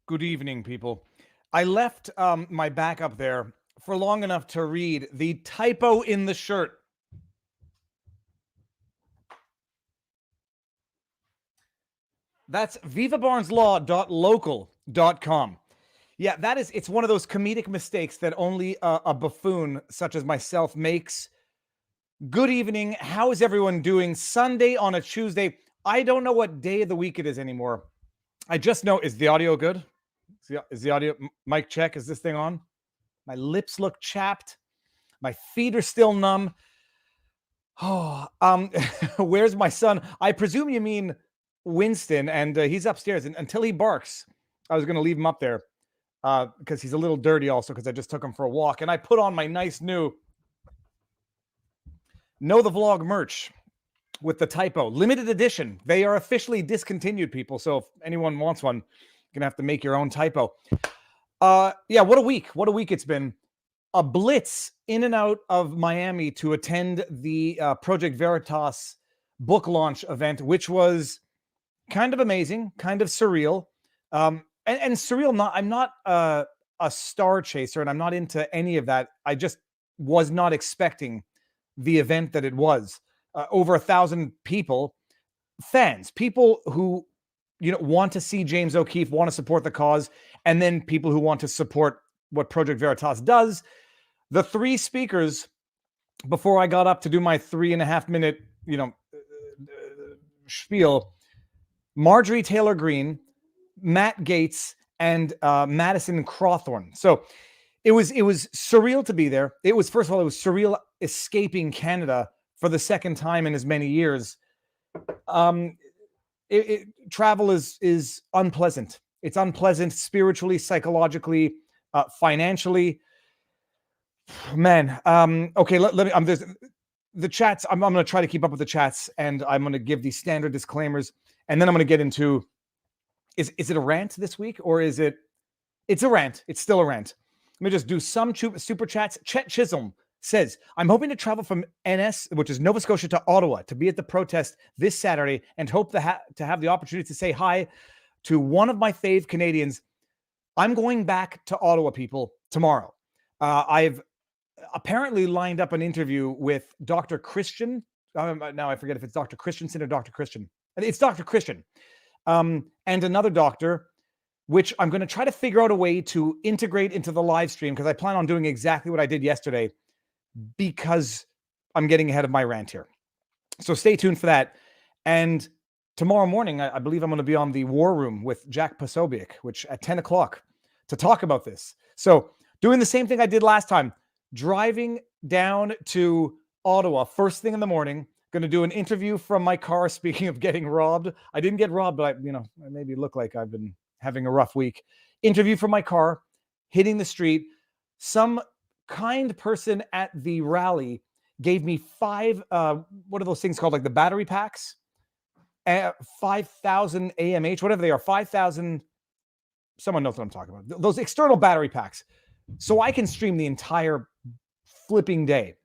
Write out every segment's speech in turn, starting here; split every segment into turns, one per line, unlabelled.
Good evening, people. I left my backup there for long enough to read the typo in the shirt. That's vivabarneslaw.local.com. Yeah, it's one of those comedic mistakes that only a buffoon such as myself makes. Good evening. How is everyone doing? Sunday on a Tuesday. I don't know what day of the week it is anymore. I just know, is the audio good? Is the audio mic check? Is this thing on? My lips look chapped. My feet are still numb. Oh, where's my son? I presume you mean Winston, and he's upstairs. And until he barks, I was going to leave him up there because he's a little dirty also because I just took him for a walk. And I put on my nice new Know the Vlog merch with the typo. Limited edition. They are officially discontinued, people. So if anyone wants one, you're going to have to make your own typo. Yeah, what a week. What a week it's been. A blitz in and out of Miami to attend the Project Veritas book launch event, which was kind of amazing, kind of surreal. And surreal, I'm not a star chaser, and I'm not into any of that. I just was not expecting the event that it was. Over 1,000 people, fans, people who want to see James O'Keefe, want to support the cause, and then people who want to support what Project Veritas does. The three speakers, before I got up to do my 3.5 minute, spiel, Marjorie Taylor Greene, Matt Gaetz, and Madison Cawthorn. So it was surreal to be there. It was, first of all, it was surreal escaping Canada for the second time in as many years. Travel is unpleasant. It's unpleasant spiritually, psychologically, financially. Man, okay. Let me. There's the chats. I'm going to try to keep up with the chats, and I'm going to give the standard disclaimers, and then I'm going to get into. Is it a rant this week, or is it? It's a rant. It's still a rant. Let me just do some super chats. Chet Chisholm says, I'm hoping to travel from NS, which is Nova Scotia, to Ottawa to be at the protest this Saturday and hope to have the opportunity to say hi to one of my fave Canadians. I'm going back to Ottawa, people, tomorrow. I've apparently lined up an interview with Dr. Christian. Now I forget if it's Dr. Christensen or Dr. Christian. It's Dr. Christian. And another doctor, which I'm going to try to figure out a way to integrate into the live stream because I plan on doing exactly what I did yesterday because I'm getting ahead of my rant here. So stay tuned for that. And tomorrow morning, I believe I'm going to be on the War Room with Jack Posobiec, which at 10 o'clock to talk about this. So doing the same thing I did last time, driving down to Ottawa first thing in the morning, going to do an interview from my car. Speaking of getting robbed, I didn't get robbed, but I maybe look like I've been having a rough week. Interview from my car, hitting the street. Some kind person at the rally gave me 5, what are those things called? Like the battery packs? 5,000 AMH, whatever they are, 5,000. Someone knows what I'm talking about. Those external battery packs. So I can stream the entire flipping day.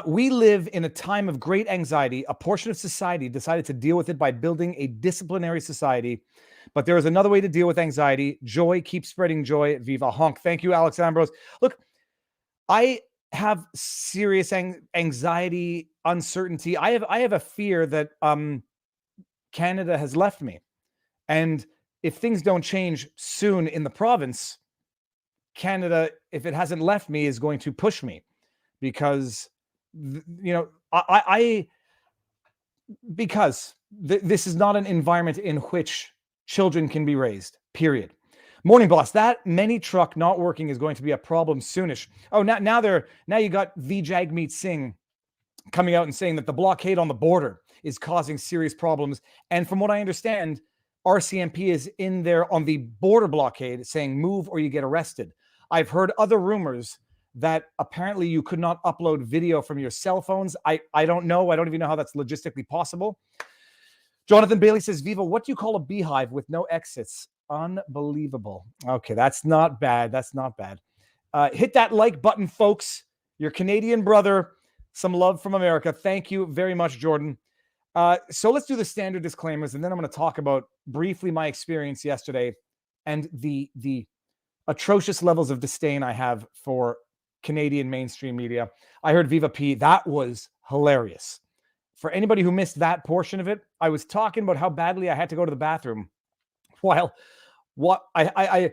We live in a time of great anxiety. A portion of society decided to deal with it by building a disciplinary society. But there is another way to deal with anxiety. Joy, keep spreading joy. Viva honk. Thank you, Alex Ambrose. Look, I have serious anxiety, uncertainty. I have a fear that Canada has left me. And if things don't change soon in the province, Canada, if it hasn't left me, is going to push me because, this is not an environment in which children can be raised, period. Morning boss, that many truck not working is going to be a problem soonish. Oh, now you got the Jagmeet Singh coming out and saying that the blockade on the border is causing serious problems. And from what I understand, RCMP is in there on the border blockade saying move or you get arrested. I've heard other rumors that apparently you could not upload video from your cell phones. I don't know. I don't even know how that's logistically possible. Jonathan Bailey says, Viva, what do you call a beehive with no exits? Unbelievable. Okay, that's not bad. That's not bad. Hit that like button, folks. Your Canadian brother. Some love from America. Thank you very much, Jordan. So let's do the standard disclaimers, and then I'm going to talk about briefly my experience yesterday and the atrocious levels of disdain I have for Canadian mainstream media. I heard Viva P. That was hilarious. For anybody who missed that portion of it, I was talking about how badly I had to go to the bathroom while I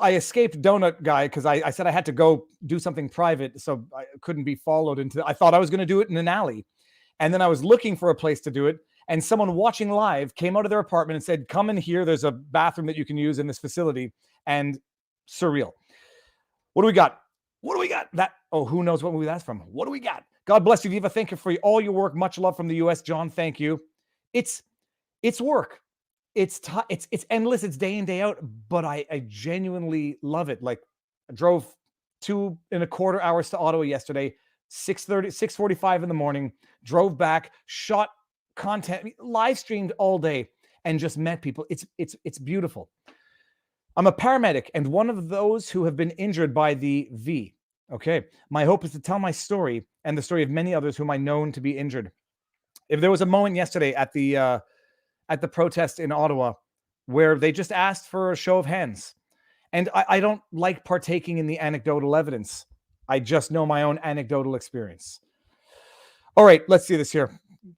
escaped Donut Guy because I said I had to go do something private, so I couldn't be followed into. I thought I was going to do it in an alley, and then I was looking for a place to do it, and someone watching live came out of their apartment and said, "Come in here. There's a bathroom that you can use in this facility." And surreal. What do we got? What do we got? Who knows what movie that's from? What do we got? God bless you, Viva. Thank you for all your work. Much love from the U.S. John, thank you. It's work. It's endless. It's day in, day out. But I genuinely love it. Like, I drove 2.25 hours to Ottawa yesterday, 6:45 in the morning, drove back, shot content, live streamed all day, and just met people. It's beautiful. I'm a paramedic and one of those who have been injured by the V. Okay. My hope is to tell my story and the story of many others whom I known to be injured. If there was a moment yesterday at the protest in Ottawa where they just asked for a show of hands, and I don't like partaking in the anecdotal evidence. I just know my own anecdotal experience. All right, let's see this here.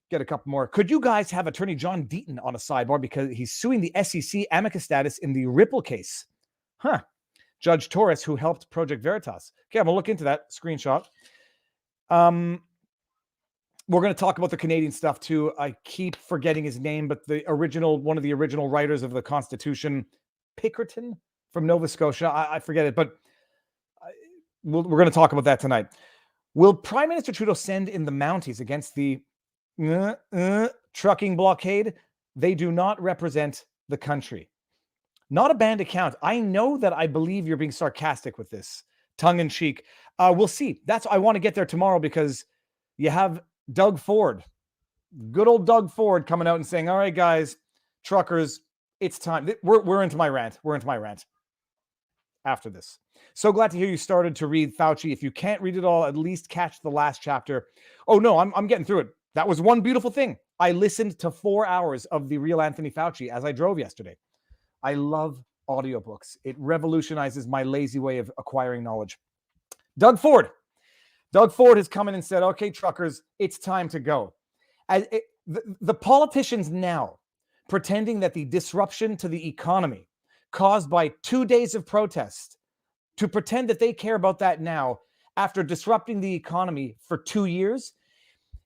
Get a couple more. Could you guys have Attorney John Deaton on a sidebar because he's suing the SEC amicus status in the Ripple case? Huh. Judge Torres, who helped Project Veritas. Okay, I'm going to look into that screenshot. We're going to talk about the Canadian stuff too. I keep forgetting his name, but one of the original writers of the Constitution, Pickerton from Nova Scotia. I forget it, but we're going to talk about that tonight. Will Prime Minister Trudeau send in the Mounties against the trucking blockade? They do not represent the country. Not a banned account. I know that I believe you're being sarcastic with this, tongue in cheek. We'll see. I want to get there tomorrow because you have Doug Ford, good old Doug Ford, coming out and saying, "All right, guys, truckers, it's time." We're into my rant. We're into my rant after this. So glad to hear you started to read Fauci. If you can't read it all, at least catch the last chapter. Oh no, I'm getting through it. That was one beautiful thing. I listened to 4 hours of the real Anthony Fauci as I drove yesterday. I love audiobooks. It revolutionizes my lazy way of acquiring knowledge. Doug Ford has come in and said, "Okay, truckers, it's time to go." The politicians now pretending that the disruption to the economy caused by 2 days of protest, to pretend that they care about that now after disrupting the economy for 2 years,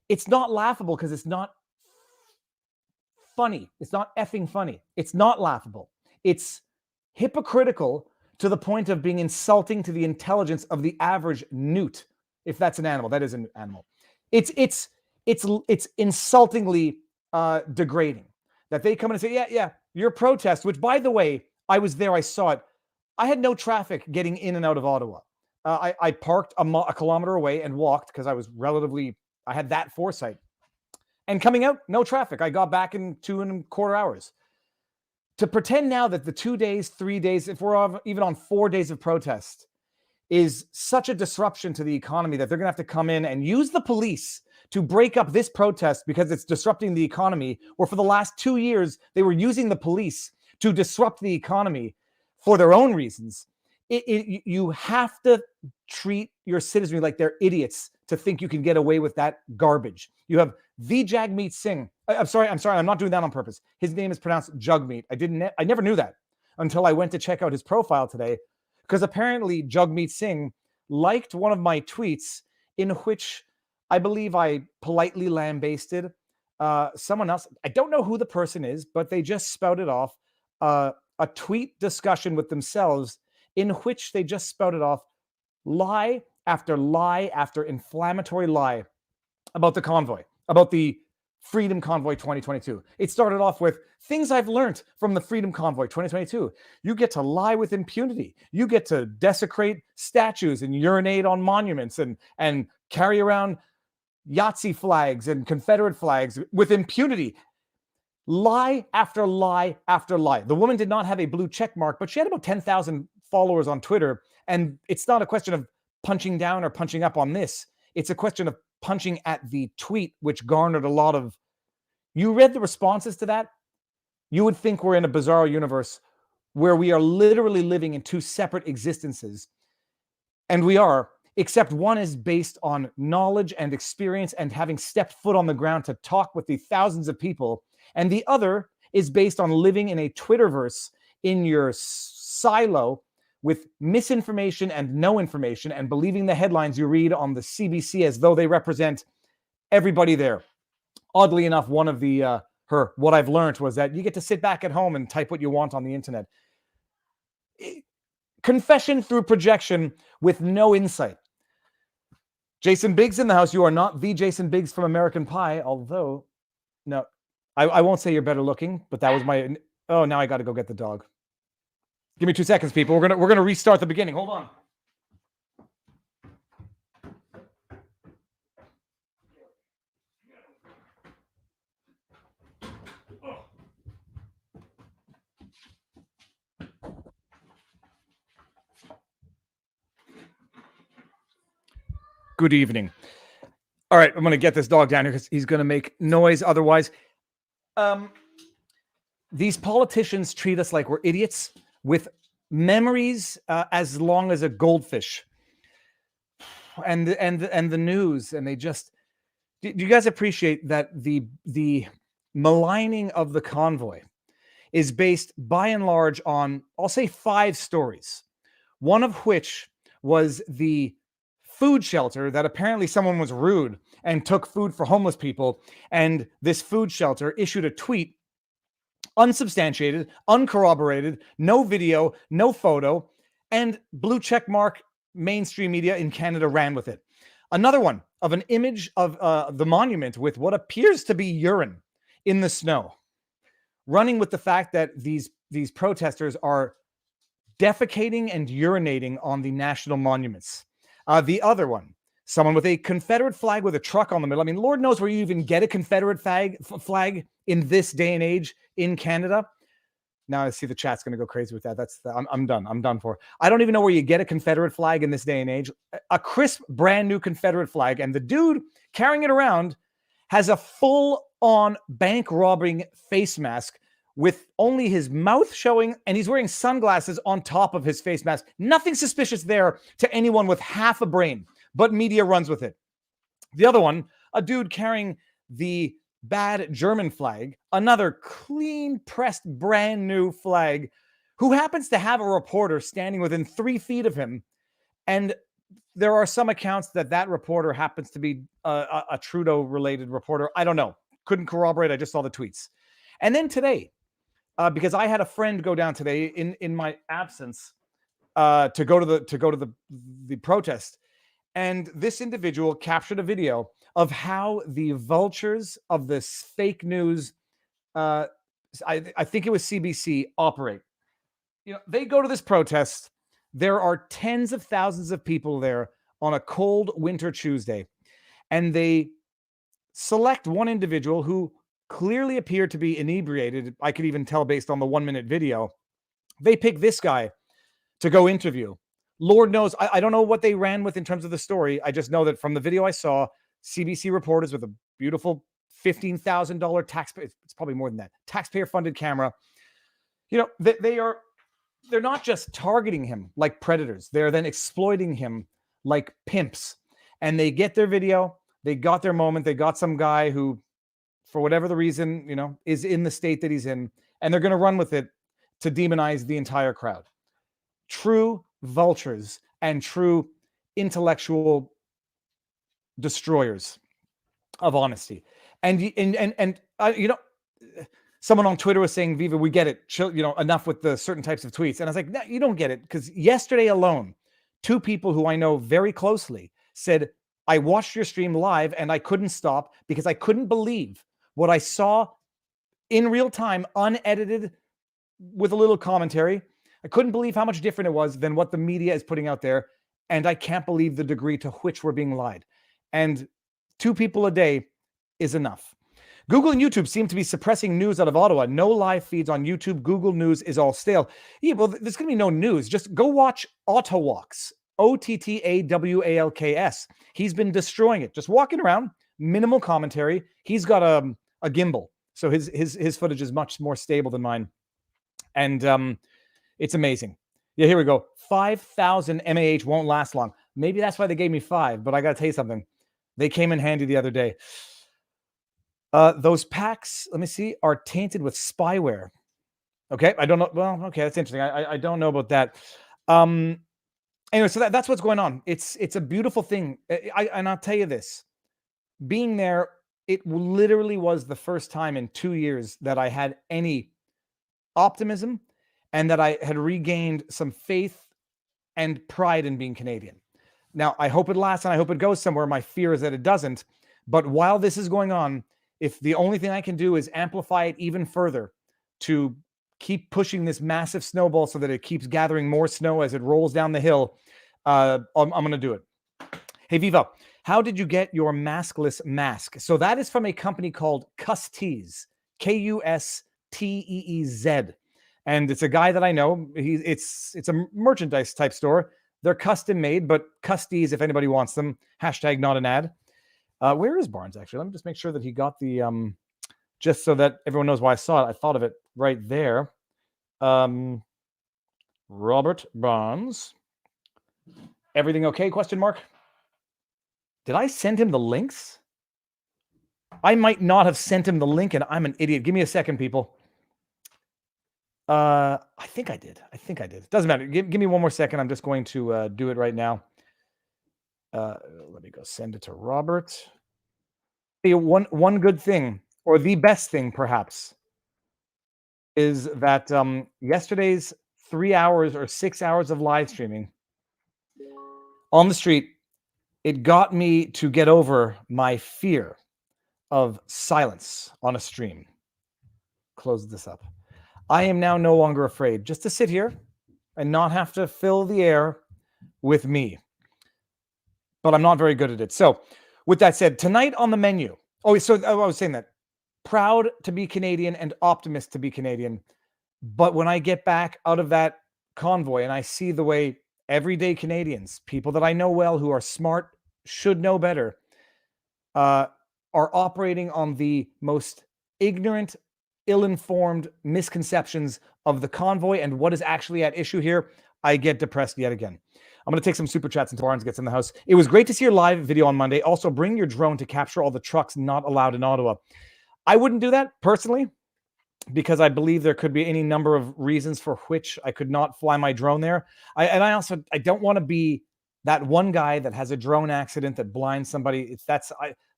it's not laughable because it's not funny. It's not effing funny. It's not laughable. It's hypocritical to the point of being insulting to the intelligence of the average newt. If that's an animal, that is an animal. It's insultingly degrading that they come in and say, yeah, your protest, which, by the way, I was there, I saw it. I had no traffic getting in and out of Ottawa. I parked a kilometer away and walked because I had that foresight. And coming out, no traffic. I got back in 2.25 hours. To pretend now that the 2 days, 3 days, if we're even on 4 days of protest, is such a disruption to the economy that they're going to have to come in and use the police to break up this protest because it's disrupting the economy, or for the last 2 years, they were using the police to disrupt the economy for their own reasons. You have to treat your citizenry like they're idiots to think you can get away with that garbage. You have the Jagmeet Singh. I'm sorry. I'm not doing that on purpose. His name is pronounced Jagmeet. I never knew that until I went to check out his profile today, because apparently Jagmeet Singh liked one of my tweets in which I believe I politely lambasted someone else. I don't know who the person is, but they just spouted off a tweet discussion with themselves in which they just spouted off lie after inflammatory lie about the convoy, about the Freedom Convoy 2022. It started off with things I've learned from the Freedom Convoy 2022. You get to lie with impunity. You get to desecrate statues and urinate on monuments and carry around Yahtzee flags and Confederate flags with impunity. Lie after lie after lie. The woman did not have a blue check mark, but she had about 10,000 followers on Twitter. And it's not a question of punching down or punching up on this. It's a question of punching at the tweet, which garnered a lot of... You read the responses to that? You would think we're in a bizarro universe where we are literally living in two separate existences. And we are, except one is based on knowledge and experience and having stepped foot on the ground to talk with the thousands of people. And the other is based on living in a Twitterverse in your silo with misinformation and no information and believing the headlines you read on the CBC as though they represent everybody there. Oddly enough, one of the what I've learned was that you get to sit back at home and type what you want on the internet. Confession through projection with no insight. Jason Biggs in the house. You are not the Jason Biggs from American Pie, although, no, I won't say you're better looking, but that was my, oh, now I got to go get the dog. Give me 2 seconds, people. We're gonna restart the beginning. Hold on. Good evening. All right, I'm going to get this dog down here because he's going to make noise otherwise. These politicians treat us like we're idiots with memories as long as a goldfish. And the news, and they just... Do you guys appreciate that the maligning of the convoy is based by and large on, I'll say, 5 stories, one of which was the food shelter that apparently someone was rude and took food for homeless people. And this food shelter issued a tweet, unsubstantiated, uncorroborated, no video, no photo, and blue check mark mainstream media in Canada ran with it. Another one of an image of the monument with what appears to be urine in the snow, running with the fact that these protesters are defecating and urinating on the national monuments. The other one, someone with a Confederate flag with a truck on the middle. I mean, Lord knows where you even get a Confederate flag in this day and age in Canada. Now I see the chat's going to go crazy with that. I'm done. I'm done for. I don't even know where you get a Confederate flag in this day and age. A crisp, brand new Confederate flag. And the dude carrying it around has a full-on bank robbing face mask with only his mouth showing, and he's wearing sunglasses on top of his face mask. Nothing suspicious there to anyone with half a brain, but media runs with it. The other one, a dude carrying the bad German flag, another clean pressed brand new flag, who happens to have a reporter standing within 3 feet of him. And there are some accounts that reporter happens to be a Trudeau related reporter. I don't know. Couldn't corroborate. I just saw the tweets. And then today, because I had a friend go down today in my absence to go to the protest, and this individual captured a video of how the vultures of this fake news, I think it was CBC, operate. You know, they go to this protest. There are tens of thousands of people there on a cold winter Tuesday, and they select one individual who clearly appeared to be inebriated. I could even tell based on the 1-minute video. They pick this guy to go interview. Lord knows, I don't know what they ran with in terms of the story. I just know that from the video I saw, CBC reporters with a beautiful $15,000 taxpayer, it's probably more than that, taxpayer-funded camera. You know, they're not just targeting him like predators. They're then exploiting him like pimps. And they get their video. They got their moment. They got some guy who, for whatever the reason, you know, is in the state that he's in, and they're going to run with it to demonize the entire crowd. True vultures and true intellectual destroyers of honesty. And you know, someone on Twitter was saying, Viva, we get it. Chill, you know, enough with the certain types of tweets. And I was like, no, you don't get it. Because yesterday alone, 2 people who I know very closely said, I watched your stream live and I couldn't stop because I couldn't believe what I saw in real time, unedited, with a little commentary. I couldn't believe how much different it was than what the media is putting out there. And I can't believe the degree to which we're being lied. And 2 people a day is enough. Google and YouTube seem to be suppressing news out of Ottawa. No live feeds on YouTube. Google News is all stale. Yeah, well, there's going to be no news. Just go watch Ottawalks. Ottawalks. He's been destroying it. Just walking around, minimal commentary. He's got a gimbal, so his footage is much more stable than mine. And It's amazing. Yeah, here we go. 5,000 MAH won't last long. Maybe that's why they gave me 5, but I got to tell you something. They came in handy the other day. Those packs, let me see, are tainted with spyware. Okay, I don't know. Well, okay, that's interesting. I don't know about that. Um, anyway, so that's what's going on. It's a beautiful thing. And I'll tell you this: being there, it literally was the first time in 2 years that I had any optimism, and that I had regained some faith and pride in being Canadian. Now, I hope it lasts and I hope it goes somewhere. My fear is that it doesn't. But while this is going on, if the only thing I can do is amplify it even further to keep pushing this massive snowball so that it keeps gathering more snow as it rolls down the hill, I'm going to do it. Hey, Viva, how did you get your maskless mask? So that is from a company called Kusteez, Kusteez. And it's a guy that I know. It's a merchandise type store. They're custom made, but Kusteez, if anybody wants them, hashtag not an ad. Where is Barnes, actually? Let me just make sure that he got the, just so that everyone knows why I saw it. I thought of it right there. Robert Barnes. Everything okay? Question mark. Did I send him the links? I might not have sent him the link, and I'm an idiot. Give me a second, people. I think I did. Doesn't matter. Give me one more second. I'm just going to do it right now. Let me go send it to Robert. Hey, one good thing, or the best thing, perhaps, is that yesterday's 3 hours or 6 hours of live streaming on the street, it got me to get over my fear of silence on a stream. Close this up. I am now no longer afraid just to sit here and not have to fill the air with me. But I'm not very good at it. So with that said, tonight on the menu. Oh, so I was saying that. Proud to be Canadian and optimist to be Canadian. But when I get back out of that convoy and I see the way everyday Canadians, people that I know well who are smart, should know better, are operating on the most ignorant, ill-informed misconceptions of the convoy and what is actually at issue here, I get depressed yet again. I'm going to take some super chats until Barnes gets in the house. It was great to see your live video on Monday. Also, bring your drone to capture all the trucks not allowed in Ottawa. I wouldn't do that personally, because I believe there could be any number of reasons for which I could not fly my drone there. I don't want to be that one guy that has a drone accident that blinds somebody.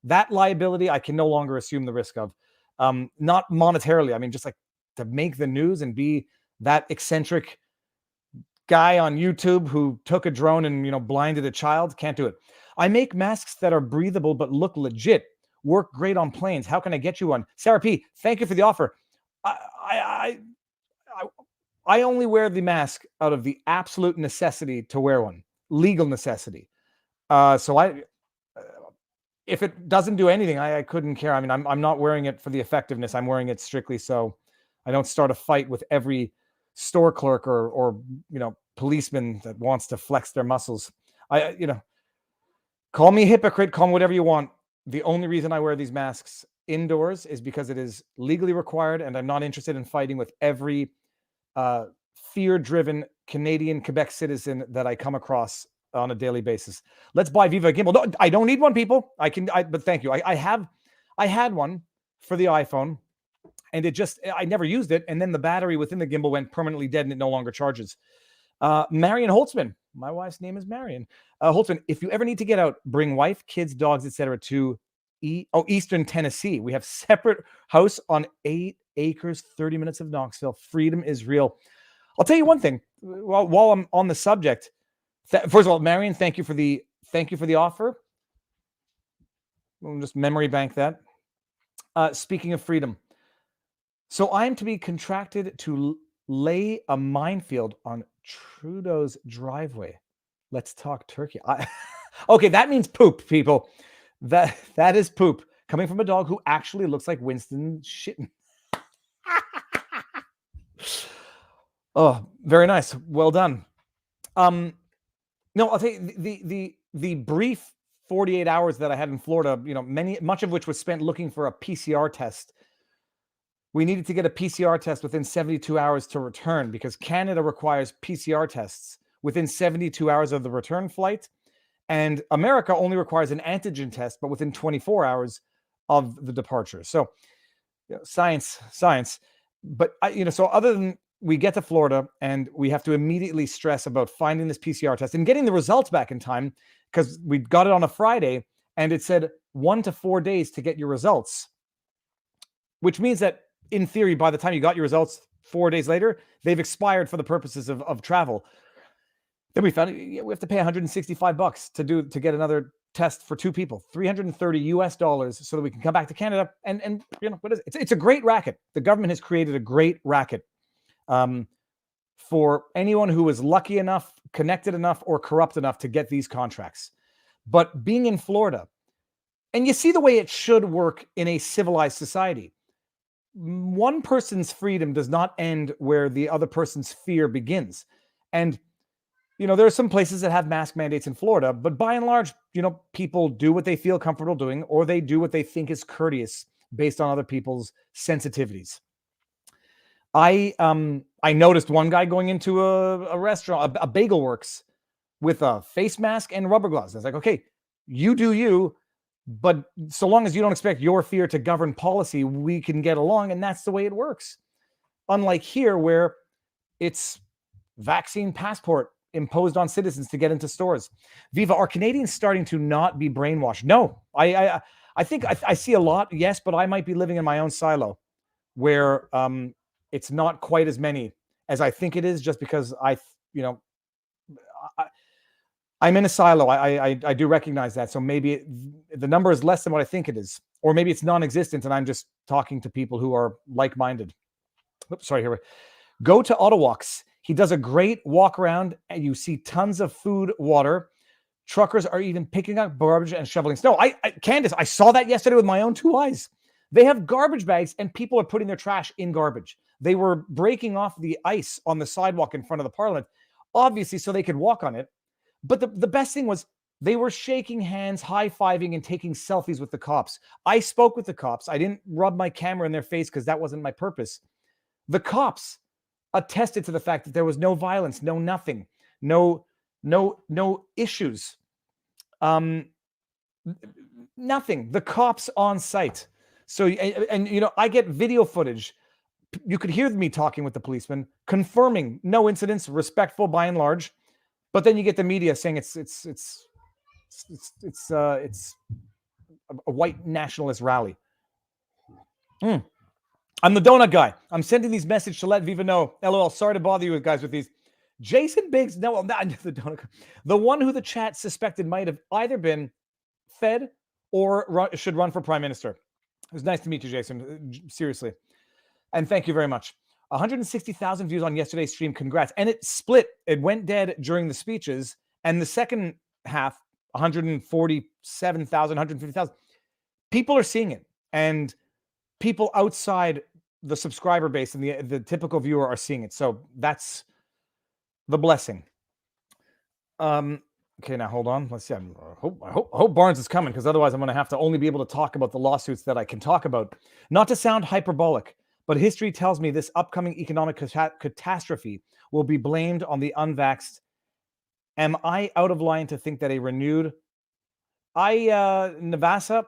That liability I can no longer assume the risk of. Not monetarily. I mean, just like to make the news and be that eccentric guy on YouTube who took a drone and blinded a child. Can't do it. I make masks that are breathable but look legit. Work great on planes. How can I get you one? Sarah P, thank you for the offer. I only wear the mask out of the absolute necessity to wear one, legal necessity. So if it doesn't do anything, I couldn't care. I mean, I'm not wearing it for the effectiveness. I'm wearing it strictly so I don't start a fight with every store clerk or policeman that wants to flex their muscles. Call me a hypocrite, call me whatever you want. The only reason I wear these masks indoors is because it is legally required, and I'm not interested in fighting with every fear-driven Canadian Quebec citizen that I come across on a daily basis. Let's buy Viva gimbal. No, I don't need one, people. But thank you. I had one for the iPhone, and I never used it, and then the battery within the gimbal went permanently dead, and it no longer charges. Marion Holtzman. My wife's name is Marion. Holtzman, if you ever need to get out, bring wife, kids, dogs, etc. to Eastern Tennessee. We have separate house on 8 acres, 30 minutes of Knoxville. Freedom is real. I'll tell you one thing. While I'm on the subject, first of all, Marion, thank you for the offer. We'll just memory bank that. Speaking of freedom, so I'm to be contracted to lay a minefield on Trudeau's driveway. Let's talk turkey. Okay, that means poop, people. That is poop coming from a dog who actually looks like Winston shitting. Oh, very nice. Well done. No, I'll tell you the brief 48 hours that I had in Florida, much of which was spent looking for a PCR test, we needed to get a PCR test within 72 hours to return because Canada requires PCR tests within 72 hours of the return flight. And America only requires an antigen test, but within 24 hours of the departure. So, science. But, so other than we get to Florida and we have to immediately stress about finding this PCR test and getting the results back in time because we got it on a Friday and it said 1 to 4 days to get your results, which means that in theory, by the time you got your results 4 days later, they've expired for the purposes of travel. Then we found we have to pay $165 to get another test for 2 people, $330 so that we can come back to Canada. And what is it? It's a great racket. The government has created a great racket for anyone who is lucky enough, connected enough, or corrupt enough to get these contracts. But being in Florida, and you see the way it should work in a civilized society. One person's freedom does not end where the other person's fear begins. And there are some places that have mask mandates in Florida, but by and large, people do what they feel comfortable doing, or they do what they think is courteous based on other people's sensitivities. I noticed one guy going into a restaurant, a Bagel Works, with a face mask and rubber gloves. I was like, okay, you do you, but so long as you don't expect your fear to govern policy, we can get along, and that's the way it works. Unlike here, where it's vaccine passport imposed on citizens to get into stores. Viva, are Canadians starting to not be brainwashed? No, I think I see a lot, yes, but I might be living in my own silo where it's not quite as many as I think it is, just because I'm in a silo. I do recognize that. So maybe the number is less than what I think it is, or maybe it's non-existent and I'm just talking to people who are like-minded. Oops, sorry, here. Go to Ottawalks. He does a great walk around and you see tons of food, water. Truckers are even picking up garbage and shoveling snow. Candace, I saw that yesterday with my own 2 eyes. They have garbage bags and people are putting their trash in garbage. They were breaking off the ice on the sidewalk in front of the Parliament, obviously so they could walk on it. But the best thing was they were shaking hands, high-fiving, and taking selfies with the cops. I spoke with the cops. I didn't rub my camera in their face because that wasn't my purpose. The cops attested to the fact that there was no violence, no nothing, no issues, nothing. The cops on site. So, and I get video footage. You could hear me talking with the policeman, confirming no incidents, respectful by and large. But then you get the media saying it's a white nationalist rally. I'm the donut guy. I'm sending these messages to let Viva know. LOL. Sorry to bother you guys with these. Jason Biggs. No, I'm not the donut guy. The one who the chat suspected might have either been fed or should run for prime minister. It was nice to meet you, Jason. Seriously. And thank you very much. 160,000 views on yesterday's stream. Congrats. And it split. It went dead during the speeches. And the second half, 147,000, 150,000. People are seeing it. And people outside the subscriber base and the typical viewer are seeing it. So that's the blessing. Okay, now hold on. Let's see. I hope Barnes is coming, because otherwise I'm going to have to only be able to talk about the lawsuits that I can talk about. Not to sound hyperbolic, but history tells me this upcoming economic catastrophe will be blamed on the unvaxxed. Am I out of line to think that a renewed... Navasa,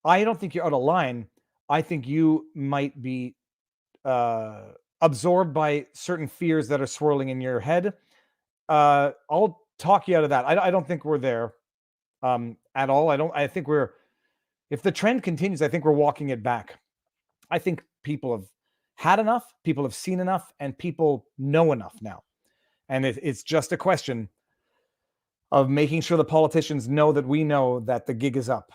I don't think you're out of line. I think you might be absorbed by certain fears that are swirling in your head. I'll talk you out of that. I don't think we're there at all. I think if the trend continues, I think we're walking it back. I think people have had enough, people have seen enough, and people know enough now. And it's just a question of making sure the politicians know that we know that the gig is up,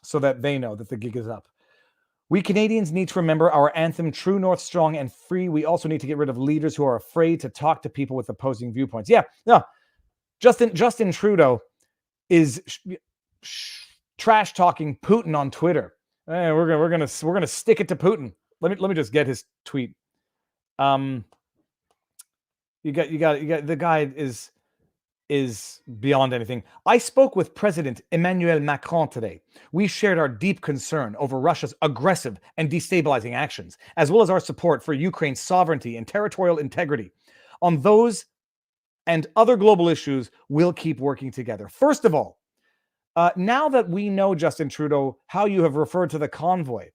so that they know that the gig is up. We Canadians need to remember our anthem, True North, Strong and Free. We also need to get rid of leaders who are afraid to talk to people with opposing viewpoints. Yeah, no, Justin Trudeau is trash talking Putin on Twitter. We're gonna stick it to Putin. Let me just get his tweet. You got the guy is is beyond anything. I spoke with President Emmanuel Macron today. We shared our deep concern over Russia's aggressive and destabilizing actions, as well as our support for Ukraine's sovereignty and territorial integrity. On those and other global issues, we'll keep working together. First of all, now that we know, Justin Trudeau, how you have referred to the convoy,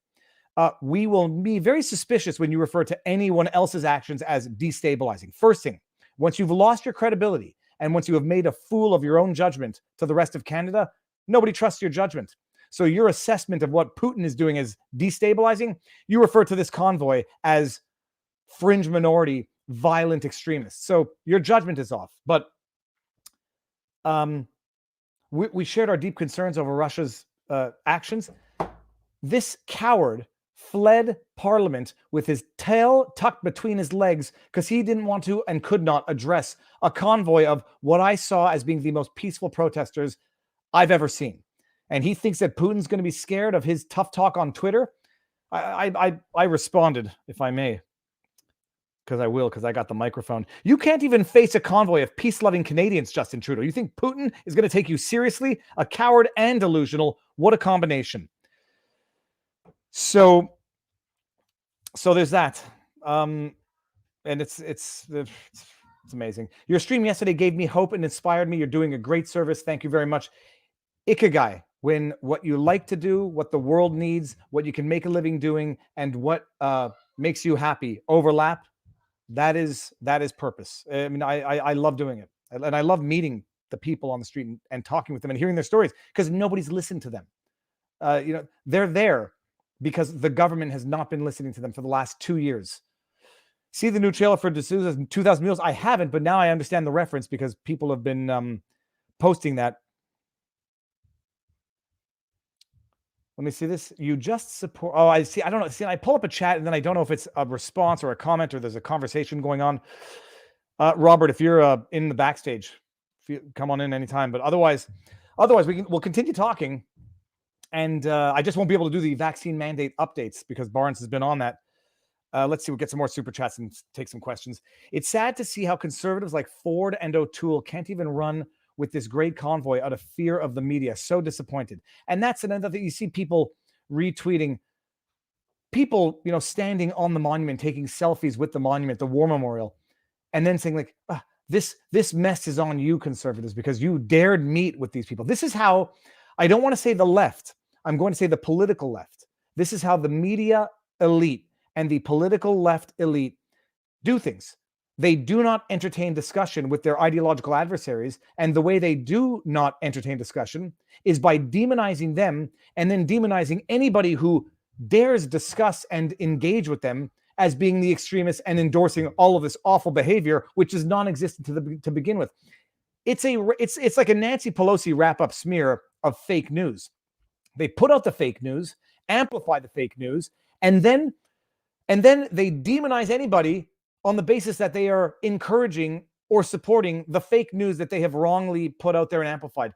we will be very suspicious when you refer to anyone else's actions as destabilizing. First thing, once you've lost your credibility and once you have made a fool of your own judgment to the rest of Canada, nobody trusts your judgment. So your assessment of what Putin is doing is destabilizing. You refer to this convoy as fringe minority, violent extremists. So your judgment is off. But we shared our deep concerns over Russia's actions. This coward fled Parliament with his tail tucked between his legs because he didn't want to and could not address a convoy of what I saw as being the most peaceful protesters I've ever seen. And he thinks that Putin's going to be scared of his tough talk on Twitter. I responded, if I may, because I got the microphone. You can't even face a convoy of peace-loving Canadians, Justin Trudeau. You think Putin is going to take you seriously? A coward and delusional. What a combination. So there's that. And it's amazing. Your stream yesterday gave me hope and inspired me. You're doing a great service. Thank you very much. Ikigai, when what you like to do, what the world needs, what you can make a living doing, and what makes you happy overlap, that is purpose. I mean, I love doing it. And I love meeting the people on the street and talking with them and hearing their stories because nobody's listened to them. They're there because the government has not been listening to them for the last 2 years. See the new trailer for D'Souza's 2,000 Mules? I haven't, but now I understand the reference because people have been posting that. Let me see this. You just support. Oh, I see. I don't know. See, I pull up a chat and then I don't know if it's a response or a comment or there's a conversation going on. Robert, if you're in the backstage, come on in anytime. But otherwise, we'll continue talking. And I just won't be able to do the vaccine mandate updates because Barnes has been on that. Let's see. We'll get some more super chats and take some questions. It's sad to see how conservatives like Ford and O'Toole can't even run with this great convoy out of fear of the media. So disappointed. And that's another thing. You see people retweeting, people, standing on the monument, taking selfies with the monument, the war memorial, and then saying like, this mess is on you conservatives because you dared meet with these people. This is how, I don't want to say the left, I'm going to say the political left. This is how the media elite and the political left elite do things. They do not entertain discussion with their ideological adversaries. And the way they do not entertain discussion is by demonizing them and then demonizing anybody who dares discuss and engage with them as being the extremists and endorsing all of this awful behavior, which is non-existent to begin with. It's like a Nancy Pelosi wrap-up smear of fake news. They put out the fake news, amplify the fake news, and then they demonize anybody on the basis that they are encouraging or supporting the fake news that they have wrongly put out there and amplified.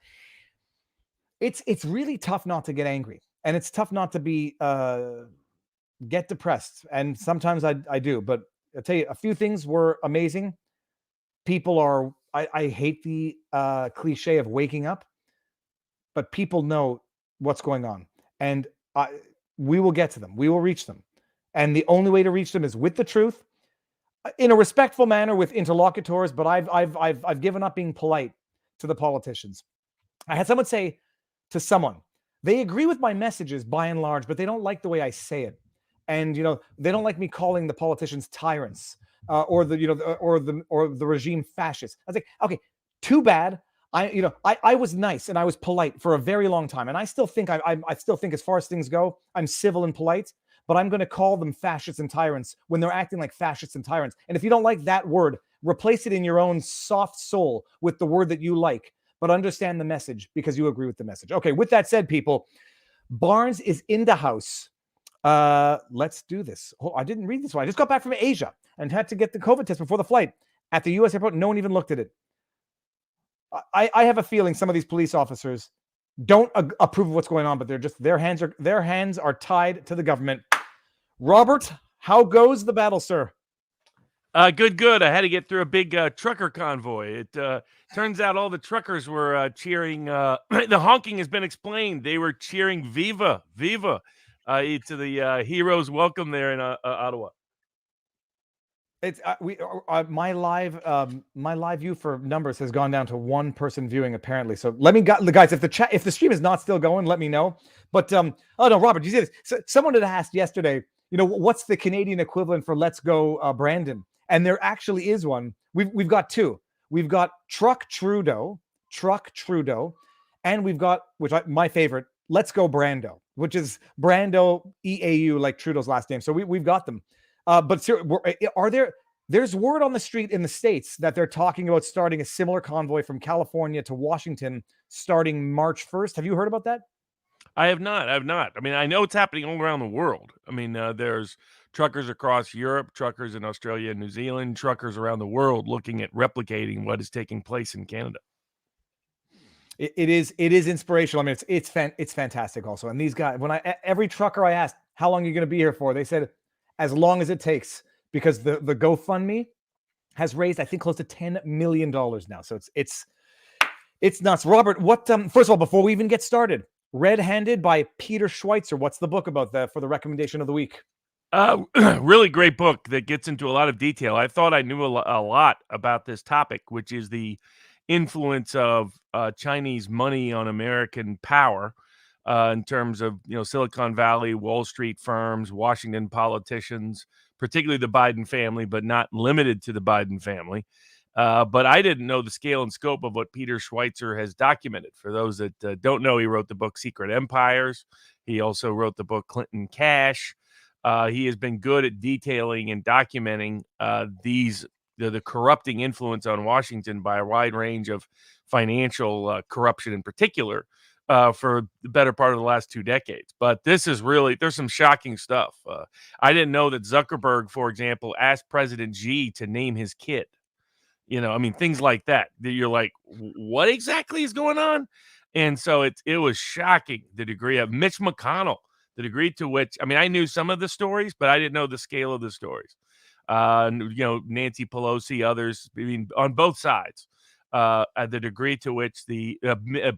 It's really tough not to get angry, and it's tough not to be get depressed. And sometimes I do, but I'll tell you, a few things were amazing. People are, I hate the cliche of waking up, but people know what's going on, and we will get to them. We will reach them, and the only way to reach them is with the truth, in a respectful manner with interlocutors. But I've given up being polite to the politicians. I had someone say to someone, they agree with my messages by and large, but they don't like the way I say it, and they don't like me calling the politicians tyrants or the regime fascist. I was like, okay, too bad. I was nice and I was polite for a very long time, and I still think I still think as far as things go, I'm civil and polite. But I'm going to call them fascists and tyrants when they're acting like fascists and tyrants. And if you don't like that word, replace it in your own soft soul with the word that you like, but understand the message because you agree with the message. Okay, with that said, people, Barnes is in the house. Let's do this. Oh, I didn't read this one. I just got back from Asia and had to get the COVID test before the flight. At the U.S. airport, no one even looked at it. I have a feeling some of these police officers don't approve of what's going on, but they're just their hands are tied to the government. Robert, how goes the battle, sir?
Good. I had to get through a big trucker convoy. It turns out all the truckers were cheering. The honking has been explained. They were cheering "Viva, Viva" to the heroes' welcome there in Ottawa.
It's my live view for numbers has gone down to one person viewing apparently. So let me guys, if the stream is not still going, let me know. But oh no, Robert, you see this? So, someone had asked yesterday, what's the Canadian equivalent for "Let's Go Brandon"? And there actually is one. We've got two. We've got Truck Trudeau, and we've got my favorite, "Let's Go Brando," which is Brando EAU, like Trudeau's last name. So we've got them. But are there's word on the street in the States that they're talking about starting a similar convoy from California to Washington starting March 1st. Have you heard about that?
I have not. I have not. I mean, I know it's happening all around the world. I mean, there's truckers across Europe, truckers in Australia and New Zealand, truckers around the world looking at replicating what is taking place in Canada.
It is inspirational. I mean, it's fantastic also. And these guys, every trucker I asked, how long are you going to be here for? They said, as long as it takes, because the GoFundMe has raised, I think, close to $10 million now. So it's nuts. Robert, what first of all, before we even get started, Red Handed by Peter Schweitzer. What's the book about for the recommendation of the week?
Really great book that gets into a lot of detail. I thought I knew a lot about this topic, which is the influence of Chinese money on American power in terms of Silicon Valley, Wall Street firms, Washington politicians, particularly the Biden family, but not limited to the Biden family. But I didn't know the scale and scope of what Peter Schweitzer has documented. For those that don't know, he wrote the book Secret Empires. He also wrote the book Clinton Cash. He has been good at detailing and documenting the corrupting influence on Washington by a wide range of financial corruption in particular for the better part of the last 2 decades. But this is there's some shocking stuff. I didn't know that Zuckerberg, for example, asked President Xi to name his kid. I mean, things like that. You're like, what exactly is going on? And so it was shocking, the degree of Mitch McConnell, the degree to which, I mean, I knew some of the stories, but I didn't know the scale of the stories. Nancy Pelosi, others, I mean, on both sides, the degree to which the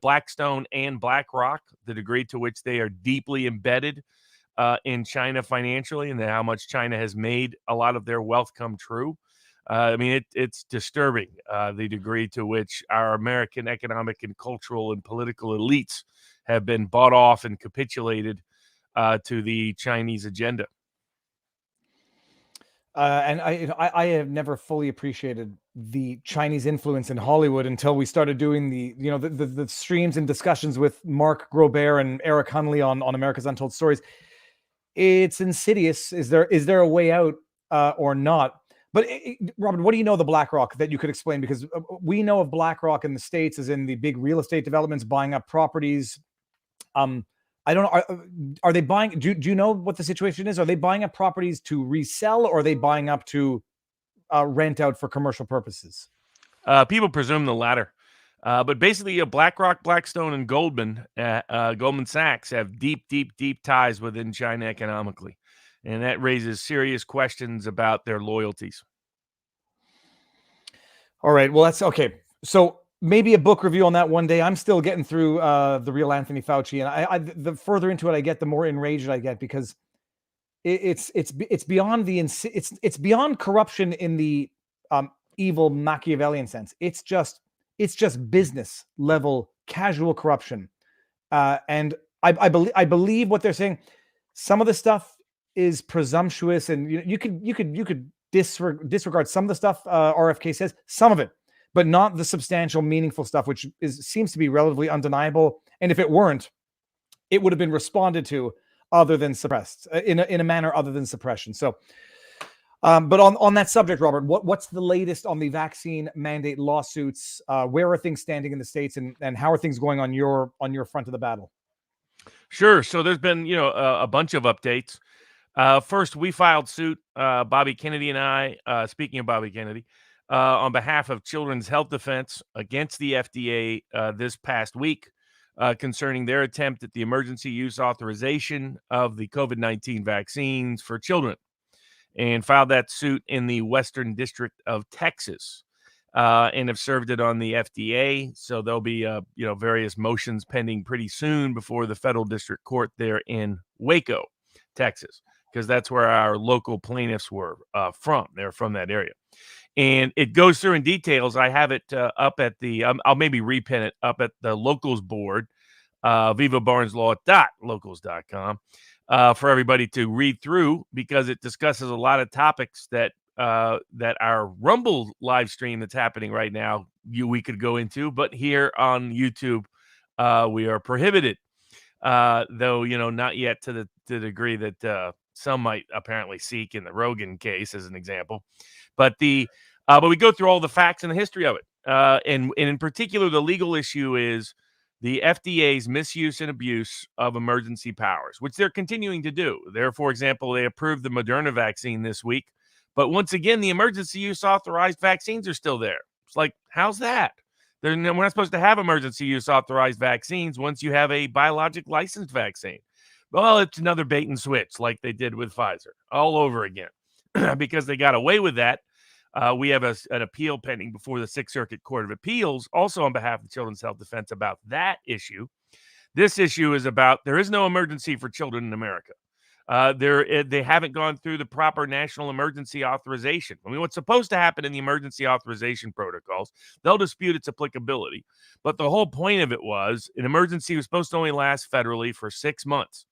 Blackstone and BlackRock, the degree to which they are deeply embedded in China financially, and how much China has made a lot of their wealth come true. I mean, it's disturbing the degree to which our American economic and cultural and political elites have been bought off and capitulated to the Chinese agenda.
And I have never fully appreciated the Chinese influence in Hollywood until we started doing the streams and discussions with Mark Grobert and Eric Hunley on America's Untold Stories. It's insidious. Is there a way out or not? But Robert, what do you know of the BlackRock that you could explain? Because we know of BlackRock in the States as in the big real estate developments, buying up properties. I don't know. Are they buying? Do you know what the situation is? Are they buying up properties to resell, or are they buying up to rent out for commercial purposes?
People presume the latter. But basically, BlackRock, Blackstone, and Goldman Sachs have deep, deep, deep ties within China economically. And that raises serious questions about their loyalties.
All right. Well, that's okay. So maybe a book review on that one day. I'm still getting through The Real Anthony Fauci, and the further into it I get, the more enraged I get, because it's beyond it's beyond corruption in the evil Machiavellian sense. It's just business level casual corruption, and I believe what they're saying. Some of the stuff is presumptuous, and you could disregard some of the stuff RFK says, some of it, but not the substantial, meaningful stuff, which seems to be relatively undeniable. And if it weren't, it would have been responded to other than suppressed in a manner other than suppression. So, but on that subject, Robert, what's the latest on the vaccine mandate lawsuits? Where are things standing in the States, and how are things going on your front of the battle?
Sure. So there's been a bunch of updates. First, we filed suit, Bobby Kennedy and I, speaking of Bobby Kennedy, on behalf of Children's Health Defense against the FDA this past week concerning their attempt at the emergency use authorization of the COVID-19 vaccines for children. and filed that suit in the Western District of Texas, and have served it on the FDA. So there'll be various motions pending pretty soon before the federal district court there in Waco, Texas, because that's where our local plaintiffs were from. They're from that area. And it goes through in details. I have it up at the, I'll maybe repin it up at the locals board, vivabarneslaw.locals.com, for everybody to read through, because it discusses a lot of topics that our Rumble live stream that's happening right now, we could go into, but here on YouTube, we are prohibited. Though, not yet to the degree that some might apparently seek in the Rogan case, as an example. But we go through all the facts and the history of it. And in particular, the legal issue is the FDA's misuse and abuse of emergency powers, which they're continuing to do. For example, they approved the Moderna vaccine this week. But once again, the emergency use authorized vaccines are still there. It's like, how's that? We're not supposed to have emergency use authorized vaccines once you have a biologic licensed vaccine. Well, it's another bait and switch like they did with Pfizer all over again because they got away with that. We have an appeal pending before the Sixth Circuit Court of Appeals, also on behalf of Children's Health Defense, about that issue. This issue is about there is no emergency for children in America. They haven't gone through the proper national emergency authorization. I mean, what's supposed to happen in the emergency authorization protocols, they'll dispute its applicability. But the whole point of it was an emergency was supposed to only last federally for 6 months.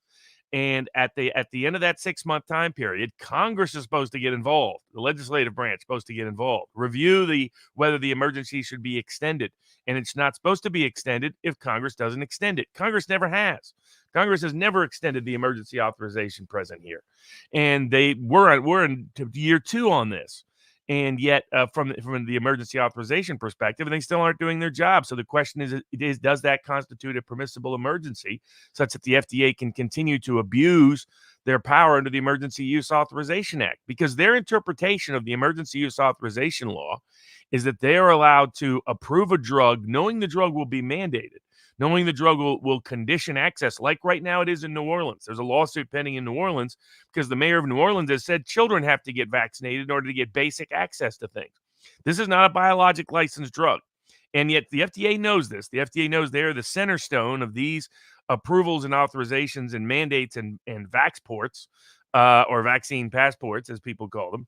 And at the end of that 6-month time period, Congress is supposed to get involved. The legislative branch is supposed to get involved, review whether the emergency should be extended. And it's not supposed to be extended if Congress doesn't extend it. Congress never has. Congress has never extended the emergency authorization present here. And we're in year 2 on this. And yet, from the emergency authorization perspective, and they still aren't doing their job. So the question is, does that constitute a permissible emergency such that the FDA can continue to abuse their power under the Emergency Use Authorization Act? Because their interpretation of the Emergency Use Authorization law is that they are allowed to approve a drug knowing the drug will be mandated, knowing the drug will condition access, like right now it is in New Orleans. There's a lawsuit pending in New Orleans because the mayor of New Orleans has said children have to get vaccinated in order to get basic access to things. This is not a biologic licensed drug. And yet the FDA knows this. The FDA knows they're the center stone of these approvals and authorizations and mandates and vaxports, or vaccine passports, as people call them.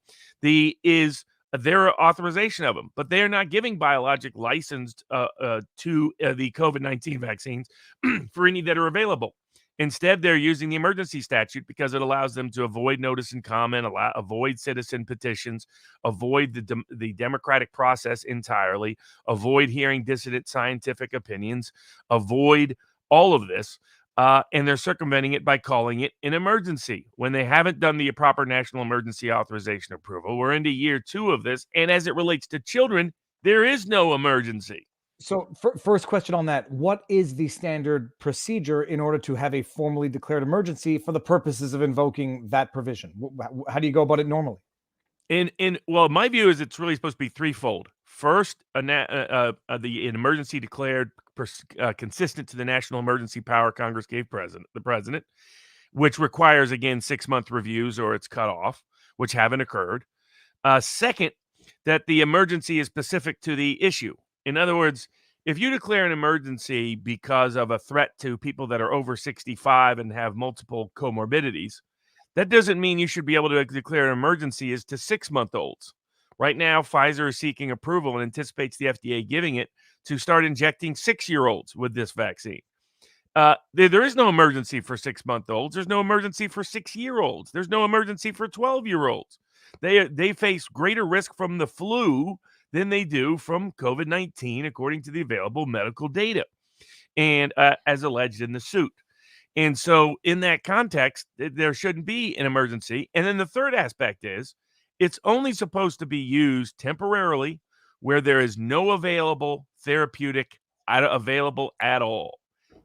Their authorization of them, but they are not giving biologic licensed to the COVID-19 vaccines for any that are available. Instead, they're using the emergency statute because it allows them to avoid notice and comment, avoid citizen petitions, avoid the democratic process entirely, avoid hearing dissident scientific opinions, avoid all of this. And they're circumventing it by calling it an emergency when they haven't done the proper national emergency authorization approval. We're into year 2 of this. And as it relates to children, there is no emergency.
So first question on that, what is the standard procedure in order to have a formally declared emergency for the purposes of invoking that provision? How do you go about it normally?
Well, my view is it's really supposed to be threefold. First, an emergency declared consistent to the national emergency power Congress gave the president, which requires, again, 6-month reviews or it's cut off, which haven't occurred. Second, that the emergency is specific to the issue. In other words, if you declare an emergency because of a threat to people that are over 65 and have multiple comorbidities, that doesn't mean you should be able to declare an emergency as to 6-month-olds. Right now, Pfizer is seeking approval and anticipates the FDA giving it to start injecting 6-year-olds with this vaccine. There is no emergency for 6-month-olds. There's no emergency for 6-year-olds. There's no emergency for 12-year-olds. They face greater risk from the flu than they do from COVID-19, according to the available medical data, and as alleged in the suit. And so in that context, there shouldn't be an emergency. And then the third aspect is it's only supposed to be used temporarily where there is no available therapeutic available at all.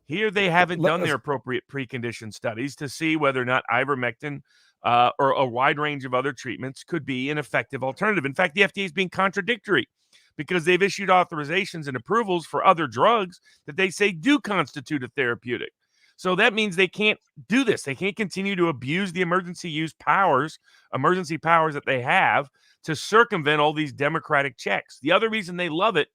Here, they haven't done their appropriate precondition studies to see whether or not ivermectin or a wide range of other treatments could be an effective alternative. In fact, the FDA is being contradictory because they've issued authorizations and approvals for other drugs that they say do constitute a therapeutic. So that means they can't do this. They can't continue to abuse the emergency powers that they have to circumvent all these democratic checks. The other reason they love it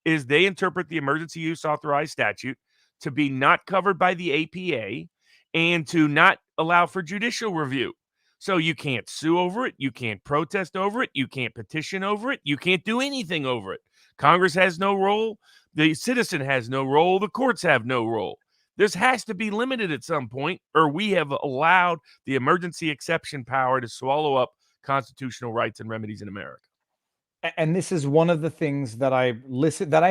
is they interpret the emergency use authorized statute to be not covered by the APA and to not allow for judicial review. So you can't sue over it. You can't protest over it. You can't petition over it. You can't do anything over it. Congress has no role. The citizen has no role. The courts have no role. This has to be limited at some point, or we have allowed the emergency exception power to swallow up constitutional rights and remedies in America.
And this is one of the things that I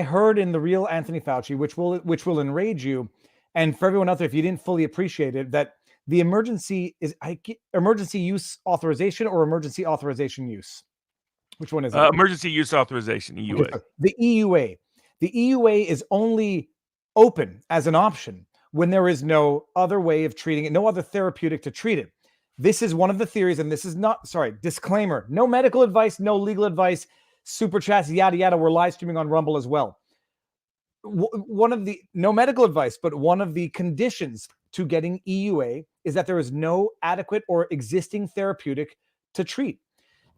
heard in the real Anthony Fauci, which will enrage you. And for everyone out there, if you didn't fully appreciate it, that the emergency use authorization or emergency authorization use. Which one is it?
Emergency use authorization, EUA.
Okay, the EUA. The EUA is only open as an option when there is no other way of treating it, no other therapeutic to treat it. This is one of the theories, and this is not, disclaimer, no medical advice, no legal advice, super chats, yada, yada. We're live streaming on Rumble as well. No medical advice, but one of the conditions to getting EUA is that there is no adequate or existing therapeutic to treat.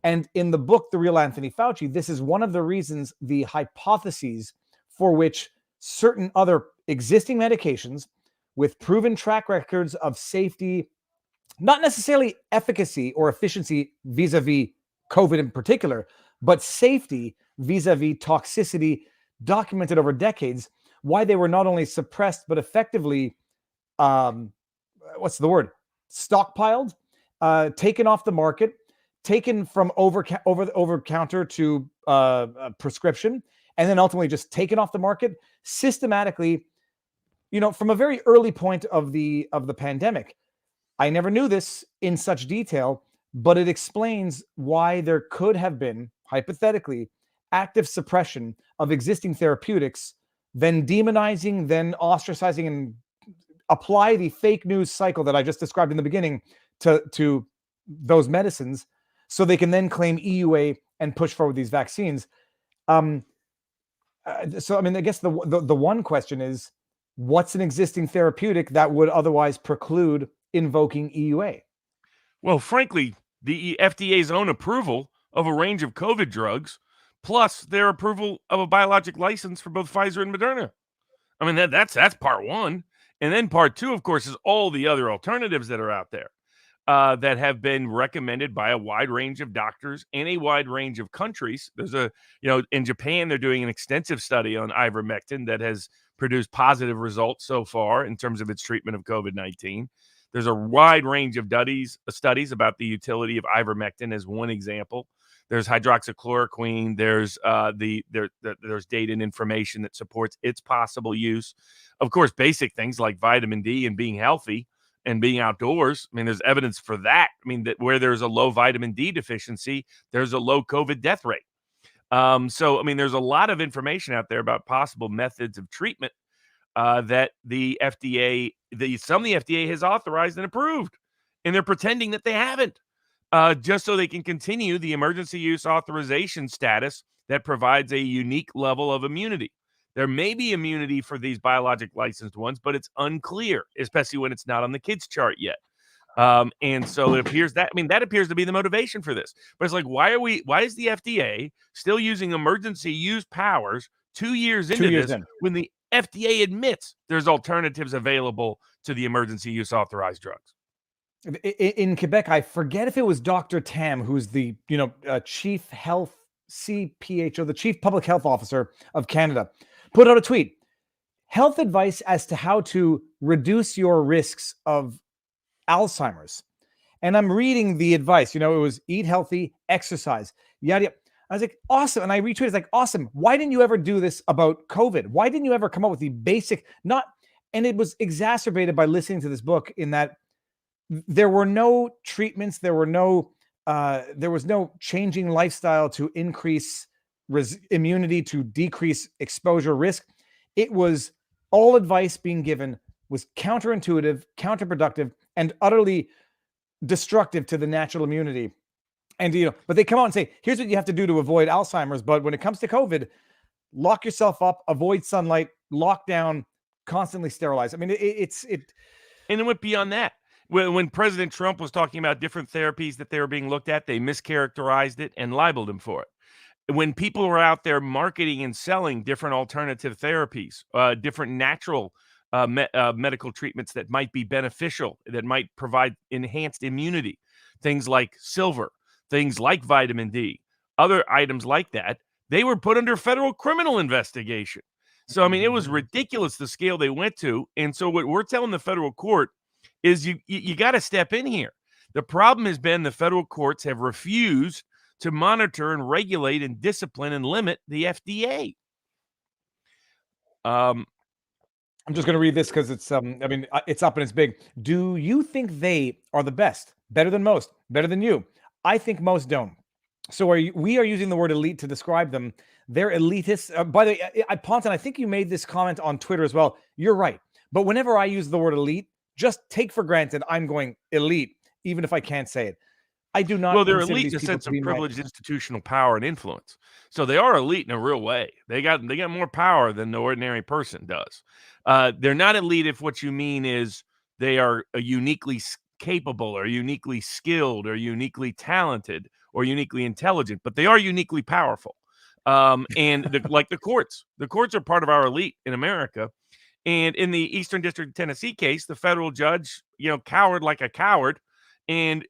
And in the book, The Real Anthony Fauci, this is one of the reasons, the hypotheses for which certain other existing medications with proven track records of safety, not necessarily efficacy or efficiency vis-a-vis COVID in particular, but safety vis-a-vis toxicity documented over decades, why they were not only suppressed, but effectively, stockpiled, taken off the market, taken from over-the-counter to prescription, and then ultimately just taken off the market systematically, from a very early point of the pandemic. I never knew this in such detail, but it explains why there could have been, hypothetically, active suppression of existing therapeutics, then demonizing, then ostracizing, and apply the fake news cycle that I just described in the beginning to those medicines, so they can then claim EUA and push forward these vaccines. I guess the one question is, what's an existing therapeutic that would otherwise preclude invoking EUA?
Well, frankly, the FDA's own approval of a range of COVID drugs, plus their approval of a biologic license for both Pfizer and Moderna. I mean, that's part one. And then part two, of course, is all the other alternatives that are out there that have been recommended by a wide range of doctors in a wide range of countries. There's in Japan, they're doing an extensive study on ivermectin that has produced positive results so far in terms of its treatment of COVID-19. There's a wide range of studies about the utility of ivermectin as one example. There's hydroxychloroquine. There's there's data and information that supports its possible use. Of course, basic things like vitamin D and being healthy and being outdoors. I mean, there's evidence for that. I mean, that where there's a low vitamin D deficiency, there's a low COVID death rate. There's a lot of information out there about possible methods of treatment that the FDA has authorized and approved, and they're pretending that they haven't, just so they can continue the emergency use authorization status that provides a unique level of immunity. There may be immunity for these biologic licensed ones, but it's unclear, especially when it's not on the kids chart yet. And so it appears that appears to be the motivation for this. But it's like, why is the FDA still using emergency use powers 2 years into this when the FDA admits there's alternatives available to the emergency use authorized drugs?
In Quebec, I forget if it was Dr. Tam, who's the chief health CPHO, the chief public health officer of Canada, put out a tweet: health advice as to how to reduce your risks of Alzheimer's. And I'm reading the advice. It was eat healthy, exercise, yada yada. I was like, awesome. And I retweeted, like, awesome. Why didn't you ever do this about COVID? Why didn't you ever come up with the basic, and it was exacerbated by listening to this book, in that there were no treatments. There was no changing lifestyle to increase immunity, to decrease exposure risk. It was all advice being given was counterintuitive, counterproductive, and utterly destructive to the natural immunity. And, but they come out and say, here's what you have to do to avoid Alzheimer's. But when it comes to COVID, lock yourself up, avoid sunlight, lock down, constantly sterilized. I mean, it.
And it went beyond that. When President Trump was talking about different therapies that they were being looked at, they mischaracterized it and libeled him for it. When people were out there marketing and selling different alternative therapies, different natural medical treatments that might be beneficial, that might provide enhanced immunity, things like silver, things like vitamin D, other items like that, they were put under federal criminal investigation. So, I mean, it was ridiculous the scale they went to. And so what we're telling the federal court is you got to step in here. The problem has been the federal courts have refused to monitor and regulate and discipline and limit the FDA.
I'm just going to read this because it's I mean, it's up and it's big. Do you think they are the best, better than most, better than you? I think most don't. So we are using the word elite to describe them. They're elitists. By the way, Ponton, I think you made this comment on Twitter as well. You're right. But whenever I use the word elite, just take for granted I'm going elite, even if I can't say it. I do not.
Well, they're elite in a sense of privileged institutional power and influence. So they are elite in a real way. They got more power than the ordinary person does. They're not elite if what you mean is they are uniquely capable or uniquely skilled or uniquely talented or uniquely intelligent, but they are uniquely powerful. Like the courts are part of our elite in America. And in the Eastern District of Tennessee case, the federal judge, cowered like a coward. And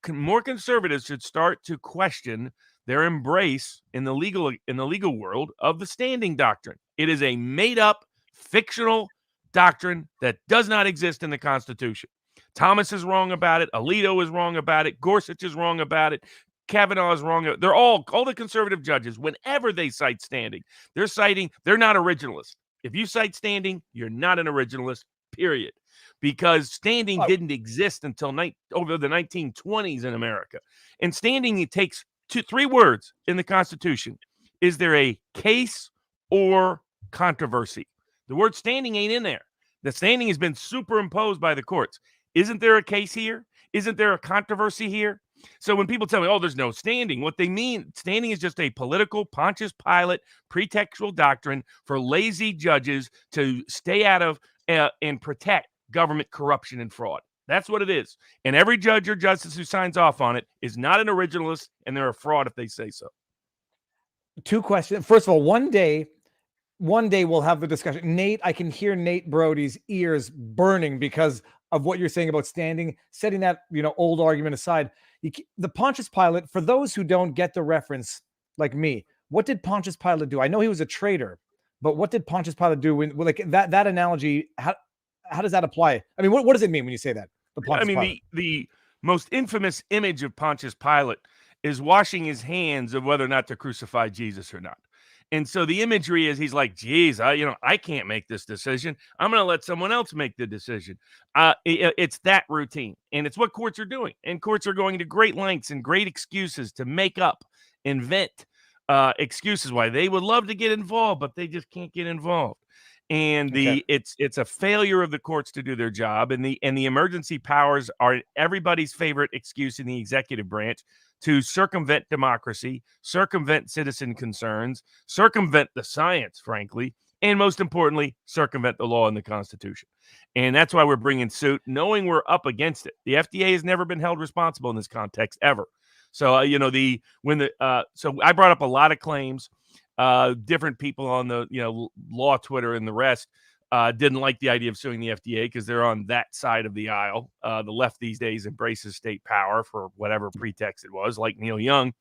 more conservatives should start to question their embrace in the legal world of the standing doctrine. It is a made-up, fictional doctrine that does not exist in the Constitution. Thomas is wrong about it. Alito is wrong about it. Gorsuch is wrong about it. Kavanaugh is wrong. They're all the conservative judges, whenever they cite standing, they're not originalists. If you cite standing, you're not an originalist, period. Because standing didn't exist until over the 1920s in America. And standing, it takes 3 words in the Constitution. Is there a case or controversy? The word standing ain't in there. The standing has been superimposed by the courts. Isn't there a case here? Isn't there a controversy here? So when people tell me, oh, there's no standing, what they mean, standing is just a political Pontius Pilate pretextual doctrine for lazy judges to stay out of and protect government corruption and fraud. That's what it is. And every judge or justice who signs off on it is not an originalist, and they're a fraud if they say so.
2 questions. First of all, one day we'll have the discussion. Nate, I can hear Nate Brody's ears burning because of what you're saying about standing. Setting that old argument aside, the Pontius Pilate, for those who don't get the reference, like me, what did Pontius Pilate do? I know he was a traitor, but what did Pontius Pilate do when, like, that analogy? How does that apply? I mean, what does it mean when you say that?
The most infamous image of Pontius Pilate is washing his hands of whether or not to crucify Jesus or not. And so the imagery is he's like, geez, I can't make this decision. I'm going to let someone else make the decision. It's that routine. And it's what courts are doing. And courts are going to great lengths and great excuses to make up, invent excuses why they would love to get involved, but they just can't get involved. And it's a failure of the courts to do their job. And the emergency powers are everybody's favorite excuse in the executive branch to circumvent democracy, circumvent citizen concerns, circumvent the science, frankly, and most importantly, circumvent the law and the Constitution. And that's why we're bringing suit, knowing we're up against it. The FDA has never been held responsible in this context ever. So, so I brought up a lot of claims. Different people on the law Twitter and the rest didn't like the idea of suing the FDA because they're on that side of the aisle. The left these days embraces state power for whatever pretext it was, like Neil Young.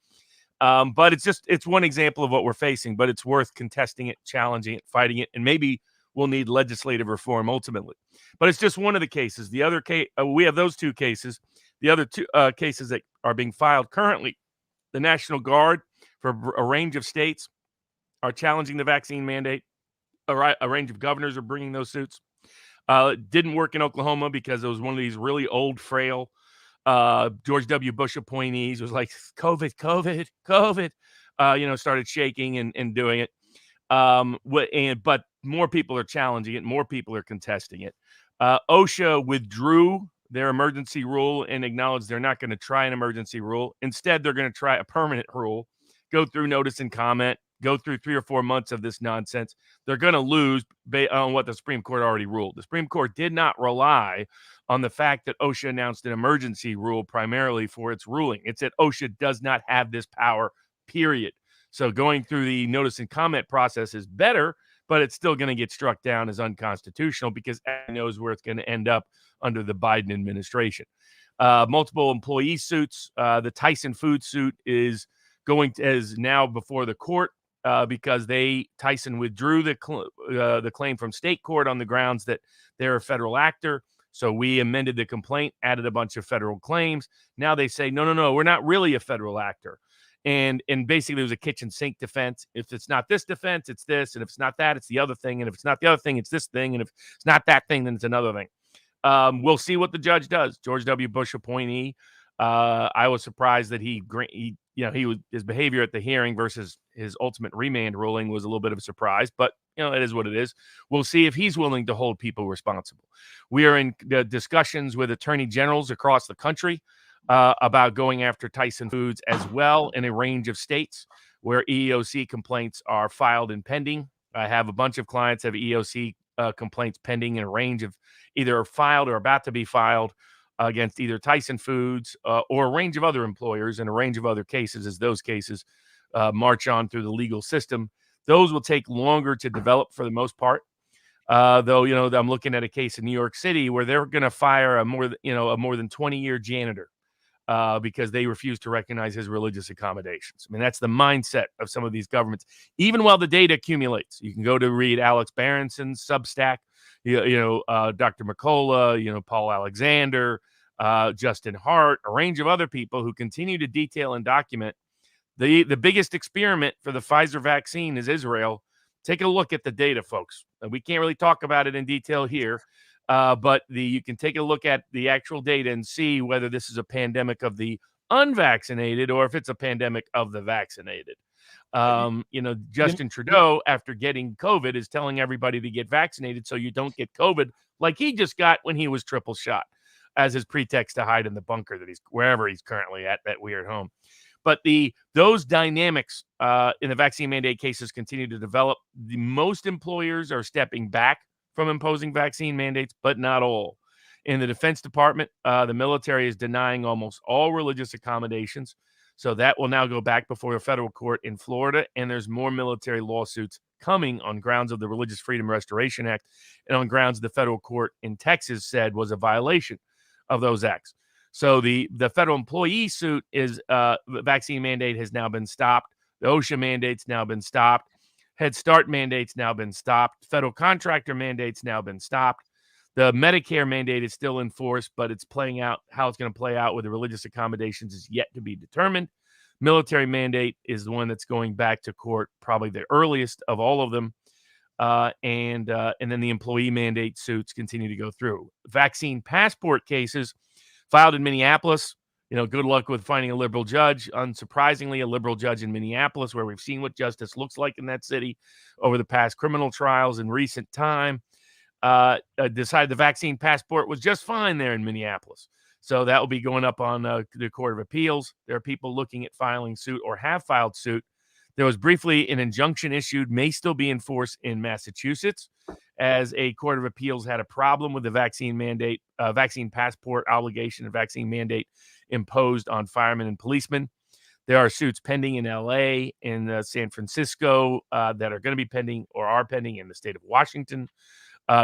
But it's one example of what we're facing, but it's worth contesting it, challenging it, fighting it, and maybe we'll need legislative reform ultimately. But it's just one of the cases. The other case, we have those 2 cases. The other 2 cases that are being filed currently, the National Guard for a range of states are challenging the vaccine mandate. A range of governors are bringing those suits. It didn't work in Oklahoma because it was one of these really old, frail George W. Bush appointees. It was like, COVID, started shaking and doing it. But more people are challenging it. More people are contesting it. OSHA withdrew their emergency rule and acknowledged they're not going to try an emergency rule. Instead, they're going to try a permanent rule, go through notice and comment, go through 3 or 4 months of this nonsense, they're going to lose on what the Supreme Court already ruled. The Supreme Court did not rely on the fact that OSHA announced an emergency rule primarily for its ruling. It said OSHA does not have this power, period. So going through the notice and comment process is better, but it's still going to get struck down as unconstitutional because everyone knows where it's going to end up under the Biden administration. Multiple employee suits. The Tyson Foods suit is now before the court because Tyson withdrew the claim from state court on the grounds that they're a federal actor. So we amended the complaint, added a bunch of federal claims. Now they say, no, we're not really a federal actor. And basically, it was a kitchen sink defense. If it's not this defense, it's this. And if it's not that, it's the other thing. And if it's not the other thing, it's this thing. And if it's not that thing, then it's another thing. We'll see what the judge does. George W. Bush appointee. I was surprised that his behavior at the hearing versus his ultimate remand ruling was a little bit of a surprise, but it is what it is. We'll see if he's willing to hold people responsible. We are in discussions with attorney generals across the country about going after Tyson Foods as well in a range of states where EEOC complaints are filed and pending. I have a bunch of clients have EEOC complaints pending in a range of either filed or about to be filed against either Tyson Foods or a range of other employers and a range of other cases as those cases march on through the legal system. Those will take longer to develop for the most part. Though, I'm looking at a case in New York City where they're going to fire a more than 20-year janitor because they refuse to recognize his religious accommodations. I mean, that's the mindset of some of these governments. Even while the data accumulates, you can go to read Alex Berenson's Substack, Dr. McCullough, Paul Alexander, Justin Hart, a range of other people who continue to detail and document the biggest experiment for the Pfizer vaccine is Israel. Take a look at the data, folks. We can't really talk about it in detail here. But you can take a look at the actual data and see whether this is a pandemic of the unvaccinated or if it's a pandemic of the vaccinated. Justin Trudeau, after getting COVID, is telling everybody to get vaccinated so you don't get COVID like he just got when he was triple shot as his pretext to hide in the bunker that wherever he's currently at, that weird home. But those dynamics in the vaccine mandate cases continue to develop. Most employers are stepping back from imposing vaccine mandates, but not all. In the Defense Department, the military is denying almost all religious accommodations. So that will now go back before a federal court in Florida, and there's more military lawsuits coming on grounds of the Religious Freedom Restoration Act and on grounds the federal court in Texas said was a violation of those acts. So the federal employee suit is the vaccine mandate has now been stopped. The OSHA mandate's now been stopped. Head Start mandate's now been stopped. Federal contractor mandate's now been stopped. The Medicare mandate is still in force, but it's playing out. How it's going to play out with the religious accommodations is yet to be determined. Military mandate is the one that's going back to court, probably the earliest of all of them. And then the employee mandate suits continue to go through. Vaccine passport cases filed in Minneapolis. Good luck with finding a liberal judge. Unsurprisingly, a liberal judge in Minneapolis, where we've seen what justice looks like in that city over the past criminal trials in recent time, decided the vaccine passport was just fine there in Minneapolis. So that will be going up on the Court of Appeals. There are people looking at filing suit or have filed suit. There was briefly an injunction issued, may still be in force in Massachusetts, as a Court of Appeals had a problem with the vaccine mandate, vaccine passport obligation and vaccine mandate imposed on firemen and policemen. There are suits pending in LA, in San Francisco, that are going to be pending or are pending in the state of Washington,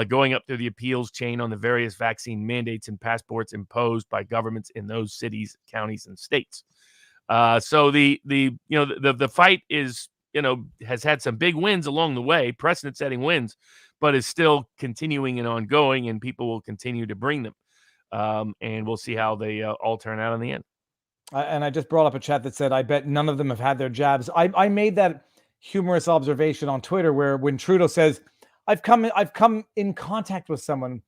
going up through the appeals chain on the various vaccine mandates and passports imposed by governments in those cities, counties, and states. So the fight is, has had some big wins along the way, precedent-setting wins, but is still continuing and ongoing, and people will continue to bring them. And we'll see how they all turn out in the end.
And I just brought up a chat that said, I bet none of them have had their jabs. I made that humorous observation on Twitter where when Trudeau says, I've come in contact with someone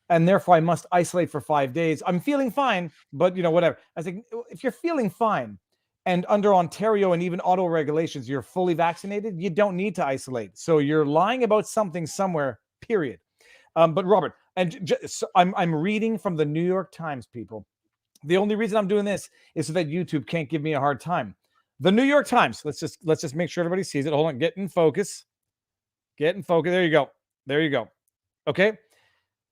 and therefore I must isolate for 5 days. I'm feeling fine, but whatever. I think if you're feeling fine and under Ontario and even auto regulations, you're fully vaccinated, you don't need to isolate. So you're lying about something somewhere, period. But Robert, and I'm reading from the New York Times, people. The only reason I'm doing this is so that YouTube can't give me a hard time. The New York Times. Let's just make sure everybody sees it. Hold on. Get in focus. Get in focus. There you go. There you go. Okay.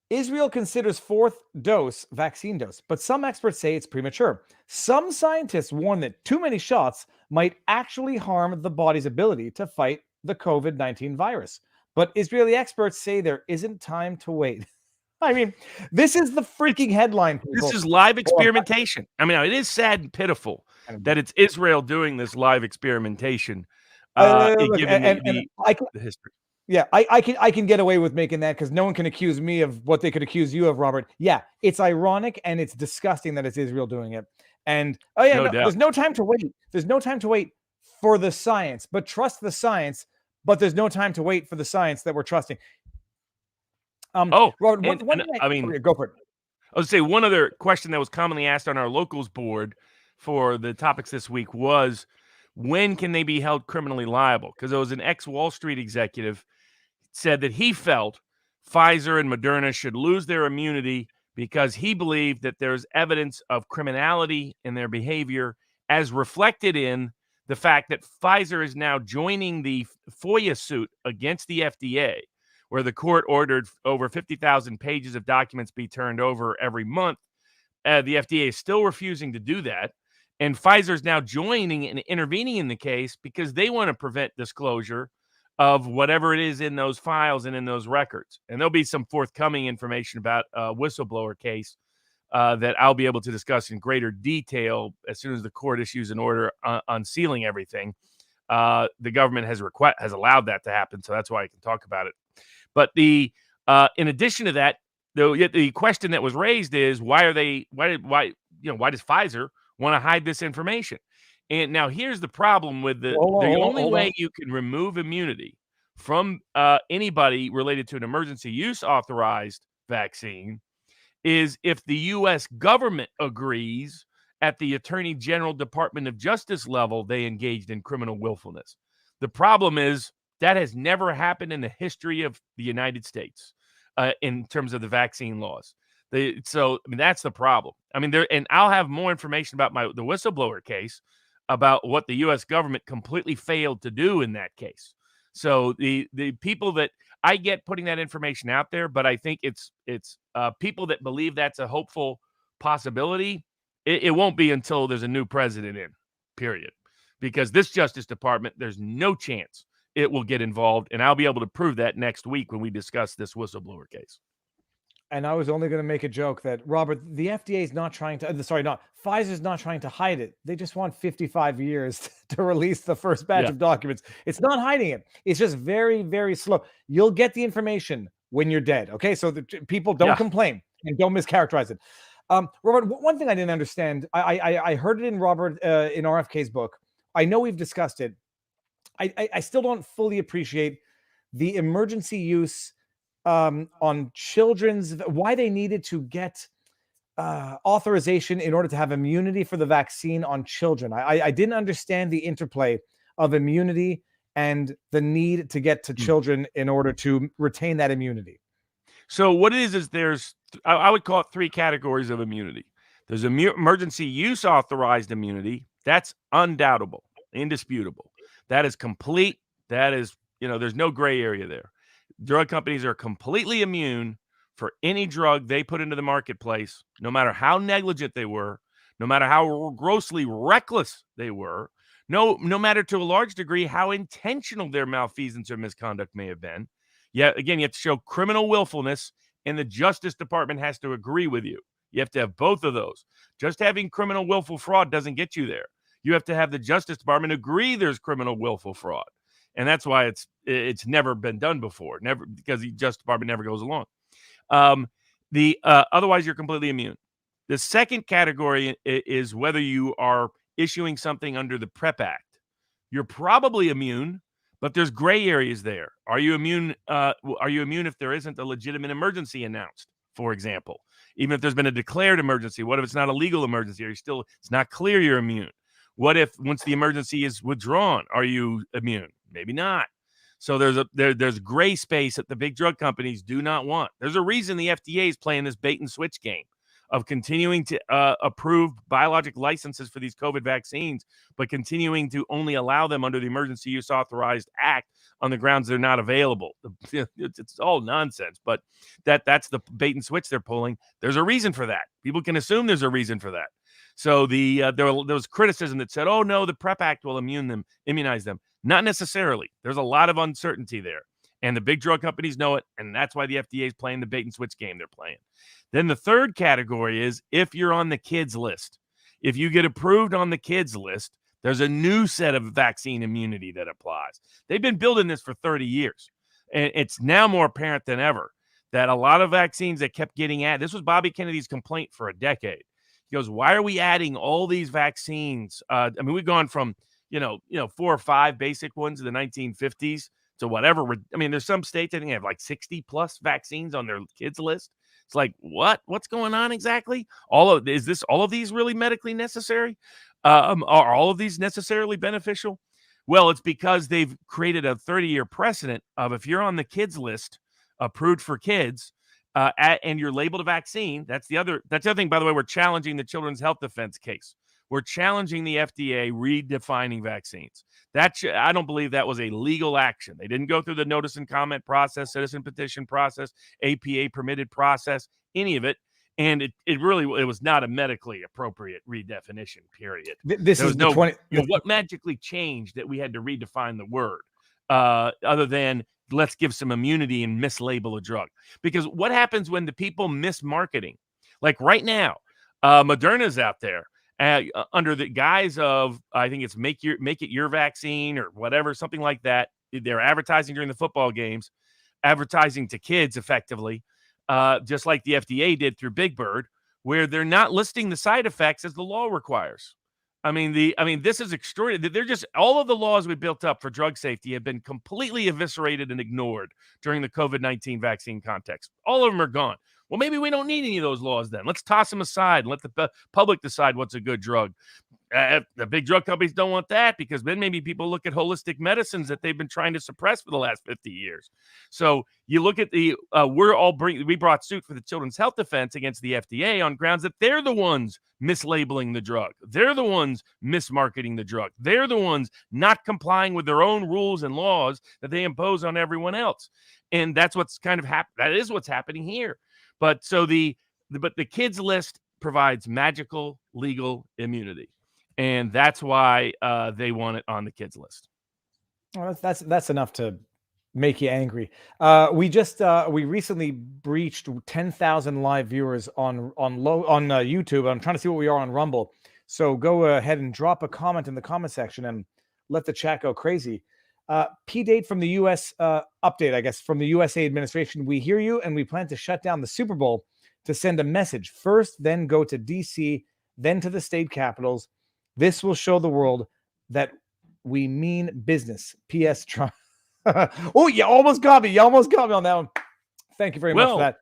Israel considers fourth vaccine dose, but some experts say it's premature. Some scientists warn that too many shots might actually harm the body's ability to fight the COVID-19 virus. But Israeli experts say there isn't time to wait. I mean, this is the freaking headline.
This is live experimentation. I mean, it is sad and pitiful that it's Israel doing this live experimentation, given the history.
Yeah, I can get away with making that because no one can accuse me of what they could accuse you of, Robert. Yeah, it's ironic and it's disgusting that it's Israel doing it. And there's no time to wait. There's no time to wait for the science, but trust the science. But there's no time to wait for the science that we're trusting.
Robert,
go for it.
I would say one other question that was commonly asked on our locals board for the topics this week was, when can they be held criminally liable? Because there was an ex-Wall Street executive said that he felt Pfizer and Moderna should lose their immunity because he believed that there's evidence of criminality in their behavior, as reflected in the fact that Pfizer is now joining the FOIA suit against the FDA, where the court ordered over 50,000 pages of documents be turned over every month. The FDA is still refusing to do that. And Pfizer is now joining and intervening in the case because they want to prevent disclosure of whatever it is in those files and in those records. And there'll be some forthcoming information about a whistleblower case that I'll be able to discuss in greater detail as soon as the court issues an order unsealing everything. The government has allowed that to happen, so that's why I can talk about it. But in addition to that, the question that was raised is, why does Pfizer want to hide this information? And now here's the problem with the only way you can remove immunity from anybody related to an emergency use authorized vaccine is if the U.S. government agrees at the Attorney General Department of Justice level they engaged in criminal willfulness. The problem is that has never happened in the history of the United States in terms of the vaccine laws. That's the problem. I mean, and I'll have more information about the whistleblower case about what the U.S. government completely failed to do in that case. So the people that I get putting that information out there, but I think it's people that believe that's a hopeful possibility. It won't be until there's a new president in, period. Because this Justice Department, there's no chance it will get involved, and I'll be able to prove that next week when we discuss this whistleblower case.
And I was only going to make a joke that, Robert, the FDA is not trying to, Pfizer's not trying to hide it. They just want 55 years to release the first batch of documents. It's not hiding it. It's just very, very slow. You'll get the information when you're dead. Okay. So the people don't complain and don't mischaracterize it. Robert, one thing I didn't understand, I heard it in Robert, in RFK's book. I know we've discussed it. I still don't fully appreciate the emergency use on children's, why they needed to get authorization in order to have immunity for the vaccine on children. I didn't understand the interplay of immunity and the need to get to children in order to retain that immunity.
So what it is there's, I would call it three categories of immunity. There's emergency use authorized immunity. That's undoubtable, indisputable. That is complete. That is, there's no gray area there. Drug companies are completely immune for any drug they put into the marketplace, no matter how negligent they were, no matter how grossly reckless they were, no matter to a large degree how intentional their malfeasance or misconduct may have been. Yet again, you have to show criminal willfulness, and the Justice Department has to agree with you. You have to have both of those. Just having criminal willful fraud doesn't get you there. You have to have the Justice Department agree there's criminal willful fraud. And that's why it's never been done before, never, because the Justice Department never goes along. Otherwise, you're completely immune. The second category is whether you are issuing something under the PrEP Act. You're probably immune, but there's gray areas there. Are you immune? Are you immune if there isn't a legitimate emergency announced, for example? Even if there's been a declared emergency, what if it's not a legal emergency? Are you still? It's not clear you're immune. What if once the emergency is withdrawn, are you immune? Maybe not. So there's gray space that the big drug companies do not want. There's a reason the FDA is playing this bait and switch game of continuing to approve biologic licenses for these COVID vaccines, but continuing to only allow them under the Emergency Use Authorized Act on the grounds they're not available. It's all nonsense, but that's the bait and switch they're pulling. There's a reason for that. People can assume there's a reason for that. So there was criticism that said, "Oh no, the PrEP Act will immunize them." Not necessarily. There's a lot of uncertainty there, and the big drug companies know it, and that's why the FDA is playing the bait and switch game they're playing. Then the third category is if you're on the kids list. If you get approved on the kids list, there's a new set of vaccine immunity that applies. They've been building this for 30 years, and it's now more apparent than ever that a lot of vaccines that kept getting added. This was Bobby Kennedy's complaint for a decade. He goes, "Why are we adding all these vaccines?" I mean, we've gone from 4 or 5 basic ones in the 1950s to whatever. I mean, there's some states I think have like 60 plus vaccines on their kids list. It's like, what's going on exactly? All of these really medically necessary? Are all of these necessarily beneficial? Well, it's because they've created a 30-year precedent of if you're on the kids list, approved for kids, and you're labeled a vaccine. That's the other thing. By the way, we're challenging the Children's Health Defense case. We're challenging the FDA redefining vaccines. I don't believe that was a legal action. They didn't go through the notice and comment process, citizen petition process, APA permitted process, any of it. And it was not a medically appropriate redefinition, period.
This is the 20.
What magically changed that we had to redefine the word other than let's give some immunity and mislabel a drug? Because what happens when the people miss marketing? Like right now, Moderna's out there under the guise of, I think it's make it your vaccine or whatever, something like that. They're advertising during the football games, advertising to kids effectively, just like the FDA did through Big Bird, where they're not listing the side effects as the law requires. I mean, this is extraordinary. They're just, all of the laws we built up for drug safety have been completely eviscerated and ignored during the COVID-19 vaccine context. All of them are gone. Well, maybe we don't need any of those laws then. Let's toss them aside and let the public decide what's a good drug. The big drug companies don't want that because then maybe people look at holistic medicines that they've been trying to suppress for the last 50 years. So you look at we brought suit for the Children's Health Defense against the FDA on grounds that they're the ones mislabeling the drug. They're the ones mismarketing the drug. They're the ones not complying with their own rules and laws that they impose on everyone else. And that's what's kind of that is what's happening here. But so the kids list provides magical legal immunity. And that's why they want it on the kids list.
Well, that's enough to make you angry. We recently breached 10,000 live viewers on YouTube. I'm trying to see what we are on Rumble. So go ahead and drop a comment in the comment section and let the chat go crazy. P-Date from the U.S. Update, I guess, from the USA administration. We hear you, and we plan to shut down the Super Bowl to send a message. First, then go to D.C., then to the state capitals. This will show the world that we mean business. P.S. Trump. Oh, you almost got me. You almost got me on that one. Thank you very much for that.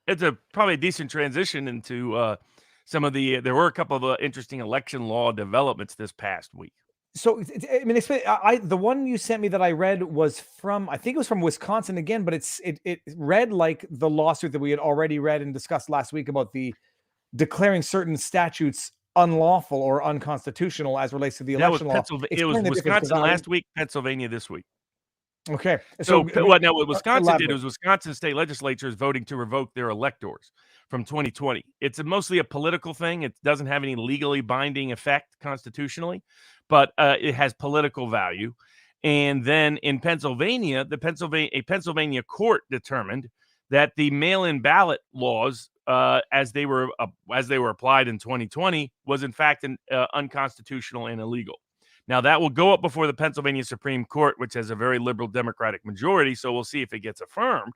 It's probably a decent transition into some of there were a couple of interesting election law developments this past week.
So, I mean, the one you sent me that I read was from, I think it was from Wisconsin again, but it read like the lawsuit that we had already read and discussed last week about the declaring certain statutes unlawful or unconstitutional as relates to the election law.
It was Wisconsin last week, Pennsylvania this week.
Okay.
What Wisconsin did was Wisconsin state legislature is voting to revoke their electors from 2020. It's mostly a political thing. It doesn't have any legally binding effect constitutionally, but it has political value. And then in Pennsylvania, a Pennsylvania court determined that the mail-in ballot laws, as they were applied in 2020, was in fact unconstitutional and illegal. Now that will go up before the Pennsylvania Supreme Court, which has a very liberal Democratic majority. So we'll see if it gets affirmed.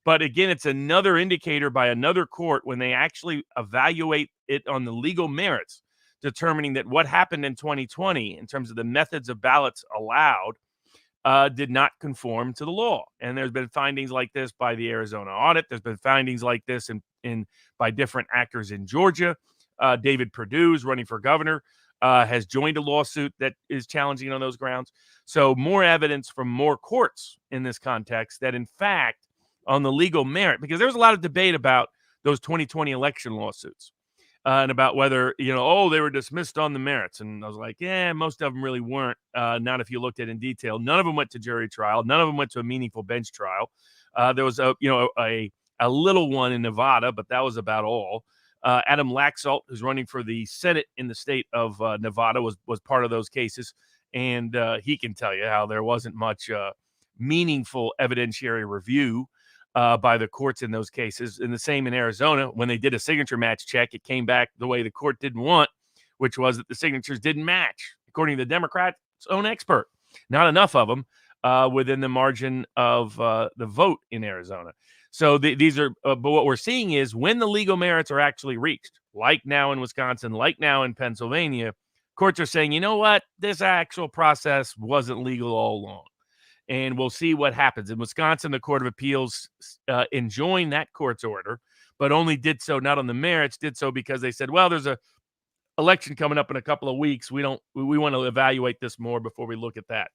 But again, it's another indicator by another court when they actually evaluate it on the legal merits, determining that what happened in 2020 in terms of the methods of ballots allowed did not conform to the law. And there's been findings like this by the Arizona audit. There's been findings like this by different actors in Georgia. David Perdue's running for governor, has joined a lawsuit that is challenging on those grounds. So more evidence from more courts in this context that in fact on the legal merit, because there was a lot of debate about those 2020 election lawsuits. and about whether, oh, they were dismissed on the merits. And I was like, yeah, most of them really weren't. Not if you looked at it in detail. None of them went to jury trial. None of them went to a meaningful bench trial. There was a little one in Nevada, but that was about all. Adam Laxalt, who's running for the Senate in the state of Nevada, was part of those cases, and he can tell you how there wasn't much meaningful evidentiary review by the courts in those cases. And the same in Arizona, when they did a signature match check, it came back the way the court didn't want, which was that the signatures didn't match, according to the Democrats' own expert. Not enough of them within the margin of the vote in Arizona. So these are, but what we're seeing is when the legal merits are actually reached, like now in Wisconsin, like now in Pennsylvania, courts are saying, you know what, this actual process wasn't legal all along. And we'll see what happens. In Wisconsin, the Court of Appeals enjoined that court's order, but only did so not on the merits, did so because they said, well, there's a election coming up in a couple of weeks. We want to evaluate this more before we look at that.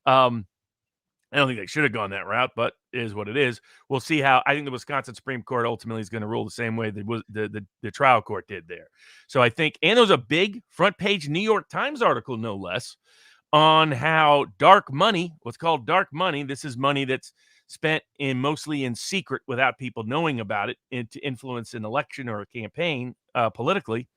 I don't think they should have gone that route, but it is what it is. We'll see how. I think the Wisconsin Supreme Court ultimately is going to rule the same way that the trial court did there. So I think, and there was a big front page New York Times article, no less, on how dark money, what's called dark money, this is money that's spent mostly in secret without people knowing about it, to influence an election or a campaign politically,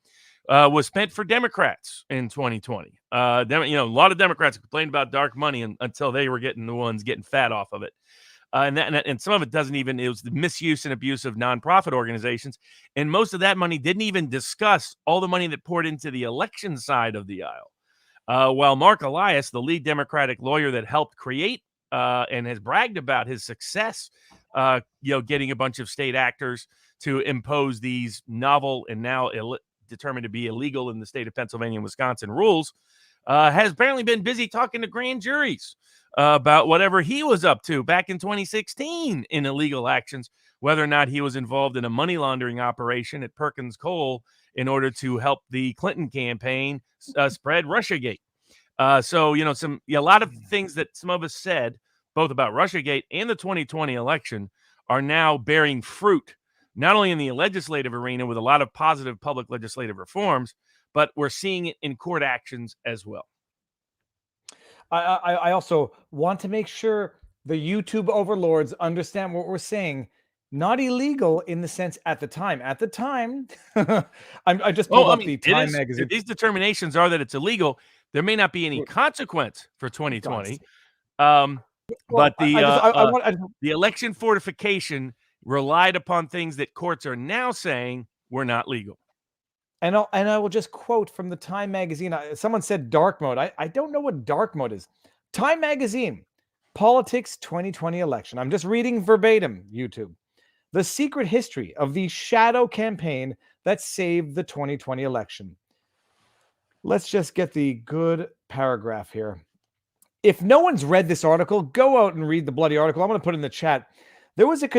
was spent for Democrats in 2020. A lot of Democrats complained about dark money until they were getting the ones getting fat off of it. And some of it it was the misuse and abuse of nonprofit organizations. And most of that money didn't even discuss all the money that poured into the election side of the aisle. While Mark Elias, the lead Democratic lawyer that helped create and has bragged about his success, getting a bunch of state actors to impose these novel and now determined to be illegal in the state of Pennsylvania and Wisconsin rules, has apparently been busy talking to grand juries about whatever he was up to back in 2016 in illegal actions, whether or not he was involved in a money laundering operation at Perkins Coal in order to help the Clinton campaign spread Russiagate. So, a lot of things that some of us said, both about Russiagate and the 2020 election, are now bearing fruit, not only in the legislative arena with a lot of positive public legislative reforms, but we're seeing it in court actions as well.
I also want to make sure the YouTube overlords understand what we're saying. Not illegal in the sense at the time. At the time, I just pulled up the Time magazine.
These determinations are that it's illegal. There may not be any consequence for 2020. But the election fortification relied upon things that courts are now saying were not legal.
And I will just quote from the Time magazine. Someone said dark mode. I don't know what dark mode is. Time magazine, politics 2020 election. I'm just reading verbatim, YouTube. The secret history of the shadow campaign that saved the 2020 election. Let's just get the good paragraph here. If no one's read this article, go out and read the bloody article. I'm going to put it in the chat. There was a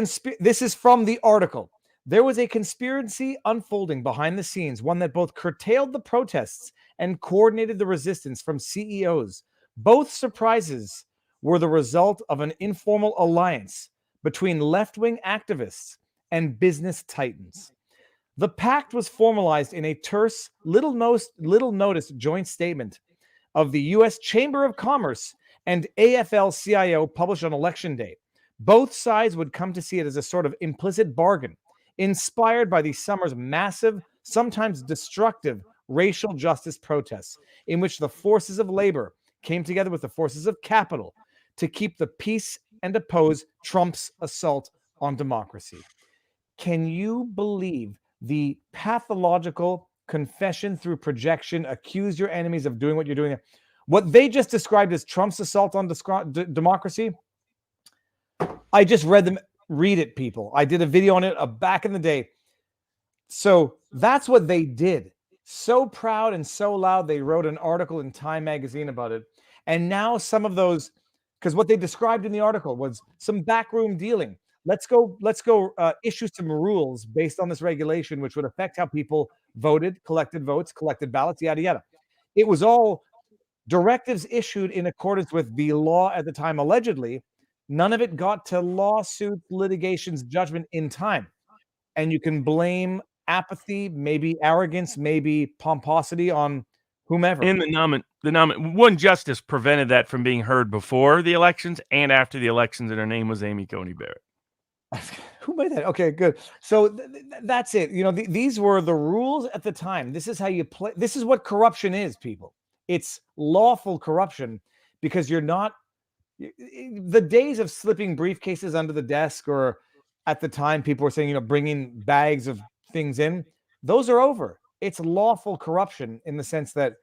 this is from the article. There was a conspiracy unfolding behind the scenes, one that both curtailed the protests and coordinated the resistance from CEOs. Both surprises were the result of an informal alliance between left-wing activists and business titans. The pact was formalized in a terse, little-noticed joint statement of the U.S. Chamber of Commerce and AFL-CIO published on Election Day. Both sides would come to see it as a sort of implicit bargain, inspired by the summer's massive, sometimes destructive racial justice protests, in which the forces of labor came together with the forces of capital to keep the peace and oppose Trump's assault on democracy. Can you believe the pathological confession through projection, accuse your enemies of doing what you're doing? What they just described as Trump's assault on democracy, I just read them. Read it, people. I did a video on it back in the day. So that's what they did. So proud and so loud, they wrote an article in Time magazine about it. And now some of those, because what they described in the article was some backroom dealing. Let's go issue some rules based on this regulation, which would affect how people voted, collected votes, collected ballots, yada, yada. It was all directives issued in accordance with the law at the time, allegedly. None of it got to lawsuits, litigations, judgment in time. And you can blame apathy, maybe arrogance, maybe pomposity on whomever.
And one justice prevented that from being heard before the elections and after the elections, and her name was Amy Coney Barrett.
Who made that? Okay, good. So that's it. These were the rules at the time. This is how you play. This is what corruption is, people. It's lawful corruption because you're not. The days of slipping briefcases under the desk, or at the time people were saying, bringing bags of things in, those are over. It's lawful corruption in the sense that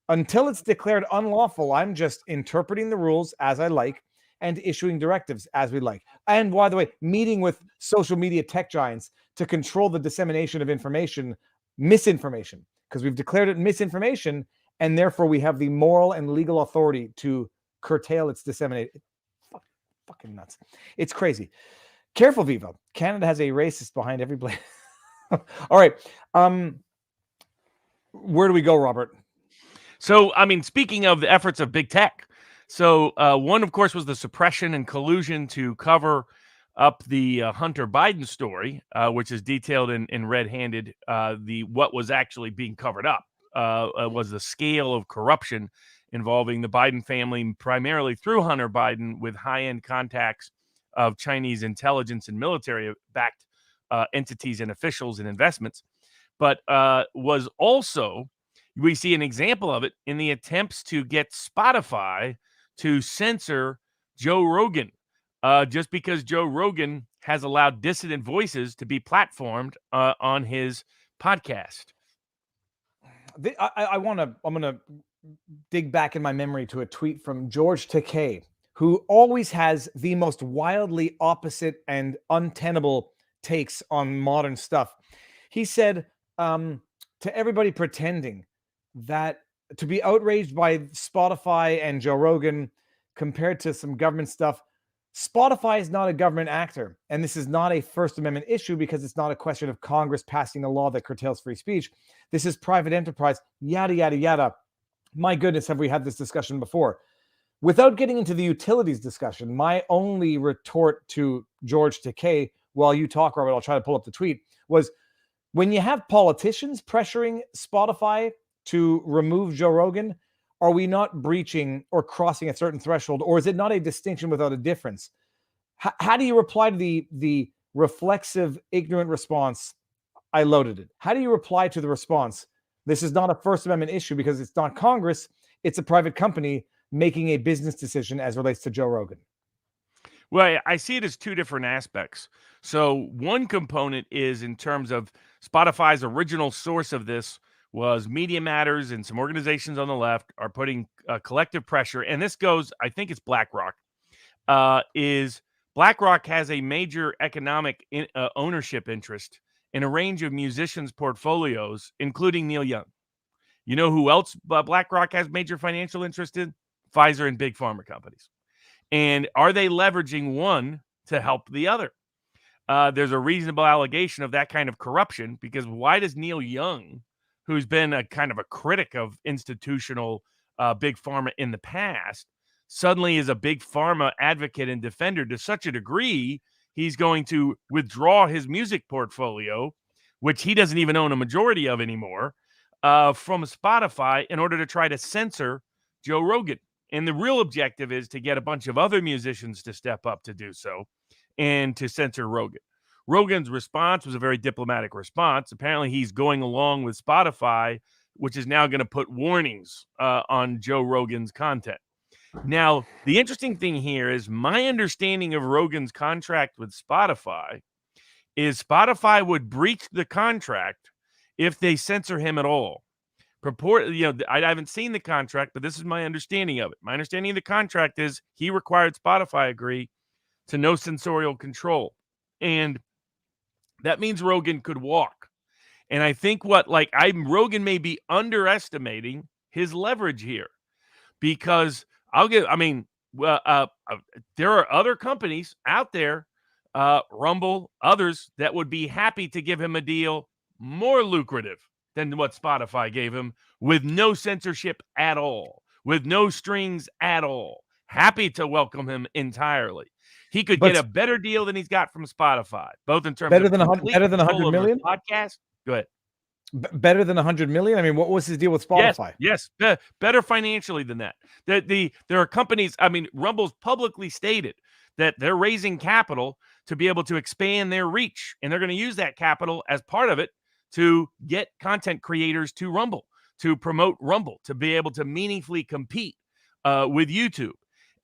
until it's declared unlawful, I'm just interpreting the rules as I like and issuing directives as we like. And by the way, meeting with social media tech giants to control the dissemination of information, misinformation, because we've declared it misinformation, and therefore we have the moral and legal authority to curtail its dissemination. Fucking nuts. It's crazy. Careful, Viva. Canada has a racist behind every blade. All right. Where do we go, Robert?
So, speaking of the efforts of big tech, so one, of course, was the suppression and collusion to cover up the Hunter Biden story, which is detailed in Red-Handed. What was actually being covered up was the scale of corruption involving the Biden family, primarily through Hunter Biden, with high-end contacts of Chinese intelligence and military-backed entities and officials and investments, but was also, we see an example of it in the attempts to get Spotify to censor Joe Rogan, just because Joe Rogan has allowed dissident voices to be platformed on his podcast.
I'm going to dig back in my memory to a tweet from George Takei, who always has the most wildly opposite and untenable takes on modern stuff. He said to everybody pretending that to be outraged by Spotify and Joe Rogan compared to some government stuff, Spotify is not a government actor, and this is not a First Amendment issue because it's not a question of Congress passing a law that curtails free speech. This is private enterprise, yada, yada, yada. My goodness, have we had this discussion before? Without getting into the utilities discussion, my only retort to George Takei, while you talk, Robert, I'll try to pull up the tweet, was when you have politicians pressuring Spotify to remove Joe Rogan, are we not breaching or crossing a certain threshold, or is it not a distinction without a difference? How do you reply to the reflexive, ignorant response, I loaded it? How do you reply to the response, this is not a First Amendment issue because it's not Congress, it's a private company making a business decision as relates to Joe Rogan?
Well, I see it as two different aspects. So one component is in terms of Spotify's original source of this was Media Matters, and some organizations on the left are putting collective pressure. And this goes, I think it's BlackRock. BlackRock has a major economic ownership interest in a range of musicians' portfolios, including Neil Young. You know who else BlackRock has major financial interest in? Pfizer and big pharma companies. And are they leveraging one to help the other? There's a reasonable allegation of that kind of corruption, because why does Neil Young, who's been a kind of a critic of institutional big pharma in the past, suddenly is a big pharma advocate and defender to such a degree he's going to withdraw his music portfolio, which he doesn't even own a majority of anymore, from Spotify in order to try to censor Joe Rogan? And the real objective is to get a bunch of other musicians to step up to do so and to censor Rogan. Rogan's response was a very diplomatic response. Apparently, he's going along with Spotify, which is now going to put warnings on Joe Rogan's content. Now, the interesting thing here is my understanding of Rogan's contract with Spotify is Spotify would breach the contract if they censor him at all. I haven't seen the contract, but this is my understanding of it. My understanding of the contract is he required Spotify agree to no censorial control. And that means Rogan could walk. And I think Rogan may be underestimating his leverage here, because there are other companies out there, Rumble, others, that would be happy to give him a deal more lucrative than what Spotify gave him, with no censorship at all, with no strings at all. Happy to welcome him entirely. He could get a better deal than he's got from Spotify, both in terms of
better than 100 million
podcast. Go ahead.
Better than 100 million? I mean, what was his deal with Spotify?
Yes, better financially than that. There are companies. I mean, Rumble's publicly stated that they're raising capital to be able to expand their reach, and they're going to use that capital as part of it to get content creators to Rumble, to promote Rumble, to be able to meaningfully compete with YouTube.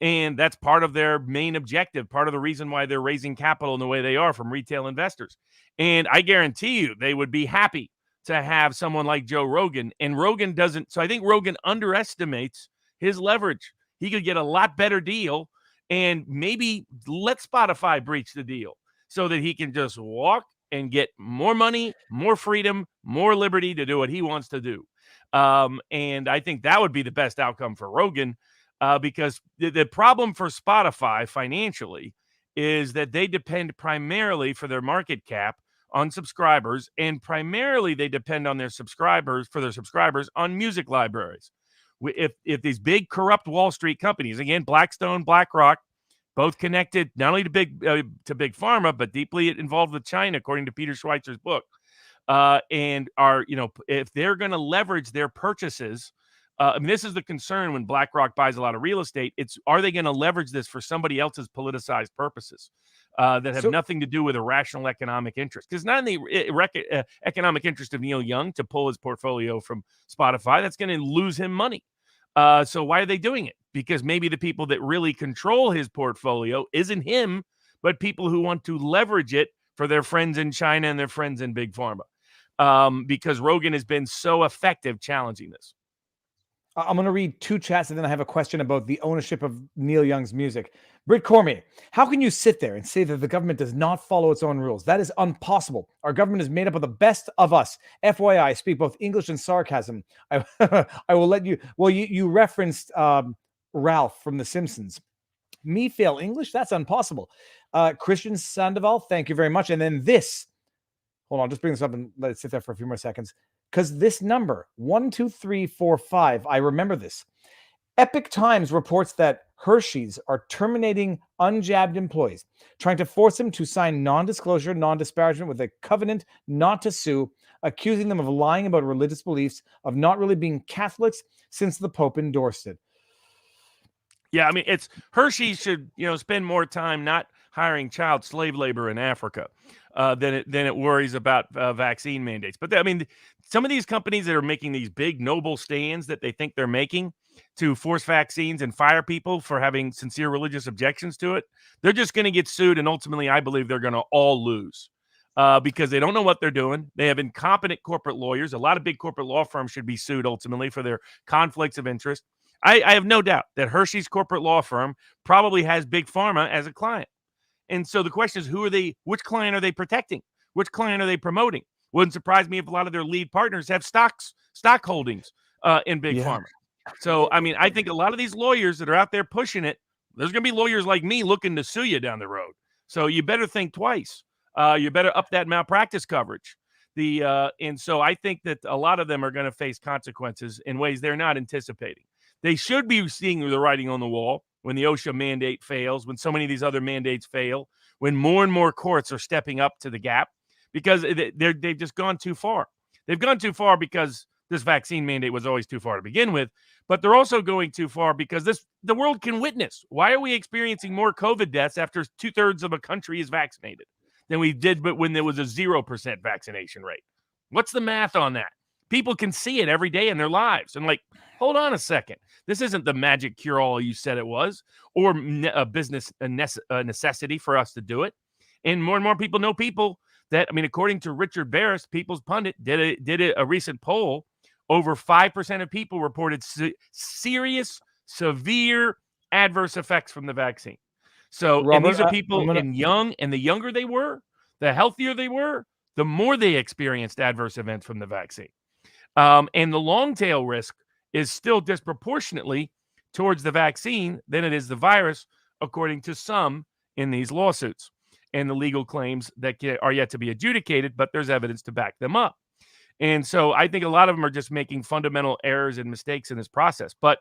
And that's part of their main objective, part of the reason why they're raising capital in the way they are from retail investors. And I guarantee you they would be happy to have someone like Joe Rogan. And Rogan doesn't. So I think Rogan underestimates his leverage. He could get a lot better deal and maybe let Spotify breach the deal so that he can just walk and get more money, more freedom, more liberty to do what he wants to do. And I think that would be the best outcome for Rogan, because the problem for Spotify financially is that they depend primarily for their market cap on subscribers, and primarily they depend on their subscribers on music libraries. If these big corrupt Wall Street companies, again, Blackstone, BlackRock, both connected not only to big pharma, but deeply involved with China, according to Peter Schweizer's book, and are, if they're going to leverage their purchases. I mean, this is the concern when BlackRock buys a lot of real estate. Are they going to leverage this for somebody else's politicized purposes that have nothing to do with a rational economic interest? Because not in the economic interest of Neil Young to pull his portfolio from Spotify. That's going to lose him money. So why are they doing it? Because maybe the people that really control his portfolio isn't him, but people who want to leverage it for their friends in China and their friends in Big Pharma. Because Rogan has been so effective challenging this.
I'm going to read two chats, and then I have a question about the ownership of Neil Young's music. Britt Cormier, how can you sit there and say that the government does not follow its own rules? That is impossible. Our government is made up of the best of us. FYI, I speak both English and sarcasm. I will let you. Well, you referenced Ralph from The Simpsons. Me fail English? That's impossible. Christian Sandoval, thank you very much. And then this. Hold on, just bring this up and let it sit there for a few more seconds. Because this number, 12345, I remember this. Epic Times reports that Hershey's are terminating unjabbed employees, trying to force them to sign non-disclosure, non-disparagement with a covenant not to sue, accusing them of lying about religious beliefs, of not really being Catholics since the Pope endorsed it.
Yeah, I mean, it's Hershey should, spend more time not hiring child slave labor in Africa than it worries about vaccine mandates. But I mean, some of these companies that are making these big noble stands that they think they're making to force vaccines and fire people for having sincere religious objections to it, they're just going to get sued, and ultimately, I believe they're going to all lose because they don't know what they're doing. They have incompetent corporate lawyers. A lot of big corporate law firms should be sued ultimately for their conflicts of interest. I have no doubt that Hershey's corporate law firm probably has Big Pharma as a client. And so the question is, which client are they protecting? Which client are they promoting? Wouldn't surprise me if a lot of their lead partners have stock holdings in Big Pharma. So, I mean, I think a lot of these lawyers that are out there pushing it, there's going to be lawyers like me looking to sue you down the road. So you better think twice. You better up that malpractice coverage. And so I think that a lot of them are going to face consequences in ways they're not anticipating. They should be seeing the writing on the wall when the OSHA mandate fails, when so many of these other mandates fail, when more and more courts are stepping up to the gap, because they've just gone too far. They've gone too far because this vaccine mandate was always too far to begin with, but they're also going too far because the world can witness. Why are we experiencing more COVID deaths after 2/3 of a country is vaccinated than we did but when there was a 0% vaccination rate? What's the math on that? People can see it every day in their lives. And hold on a second. This isn't the magic cure-all you said it was, or a business necessity for us to do it. And more people know people that, I mean, according to Richard Barris, People's Pundit did a recent poll, over 5% of people reported serious, severe adverse effects from the vaccine. So,
Robert,
and these are people and the younger they were, the healthier they were, the more they experienced adverse events from the vaccine. And the long tail risk is still disproportionately towards the vaccine than it is the virus, according to some in these lawsuits and the legal claims that are yet to be adjudicated, but there's evidence to back them up. And so I think a lot of them are just making fundamental errors and mistakes in this process. But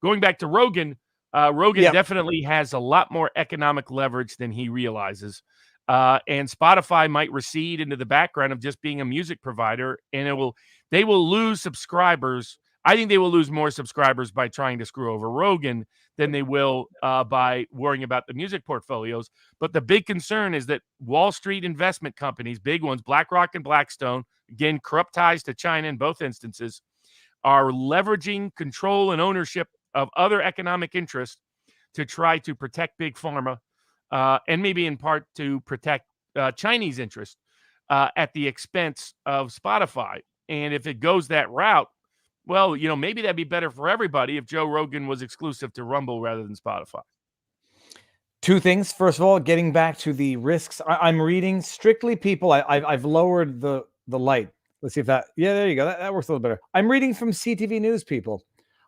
going back to Rogan, Rogan definitely has a lot more economic leverage than he realizes. and Spotify might recede into the background of just being a music provider, and they will lose subscribers. I think they will lose more subscribers by trying to screw over Rogan than they will by worrying about the music portfolios. But the big concern is that Wall Street investment companies, big ones, BlackRock and Blackstone, again, corrupt ties to China in both instances, are leveraging control and ownership of other economic interests to try to protect big pharma, and maybe in part to protect Chinese interests at the expense of Spotify. And if it goes that route, well, maybe that'd be better for everybody if Joe Rogan was exclusive to Rumble rather than Spotify.
Two things. First of all, getting back to the risks, I'm reading strictly people. I've lowered the light. Let's see if that. Yeah, there you go. That works a little better. I'm reading from CTV News, people.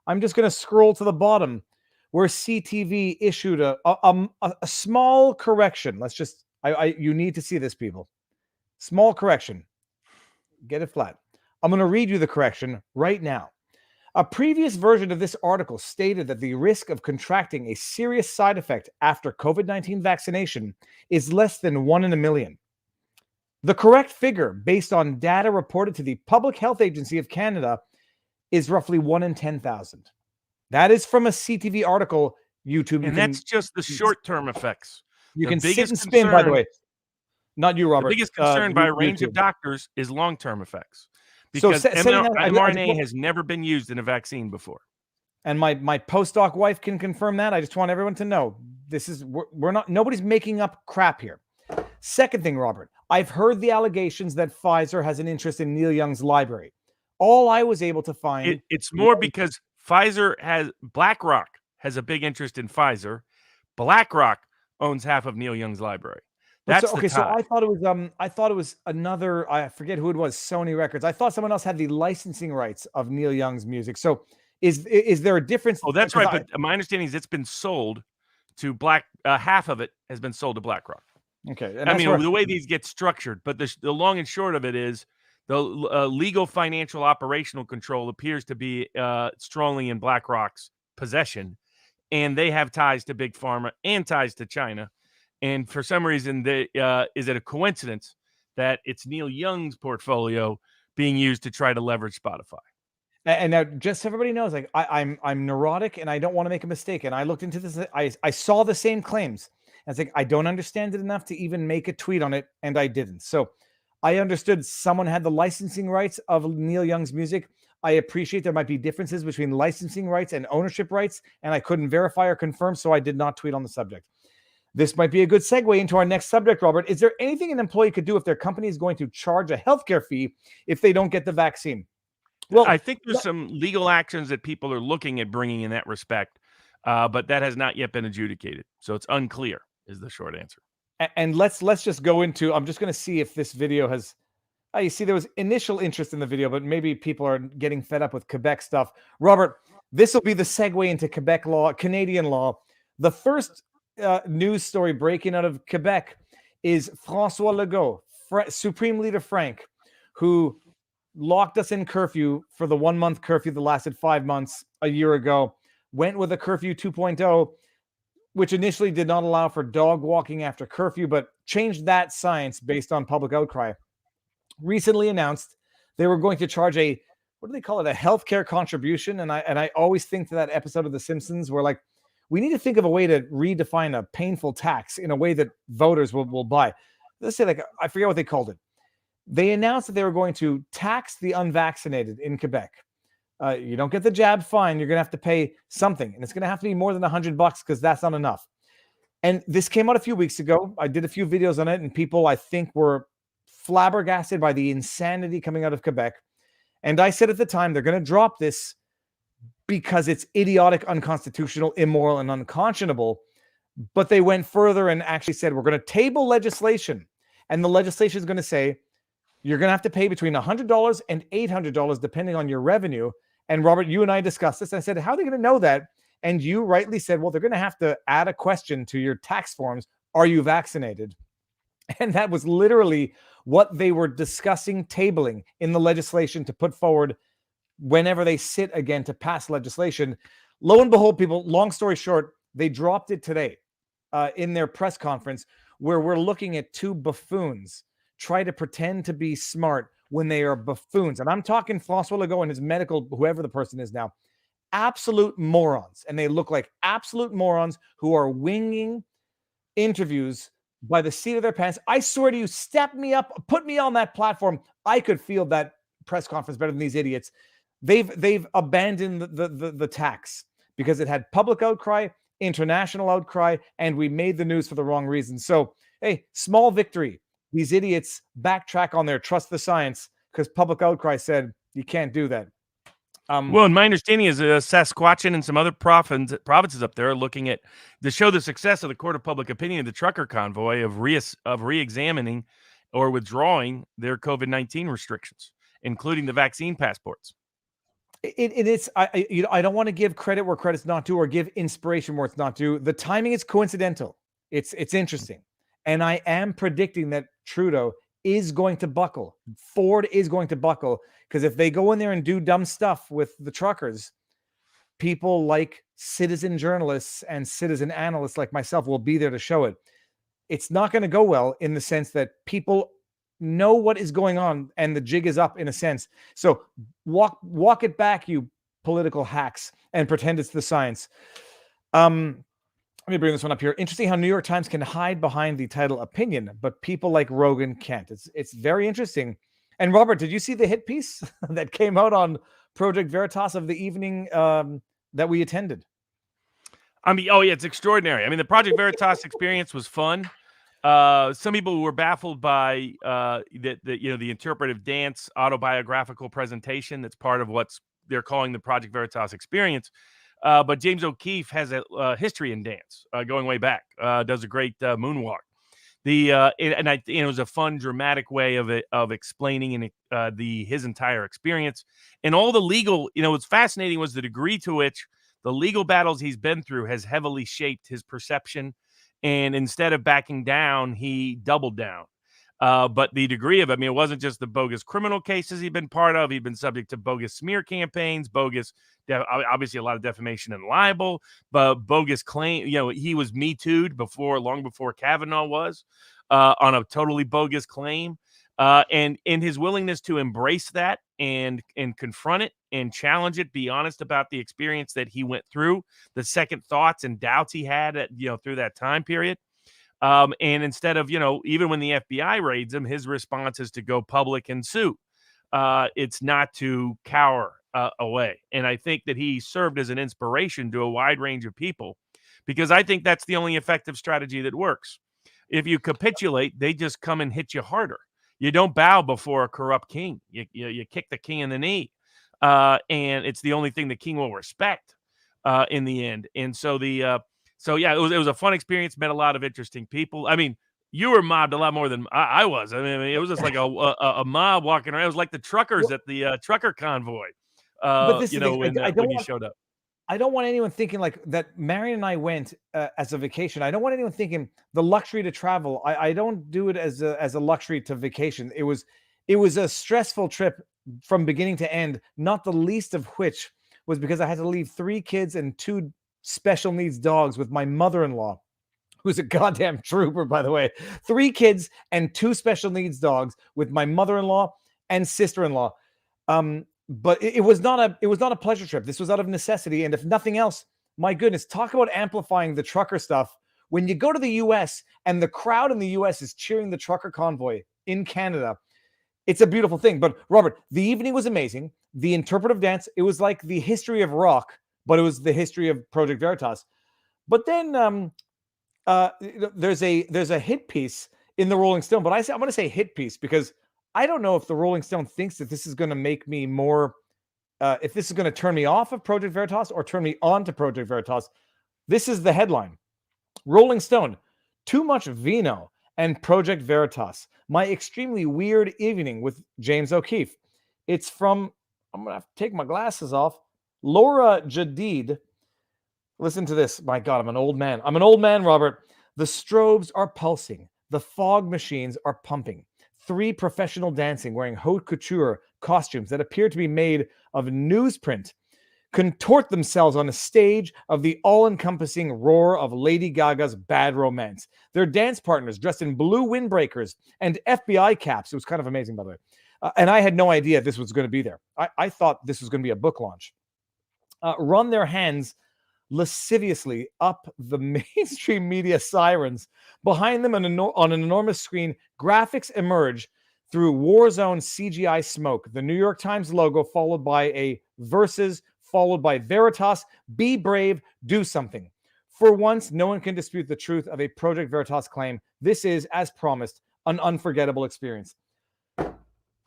I'm just going to scroll to the bottom where CTV issued a small correction. Let's just. You need to see this, people. Small correction. Get it flat. I'm going to read you the correction right now. A previous version of this article stated that the risk of contracting a serious side effect after COVID-19 vaccination is less than 1 in a million. The correct figure, based on data reported to the Public Health Agency of Canada, is roughly 1 in 10,000. That is from a CTV article. YouTube,
and that's just the short-term effects.
You can sit and spin, by the way. Not you, Robert.
The biggest concern by a range of doctors is long-term effects, because mRNA has never been used in a vaccine before.
And my postdoc wife can confirm that. I just want everyone to know nobody's making up crap here. Second thing, Robert, I've heard the allegations that Pfizer has an interest in Neil Young's library. All I was able to find...
It's more because BlackRock has a big interest in Pfizer. BlackRock owns half of Neil Young's library. That's okay.
So I thought it was another. I forget who it was. Sony Records. I thought someone else had the licensing rights of Neil Young's music. So is there a difference?
Oh, that's right. But my understanding is it's been sold to half of it has been sold to BlackRock.
Okay.
I mean, the way these get structured, but the long and short of it is the legal, financial, operational control appears to be strongly in BlackRock's possession, and they have ties to Big Pharma and ties to China. And for some reason, is it a coincidence that it's Neil Young's portfolio being used to try to leverage Spotify?
And now, just so everybody knows, like I'm neurotic and I don't want to make a mistake. And I looked into this. I saw the same claims. And it's like, I don't understand it enough to even make a tweet on it, and I didn't. So I understood someone had the licensing rights of Neil Young's music. I appreciate there might be differences between licensing rights and ownership rights, and I couldn't verify or confirm, so I did not tweet on the subject. This might be a good segue into our next subject, Robert. Is there anything an employee could do if their company is going to charge a healthcare fee if they don't get the vaccine?
Well, I think there's some legal actions that people are looking at bringing in that respect, but that has not yet been adjudicated. So it's unclear is the short answer.
And let's just go into, I'm just going to see if this video has, you see there was initial interest in the video, but maybe people are getting fed up with Quebec stuff. Robert, this will be the segue into Quebec law, Canadian law. The first news story breaking out of Quebec is François Legault, Supreme Leader Frank, who locked us in curfew for the 1 month curfew that lasted 5 months a year ago, went with a curfew 2.0, which initially did not allow for dog walking after curfew, but changed that science based on public outcry. Recently announced they were going to charge a, what do they call it, a healthcare contribution. And I always think to that episode of The Simpsons where, like, we need to think of a way to redefine a painful tax in a way that voters will buy. Let's say, like, I forget what they called it. They announced that they were going to tax the unvaccinated in Quebec. You don't get the jab, fine. You're going to have to pay something. And it's going to have to be more than $100 because that's not enough. And this came out a few weeks ago. I did a few videos on it, and people, I think, were flabbergasted by the insanity coming out of Quebec. And I said at the time, they're going to drop this because it's idiotic, unconstitutional, immoral, and unconscionable. But they went further and actually said, we're going to table legislation. And the legislation is going to say, you're going to have to pay between $100 and $800, depending on your revenue. And Robert, you and I discussed this. I said, how are they going to know that? And you rightly said, well, they're going to have to add a question to your tax forms. Are you vaccinated? And that was literally what they were discussing, tabling in the legislation to put forward whenever they sit again to pass legislation. Lo and behold, people, long story short, they dropped it today in their press conference, where we're looking at two buffoons try to pretend to be smart when they are buffoons. And I'm talking Francois Legault and his medical, whoever the person is now, absolute morons. And they look like absolute morons who are winging interviews by the seat of their pants. I swear to you, step me up, put me on that platform. I could feel that press conference better than these idiots. They've abandoned the tax because it had public outcry, international outcry, and we made the news for the wrong reason. So, hey, small victory. These idiots backtrack on their trust the science because public outcry said you can't do that.
Well, and my understanding is Sasquatchin and some other provinces up there are looking at to show the success of the court of public opinion of the trucker convoy of re-examining or withdrawing their COVID-19 restrictions, including the vaccine passports.
I don't want to give credit where credit's not due or give inspiration where it's not due. The timing is coincidental. It's interesting. And I am predicting that Trudeau is going to buckle. Ford is going to buckle because if they go in there and do dumb stuff with the truckers, people like citizen journalists and citizen analysts like myself will be there to show it. It's not going to go well in the sense that people know what is going on and the jig is up in a sense. So walk it back, you political hacks, and pretend it's the science. Let me bring this one up here. Interesting how New York Times can hide behind the title opinion, but people like Rogan can't. It's very interesting. And Robert, did you see the hit piece that came out on Project Veritas of the evening that we attended?
I mean, oh yeah, it's extraordinary. I mean, the Project Veritas experience was fun. Some people were baffled by the interpretive dance autobiographical presentation that's part of what's they're calling the Project Veritas experience. But James O'Keefe has a history in dance going way back. Does a great moonwalk. It was a fun, dramatic way of explaining his entire experience and all the legal. What's fascinating was the degree to which the legal battles he's been through has heavily shaped his perception. And instead of backing down, he doubled down. But the degree of it, I mean, it wasn't just the bogus criminal cases he'd been part of. He'd been subject to bogus smear campaigns, obviously a lot of defamation and libel, but bogus claim. He was Me Too'd long before Kavanaugh was on a totally bogus claim. And in his willingness to embrace that and confront it and challenge it, be honest about the experience that he went through, the second thoughts and doubts he had through that time period. And instead of, even when the FBI raids him, his response is to go public and sue. It's not to cower away. And I think that he served as an inspiration to a wide range of people because I think that's the only effective strategy that works. If you capitulate, they just come and hit you harder. You don't bow before a corrupt king. You kick the king in the knee. And it's the only thing the king will respect in the end. And so So yeah, it was a fun experience. Met a lot of interesting people. I mean, you were mobbed a lot more than I was. I mean, it was just like a mob walking around. It was like the truckers at the trucker convoy.
But this
when you showed up.
I don't want anyone thinking like that. Marion and I went as a vacation. I don't want anyone thinking the luxury to travel. I don't do it as a luxury to vacation. It was a stressful trip from beginning to end. Not the least of which was because I had to leave 3 kids and 2 special needs dogs with my mother-in-law, who's a goddamn trooper, by the way. 3 kids and 2 special needs dogs with my mother-in-law and sister-in-law. But it was not a pleasure trip. This was out of necessity. And if nothing else, my goodness, talk about amplifying the trucker stuff. When you go to the US and the crowd in the US is cheering the trucker convoy in Canada, it's a beautiful thing. But Robert, the evening was amazing. The interpretive dance, it was like the history of rock, but it was the history of Project Veritas. But then there's a hit piece in the Rolling Stone, but I'm going to say hit piece because I don't know if the Rolling Stone thinks that this is going to make me more, if this is going to turn me off of Project Veritas or turn me on to Project Veritas. This is the headline. Rolling Stone, too much vino and Project Veritas. My extremely weird evening with James O'Keefe. It's from, I'm going to have to take my glasses off, Laura Jadid. Listen to this. My God, I'm an old man. I'm an old man, Robert. The strobes are pulsing. The fog machines are pumping. 3 professional dancing wearing haute couture costumes that appear to be made of newsprint contort themselves on a stage of the all-encompassing roar of Lady Gaga's Bad Romance. Their dance partners dressed in blue windbreakers and FBI caps. It was kind of amazing, by the way. And I had no idea this was going to be there. I thought this was going to be a book launch. Run their hands lasciviously up the mainstream media sirens. Behind them on an enormous screen, graphics emerge through war zone CGI smoke. The New York Times logo followed by a verses, followed by Veritas. Be brave, do something. For once, no one can dispute the truth of a Project Veritas claim. This is, as promised, an unforgettable experience.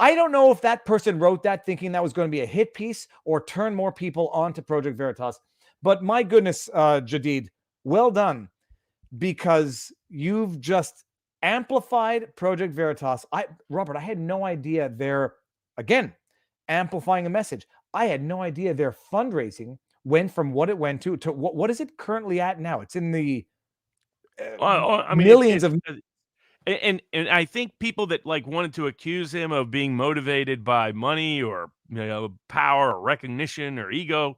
I don't know if that person wrote that thinking that was going to be a hit piece or turn more people onto Project Veritas. But my goodness, Jadid, well done, because you've just amplified Project Veritas. Robert, I had no idea they're, again, amplifying a message. I had no idea their fundraising went from what it went to what is it currently at now? It's in the millions of.
And I think people that like wanted to accuse him of being motivated by money or power or recognition or ego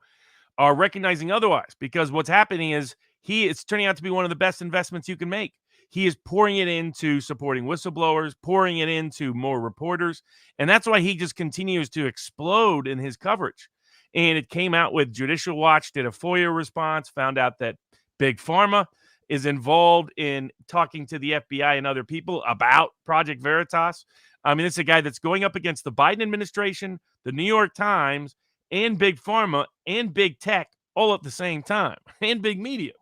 are recognizing otherwise, because what's happening is it's turning out to be one of the best investments you can make. He is pouring it into supporting whistleblowers, pouring it into more reporters, and that's why he just continues to explode in his coverage. And it came out with Judicial Watch did a FOIA response, found out that Big Pharma is involved in talking to the FBI and other people about Project Veritas. I mean, it's a guy that's going up against the Biden administration, the New York Times, and Big Pharma and Big Tech all at the same time, and big media.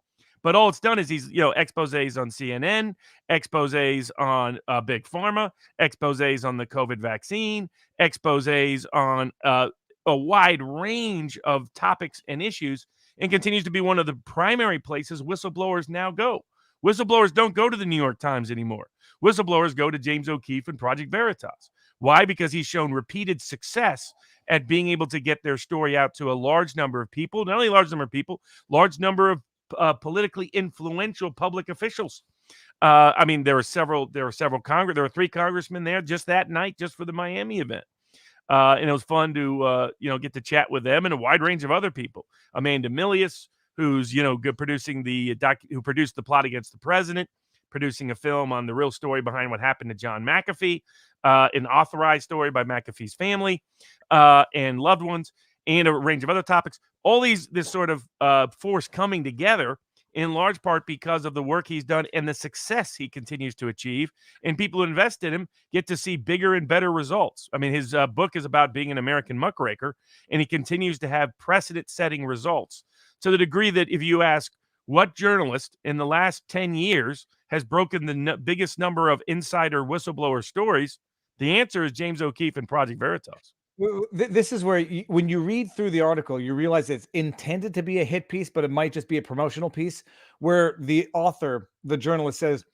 But all it's done is he's, exposés on CNN, exposés on Big Pharma, exposés on the COVID vaccine, exposés on a wide range of topics and issues, and continues to be one of the primary places whistleblowers now go. Whistleblowers don't go to the New York Times anymore. Whistleblowers go to James O'Keefe and Project Veritas. Why? Because he's shown repeated success at being able to get their story out to a large number of people, not only a large number of people, large number of politically influential public officials. I mean, there were 3 congressmen there just that night, just for the Miami event. And it was fun to, get to chat with them and a wide range of other people. Amanda Milius, who's, producing who produced The Plot Against the President, producing a film on the real story behind what happened to John McAfee, an authorized story by McAfee's family and loved ones, and a range of other topics. All this sort of force coming together in large part because of the work he's done and the success he continues to achieve. And people who invest in him get to see bigger and better results. I mean, his book is about being an American muckraker, and he continues to have precedent-setting results to the degree that if you ask what journalist in the last 10 years has broken the biggest number of insider whistleblower stories, the answer is James O'Keefe and Project Veritas.
This is where when you read through the article, you realize it's intended to be a hit piece, but it might just be a promotional piece where the author, the journalist, says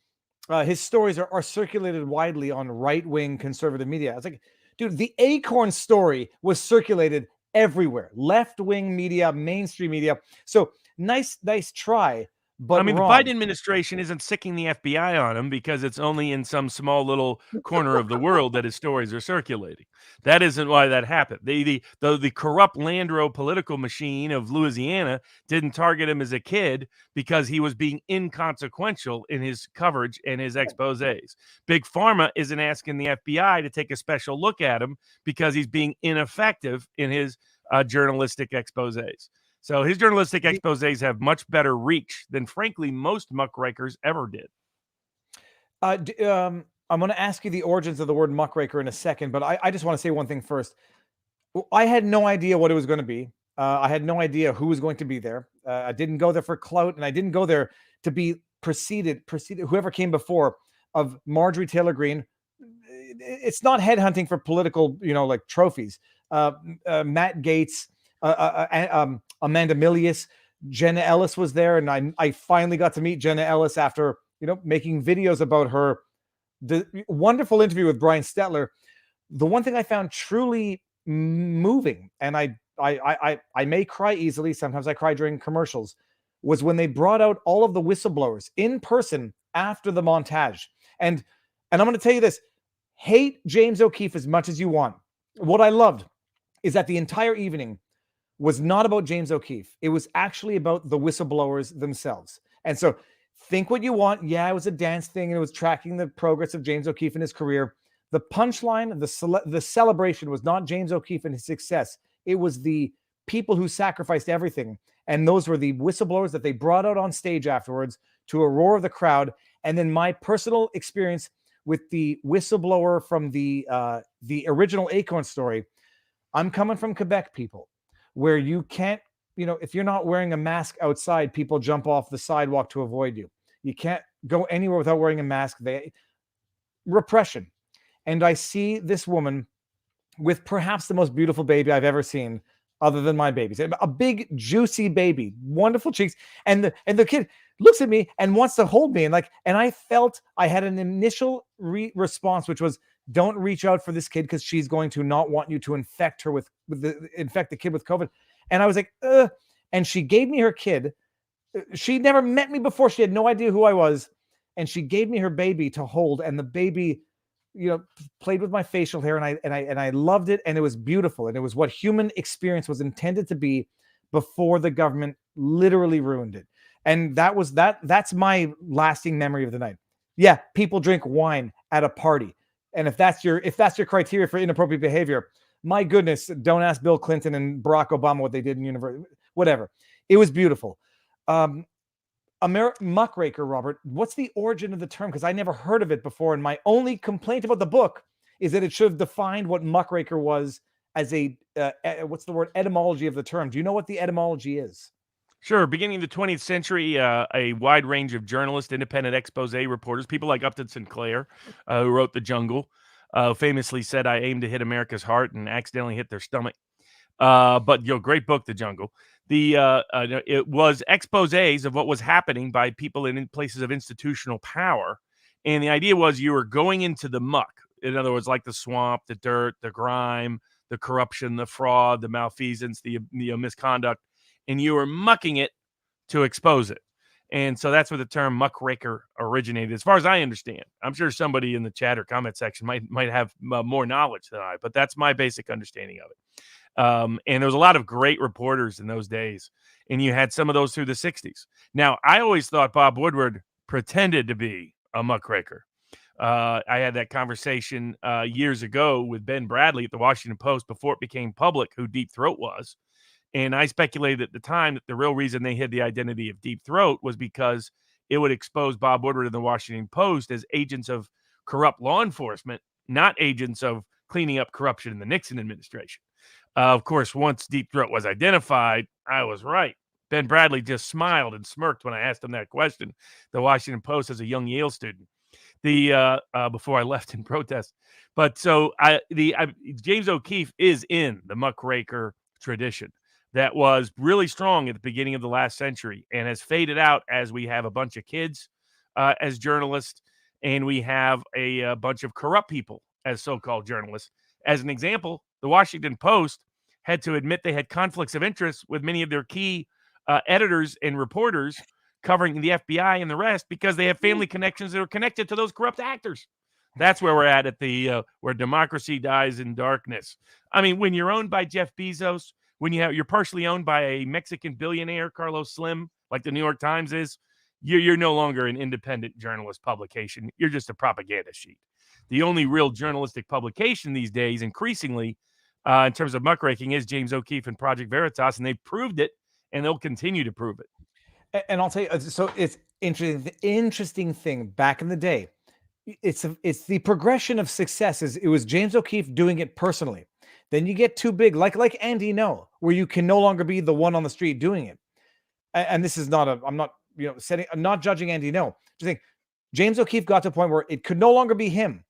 his stories are circulated widely on right-wing conservative media. I was like, dude, the Acorn story was circulated everywhere. Left-wing media, mainstream media. So nice try. But
I mean,
wrong.
The Biden administration isn't sicking the FBI on him because it's only in some small little corner of the world that his stories are circulating. That isn't why that happened. The corrupt Landro political machine of Louisiana didn't target him as a kid because he was being inconsequential in his coverage and his exposés. Big Pharma isn't asking the FBI to take a special look at him because he's being ineffective in his journalistic exposés. So his journalistic exposés have much better reach than, frankly, most muckrakers ever did.
I'm going to ask you the origins of the word muckraker in a second, but I just want to say one thing first. I had no idea what it was going to be. I had no idea who was going to be there. I didn't go there for clout, and I didn't go there to be preceded whoever came before of Marjorie Taylor Greene. It's not headhunting for political, like trophies. Matt Gaetz, Amanda Milius, Jenna Ellis was there, and I finally got to meet Jenna Ellis after making videos about her. The wonderful interview with Brian Stetler. The one thing I found truly moving, and I may cry easily. Sometimes I cry during commercials. Was when they brought out all of the whistleblowers in person after the montage. And I'm going to tell you this: hate James O'Keefe as much as you want. What I loved is that the entire evening, was not about James O'Keefe. It was actually about the whistleblowers themselves. And so think what you want. Yeah, it was a dance thing and it was tracking the progress of James O'Keefe in his career. The punchline, the celebration was not James O'Keefe and his success. It was the people who sacrificed everything. And those were the whistleblowers that they brought out on stage afterwards to a roar of the crowd. And then my personal experience with the whistleblower from the original Acorn story. I'm coming from Quebec, people, where you can't, if you're not wearing a mask outside, people jump off the sidewalk to avoid you. You can't go anywhere without wearing a mask. Repression. And I see this woman with perhaps the most beautiful baby I've ever seen, other than my babies. A big, juicy baby, wonderful cheeks. And the kid looks at me and wants to hold me. And I felt I had an initial response, which was, don't reach out for this kid because she's going to not want you to infect her infect the kid with COVID. And I was like, ugh. And she gave me her kid. She never met me before. She had no idea who I was. And she gave me her baby to hold. And the baby, played with my facial hair, and I loved it. And it was beautiful. And it was what human experience was intended to be before the government literally ruined it. And that's my lasting memory of the night. Yeah, people drink wine at a party. And if that's your criteria for inappropriate behavior, my goodness, don't ask Bill Clinton and Barack Obama what they did in university. Whatever. It was beautiful. Muckraker, Robert, what's the origin of the term? Because I never heard of it before. And my only complaint about the book is that it should have defined what muckraker was as what's the word, etymology of the term. Do you know what the etymology is?
Sure. Beginning of the 20th century, a wide range of journalists, independent expose reporters, people like Upton Sinclair, who wrote The Jungle, famously said, "I aim to hit America's heart and accidentally hit their stomach." But great book, The Jungle. It was exposés of what was happening by people in places of institutional power, and the idea was you were going into the muck. In other words, like the swamp, the dirt, the grime, the corruption, the fraud, the malfeasance, the misconduct, and you were mucking it to expose it. And so that's where the term muckraker originated, as far as I understand. I'm sure somebody in the chat or comment section might have more knowledge than I, but that's my basic understanding of it. And there was a lot of great reporters in those days, and you had some of those through the 60s. Now, I always thought Bob Woodward pretended to be a muckraker. I had that conversation years ago with Ben Bradley at the Washington Post before it became public who Deep Throat was. And I speculated at the time that the real reason they hid the identity of Deep Throat was because it would expose Bob Woodward and the Washington Post as agents of corrupt law enforcement, not agents of cleaning up corruption in the Nixon administration. Of course, once Deep Throat was identified, I was right. Ben Bradley just smiled and smirked when I asked him that question. The Washington Post as a young Yale student, before I left in protest. But so James O'Keefe is in the muckraker tradition that was really strong at the beginning of the last century and has faded out as we have a bunch of kids as journalists, and we have a bunch of corrupt people as so-called journalists. As an example, the Washington Post had to admit they had conflicts of interest with many of their key editors and reporters covering the FBI and the rest because they have family connections that are connected to those corrupt actors. That's where we're at the where democracy dies in darkness. I mean, when you're owned by Jeff Bezos, when you're partially owned by a Mexican billionaire, Carlos Slim, like the New York Times is, you're no longer an independent journalist publication. You're just a propaganda sheet. The only real journalistic publication these days, increasingly, in terms of muckraking, is James O'Keefe and Project Veritas, and they've proved it, and they'll continue to prove it.
And I'll tell you, so it's interesting. The interesting thing back in the day, it's the progression of success. It was James O'Keefe doing it personally. Then you get too big, like Andy No, where you can no longer be the one on the street doing it. And this is not I'm not judging Andy No. Just saying, James O'Keefe got to a point where it could no longer be him.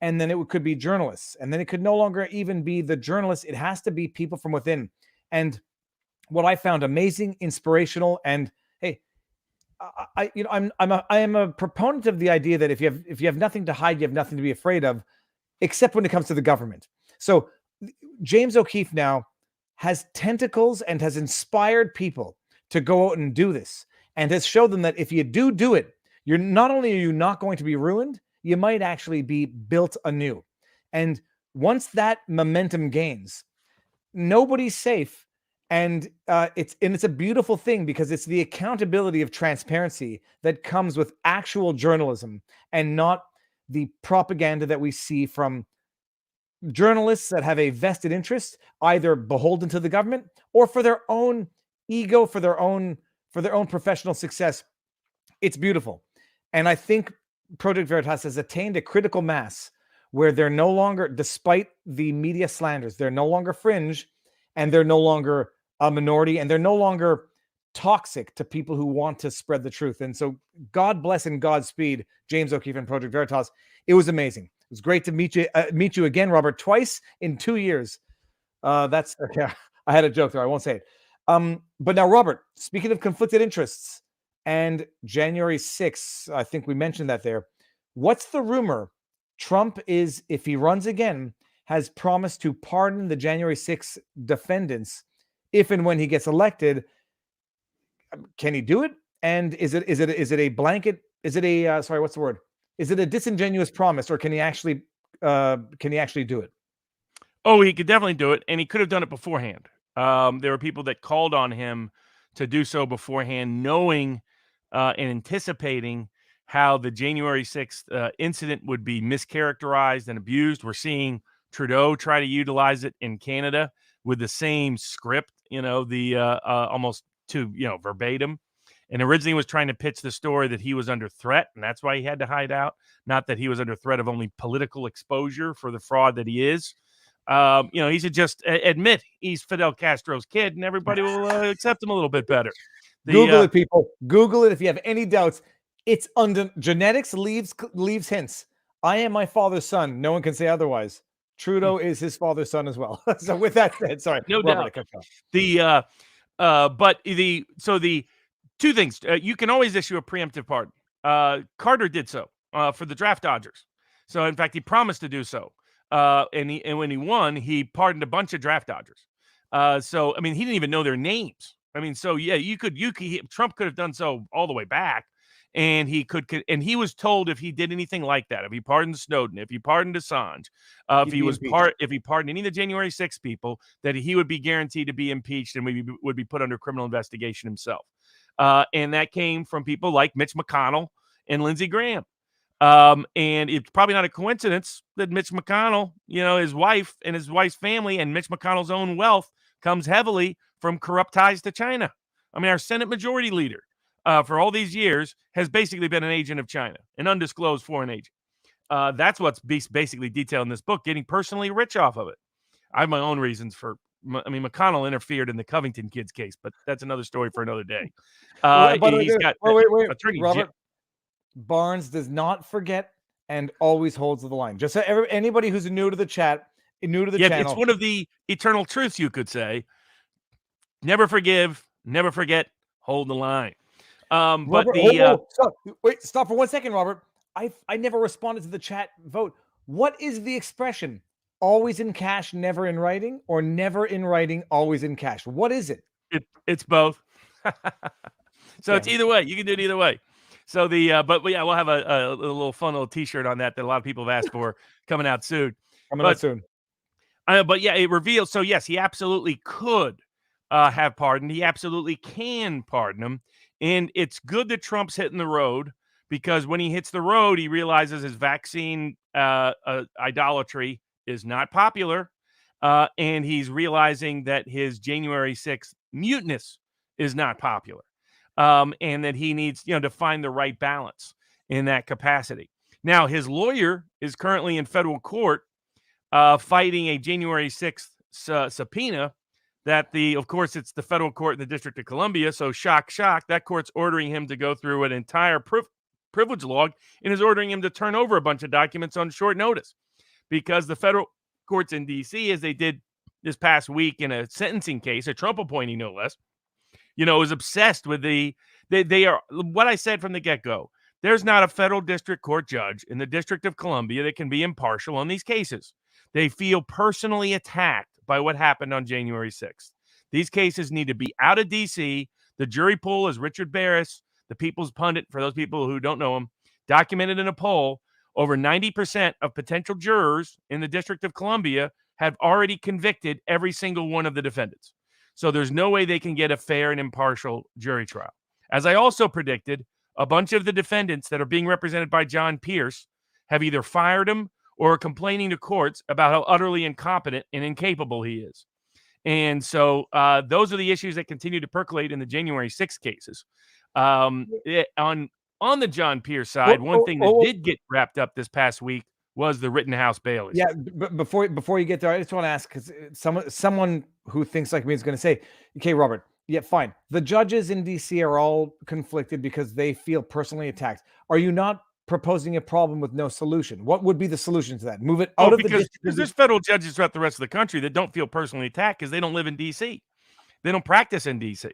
And then it could be journalists. And then it could no longer even be the journalists. It has to be people from within. And what I found amazing, inspirational, and hey, I am a proponent of the idea that if you have nothing to hide, you have nothing to be afraid of, except when it comes to the government. So James O'Keefe now has tentacles and has inspired people to go out and do this, and has showed them that if you do it, you're not only are you not going to be ruined, you might actually be built anew. And once that momentum gains, nobody's safe And it's a beautiful thing because it's the accountability of transparency that comes with actual journalism and not the propaganda that we see from journalists that have a vested interest, either beholden to the government or for their own ego, for their own professional success. It's beautiful. And I think Project Veritas has attained a critical mass where they're no longer, despite the media slanders, they're no longer fringe, and they're no longer a minority, and they're no longer toxic to people who want to spread the truth. And so God bless and Godspeed James O'Keefe and Project Veritas. It was amazing. It was great to meet you again, Robert, twice in 2 years. That's okay. I had a joke there. I won't say it. But now, Robert, speaking of conflicted interests and January 6th, I think we mentioned that there. What's the rumor? Trump is, if he runs again, has promised to pardon the January 6th defendants if and when he gets elected. Can he do it? And is it a blanket? Is it a sorry, what's the word? Is it a disingenuous promise, or can he actually do it?
Oh, he could definitely do it, and he could have done it beforehand. There were people that called on him to do so beforehand, knowing and anticipating how the January 6th incident would be mischaracterized and abused. We're seeing Trudeau try to utilize it in Canada with the same script, the almost to, verbatim. And originally was trying to pitch the story that he was under threat, and that's why he had to hide out, not that he was under threat of only political exposure for the fraud that he is. He should just admit he's Fidel Castro's kid, and everybody will accept him a little bit better.
Google it, people. Google it if you have any doubts. It's under genetics leaves hints. I am my father's son. No one can say otherwise. Trudeau is his father's son as well. So with that said, sorry,
no
Robert,
doubt. The two things. You can always issue a preemptive pardon. Carter did so for the draft dodgers. So in fact, he promised to do so. And when he won, he pardoned a bunch of draft dodgers. So I mean, he didn't even know their names. I mean, so yeah, Trump could have done so all the way back, and he was told if he did anything like that, if he pardoned Snowden, if he pardoned Assange, if he pardoned any of the January 6 people, that he would be guaranteed to be impeached and would be put under criminal investigation himself. And that came from people like Mitch McConnell and Lindsey Graham. And it's probably not a coincidence that Mitch McConnell, his wife and his wife's family and Mitch McConnell's own wealth comes heavily from corrupt ties to China. I mean, our Senate Majority Leader for all these years has basically been an agent of China, an undisclosed foreign agent. That's what's basically detailed in this book, getting personally rich off of it. I have my own reasons McConnell interfered in the Covington kids case, but that's another story for another day.
Attorney Robert Barnes does not forget and always holds the line. Just so anybody who's new to the chat, channel.
It's one of the eternal truths, you could say. Never forgive, never forget, hold the line.
Robert, wait, stop for 1 second, Robert. I never responded to the chat vote. What is the expression? Always in cash, never in writing, or never in writing, always in cash? What is it?
It's both. So it's either way. You can do it either way. So we'll have a little fun little T-shirt on that a lot of people have asked for coming out soon. But yeah, it reveals. So yes, he absolutely could have pardoned. He absolutely can pardon him, and it's good that Trump's hitting the road, because when he hits the road, he realizes his vaccine idolatry is not popular, and he's realizing that his January 6th mutinous is not popular. And that he needs, to find the right balance in that capacity. Now, his lawyer is currently in federal court fighting a January 6th subpoena that of course, it's the federal court in the District of Columbia. So shock, that court's ordering him to go through an entire privilege log and is ordering him to turn over a bunch of documents on short notice, because the federal courts in D.C., as they did this past week in a sentencing case, a Trump appointee no less, is obsessed with they are what I said from the get-go. There's not a federal district court judge in the District of Columbia that can be impartial on these cases. They feel personally attacked by what happened on January 6th. These cases need to be out of D.C. The jury pool is Richard Barris, the People's Pundit, for those people who don't know him, documented in a poll, over 90% of potential jurors in the District of Columbia have already convicted every single one of the defendants. So there's no way they can get a fair and impartial jury trial. As I also predicted, a bunch of the defendants that are being represented by John Pierce have either fired him or are complaining to courts about how utterly incompetent and incapable he is. And so those are the issues that continue to percolate in the January 6th cases. On the John Pierce side, one thing that did get wrapped up this past week was the Rittenhouse Bailey.
Yeah, but before you get there, I just want to ask, because someone who thinks like me is going to say, okay, Robert, yeah, fine. The judges in DC are all conflicted because they feel personally attacked. Are you not proposing a problem with no solution? What would be the solution to that? Move it out of the district.
Because there's federal judges throughout the rest of the country that don't feel personally attacked because they don't live in DC. They don't practice in DC.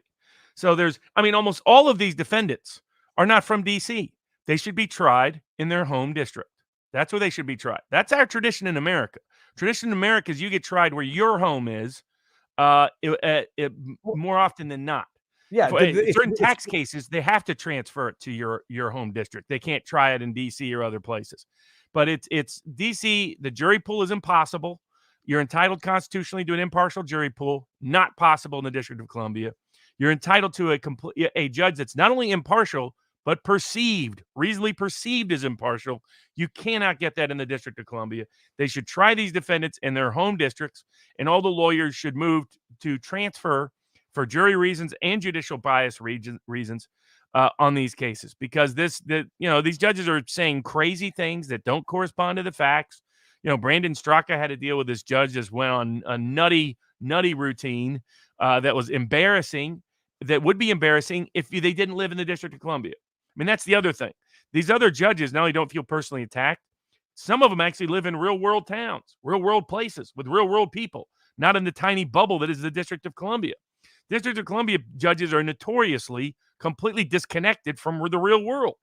So almost all of these defendants are not from DC. They should be tried in their home district. That's where they should be tried. That's our tradition in America. Tradition in America is you get tried where your home is more often than not.
Yeah,
in certain tax cases, they have to transfer it to your home district. They can't try it in DC or other places. But it's DC. The jury pool is impossible. You're entitled constitutionally to an impartial jury pool. Not possible in the District of Columbia. You're entitled to a judge that's not only impartial but reasonably perceived as impartial. You cannot get that in the District of Columbia. They should try these defendants in their home districts, and all the lawyers should move to transfer for jury reasons and judicial bias reasons on these cases, because these judges are saying crazy things that don't correspond to the facts. Brandon Straka had to deal with this judge that went on a nutty routine that was embarrassing, that would be embarrassing if they didn't live in the District of Columbia. I mean, that's the other thing. These other judges not only don't feel personally attacked, some of them actually live in real world towns, real world places with real world people, not in the tiny bubble that is the District of Columbia. District of Columbia judges are notoriously completely disconnected from the real world.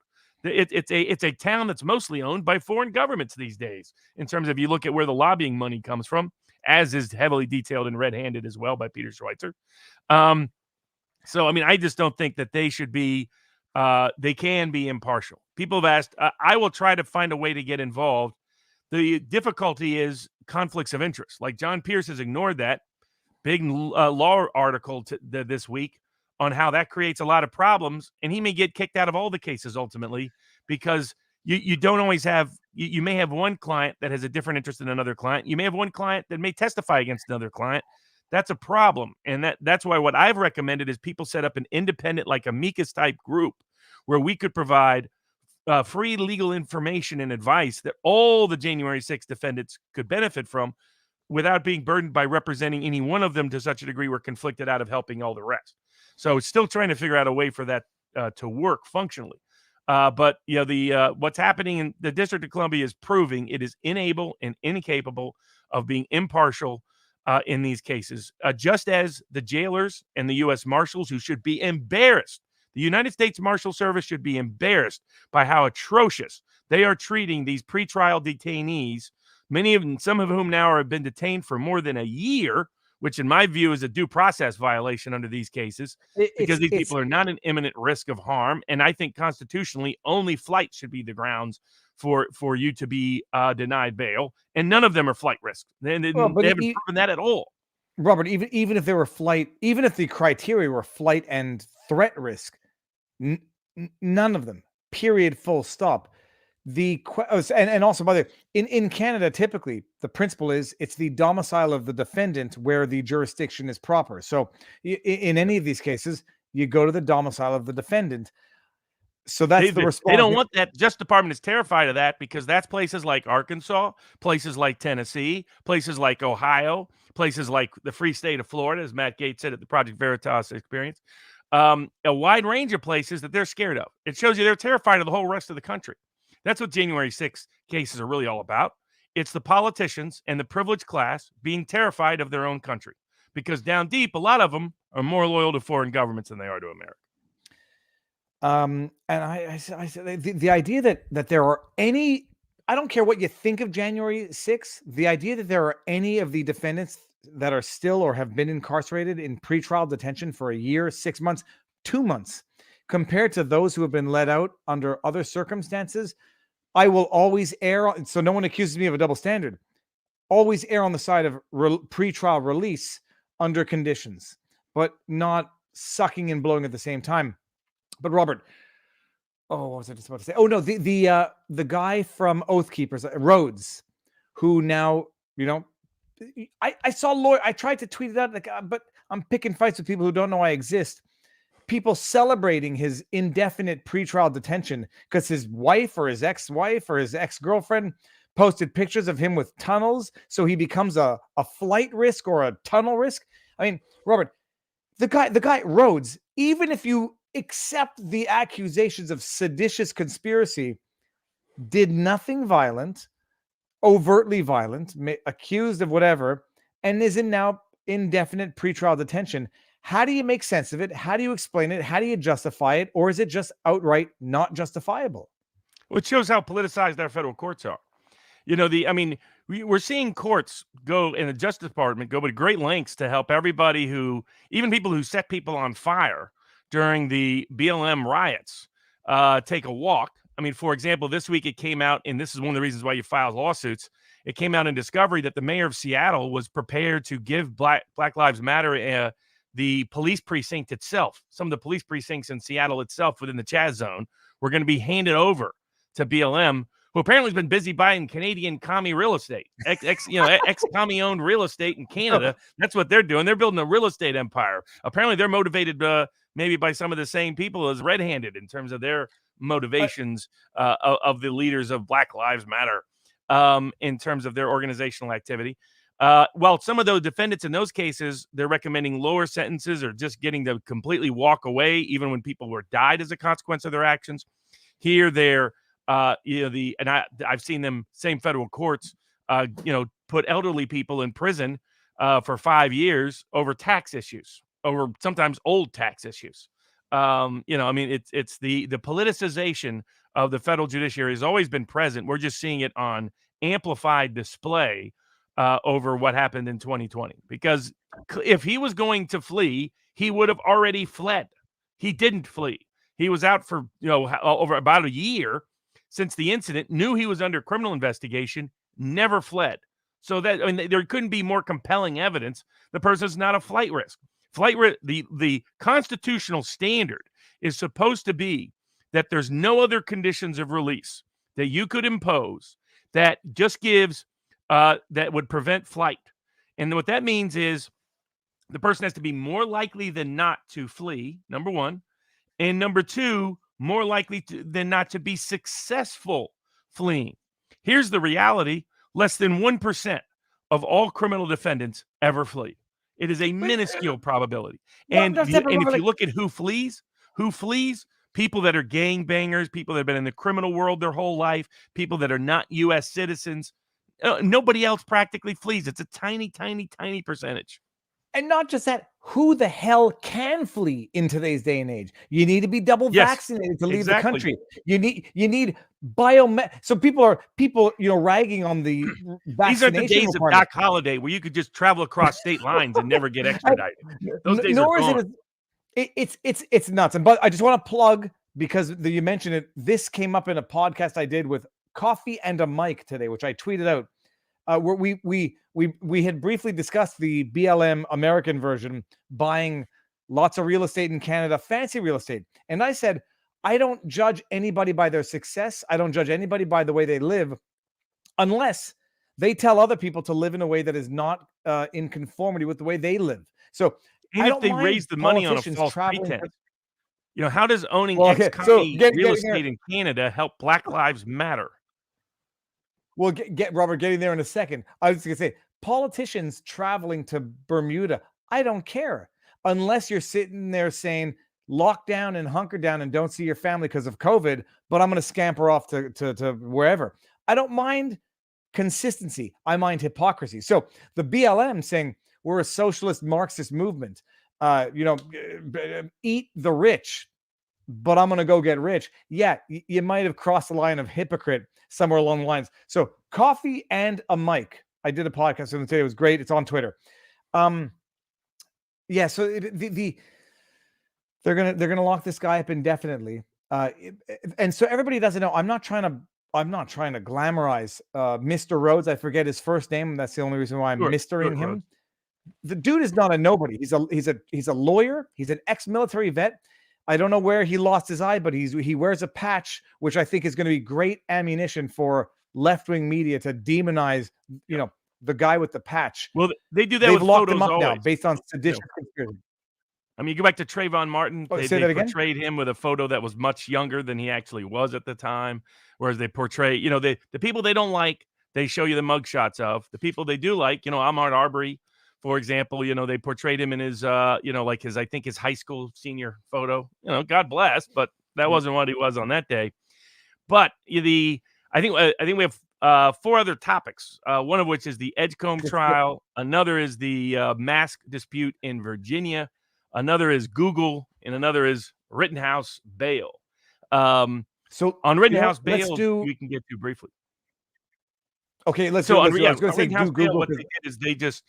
It's a town that's mostly owned by foreign governments these days, in terms of you look at where the lobbying money comes from, as is heavily detailed in Red Handed as well by Peter Schweitzer. So, I just don't think that they should be, they can be impartial. People have asked, I will try to find a way to get involved. The difficulty is conflicts of interest. Like John Pierce has ignored that. Big law article this week on how that creates a lot of problems, and he may get kicked out of all the cases ultimately, because you don't always have, you may have one client that has a different interest than another client. You may have one client that may testify against another client. That's a problem. And that's why what I've recommended is people set up an independent, like amicus type group, where we could provide free legal information and advice that all the January 6th defendants could benefit from, without being burdened by representing any one of them to such a degree we're conflicted out of helping all the rest. So still trying to figure out a way for that to work functionally. But what's happening in the District of Columbia is proving it is unable and incapable of being impartial in these cases, just as the jailers and the U.S. Marshals, who should be embarrassed. The United States Marshal Service should be embarrassed by how atrocious they are treating these pretrial detainees, some of whom now have been detained for more than a year, which in my view is a due process violation under these cases, because these people are not an imminent risk of harm. And I think constitutionally only flight should be the grounds for you to be denied bail, and none of them are flight risks. They haven't proven that at all.
Robert, even if they were flight, even if the criteria were flight and threat risk, none of them, period, full stop. And also, by the way, in Canada, typically the principle is it's the domicile of the defendant where the jurisdiction is proper. So in any of these cases, you go to the domicile of the defendant. So that's the response.
They don't want that. Justice Department is terrified of that, because that's places like Arkansas, places like Tennessee, places like Ohio, places like the free state of Florida, as Matt Gates said at the Project Veritas experience. A wide range of places that they're scared of. It shows you they're terrified of the whole rest of the country. That's what January 6th cases are really all about. It's the politicians and the privileged class being terrified of their own country, because down deep, a lot of them are more loyal to foreign governments than they are to America.
And I said the idea that there are any, I don't care what you think of January 6th, the idea that there are any of the defendants that are still or have been incarcerated in pretrial detention for a year, 6 months, 2 months, compared to those who have been let out under other circumstances, I will always err. So no one accuses me of a double standard. Always err on the side of pretrial release under conditions. but not sucking and blowing at the same time. But Robert, oh, what was I just about to say? Oh no, the guy from Oath Keepers, Rhodes, who now, you know, I saw lawyer. I tried to tweet it out, like, but I'm picking fights with people who don't know I exist. People celebrating his indefinite pretrial detention because his wife or his ex-wife or his ex-girlfriend posted pictures of him with tunnels, so he becomes a flight risk or a tunnel risk. I mean, Robert, the guy Rhodes, even if you accept the accusations of seditious conspiracy, did nothing violent, overtly violent, accused of whatever, and is in now indefinite pretrial detention. How do you make sense of it? How do you explain it? How do you justify it? Or is it just outright not justifiable?
Which shows how politicized our federal courts are. You know, we're seeing courts go in the Justice Department go to great lengths to help everybody who, even people who set people on fire during the BLM riots, take a walk. I mean, for example, this week it came out, and this is one of the reasons why you file lawsuits. It came out in discovery that the mayor of Seattle was prepared to give Black Lives Matter the police precinct itself. Some of the police precincts in Seattle itself within the Chaz zone were going to be handed over to BLM, who apparently has been busy buying Canadian commie real estate, ex-commie owned real estate in Canada. That's what they're doing. They're building a real estate empire. Apparently, they're motivated maybe by some of the same people as red-handed in terms of their motivations of the leaders of Black Lives Matter in terms of their organizational activity. While some of those defendants in those cases, they're recommending lower sentences or just getting to completely walk away, even when people were died as a consequence of their actions. Here, they're I've seen them, same federal courts, put elderly people in prison for 5 years over tax issues, over sometimes old tax issues. It's the politicization of the federal judiciary has always been present. We're just seeing it on amplified display over what happened in 2020. Because if he was going to flee, he would have already fled. He didn't flee. He was out for over about a year since the incident, knew he was under criminal investigation, never fled. So there couldn't be more compelling evidence the person's not a flight risk. The constitutional standard is supposed to be that there's no other conditions of release that you could impose that just gives that would prevent flight. And what that means is the person has to be more likely than not to flee, number one, and number two, more likely than not to be successful fleeing. Here's the reality: less than 1% of all criminal defendants ever flee. It is a minuscule probability. And if you look at who flees, people that are gangbangers, people that have been in the criminal world their whole life, people that are not U.S. citizens, nobody else practically flees. It's a tiny, tiny, tiny percentage.
And not just that, who the hell can flee in today's day and age? You need to be double vaccinated to leave the country. You need so people ragging on the vaccination.
These are the days of Doc Holliday where you could just travel across state lines and never get extradited. Those days are gone.
It's nuts. But I just want to plug, because you mentioned it, this came up in a podcast I did with Coffee and a Mic today, which I tweeted out. Where we had briefly discussed the BLM American version buying lots of real estate in Canada, fancy real estate. And I said, I don't judge anybody by their success. I don't judge anybody by the way they live, unless they tell other people to live in a way that is not in conformity with the way they live. So
even if they raise the money on a false pretense, how does owning ex-commie real estate in Canada help Black Lives Matter?
We'll get Robert getting there in a second. I was going to say, politicians traveling to Bermuda, I don't care, unless you're sitting there saying lock down and hunker down and don't see your family because of COVID, but I'm going to scamper off to wherever. I don't mind consistency. I mind hypocrisy. So the BLM saying we're a socialist Marxist movement, eat the rich, but I'm going to go get rich. Yeah, you might have crossed the line of hypocrite somewhere along the lines. So Coffee and a Mic. I did a podcast with them today. It was great. It's on Twitter. So they're gonna lock this guy up indefinitely. And so everybody doesn't know. I'm not trying to glamorize Mr. Rhodes. I forget his first name. That's the only reason why I'm mistering him. The dude is not a nobody. He's a lawyer. He's an ex-military vet. I don't know where he lost his eye, but he wears a patch, which I think is going to be great ammunition for left-wing media to demonize, the guy with the patch.
Well, they do that
They've
with
locked
photos
him up
always.
now based on seditious conspiracy.
I mean, you go back to Trayvon Martin.
Oh,
They
say that again?
portrayed him with a photo that was much younger than he actually was at the time. Whereas they portray, the people they don't like, they show you the mugshots of. The people they do like, Ahmaud Arbery, for example, they portrayed him in his, like I think his high school senior photo. God bless, but that wasn't what he was on that day. But I think we have 4 other topics. One of which is the Edgecombe trial. Another is the mask dispute in Virginia. Another is Google, and another is Rittenhouse bail.
So
on Rittenhouse bail,
we
can get to briefly.
Okay, let's
So
do.
on
I was going to say
Rittenhouse bail,
Google.
what they did is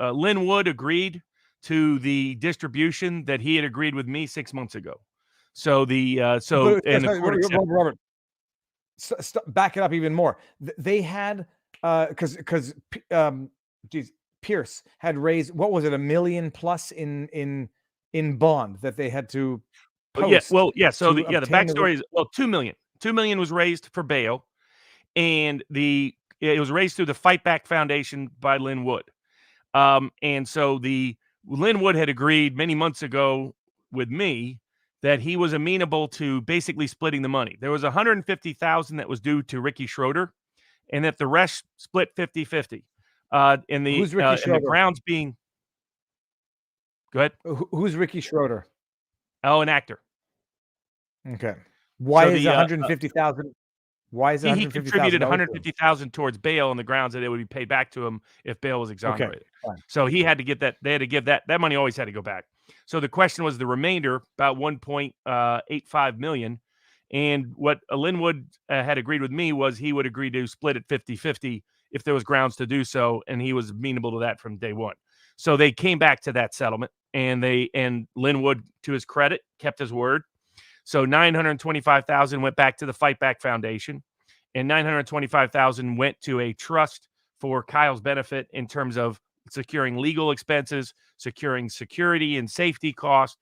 Lynn Wood agreed to the distribution that he had agreed with me 6 months ago. So the court accepted.
Robert, back it up even more. They had because Pierce had raised, what was it, $1 million plus in bond that they had to post.
So the backstory is, well, $2 million. $2 million was raised for bail, and it was raised through the Fight Back Foundation by Lynn Wood. And so Lynn Wood had agreed many months ago with me that he was amenable to basically splitting the money. There was $150,000 that was due to Ricky Schroeder, and that the rest split 50-50.
Who's Ricky Schroeder?
And the grounds being, go ahead.
Who's Ricky Schroeder?
Oh, an actor.
Okay. Why is 150,000? Why is
he contributed 150,000 towards bail on the grounds that it would be paid back to him if bail was exonerated. Okay, so he had to get that. They had to give that money always had to go back. So the question was the remainder, about 1.85 million. And what Lynn Wood had agreed with me was he would agree to split it 50-50 if there was grounds to do so, and he was amenable to that from day one. So they came back to that settlement, and Lynn Wood, to his credit, kept his word. So $925,000 went back to the Fight Back Foundation, and $925,000 went to a trust for Kyle's benefit in terms of securing legal expenses, securing security and safety costs,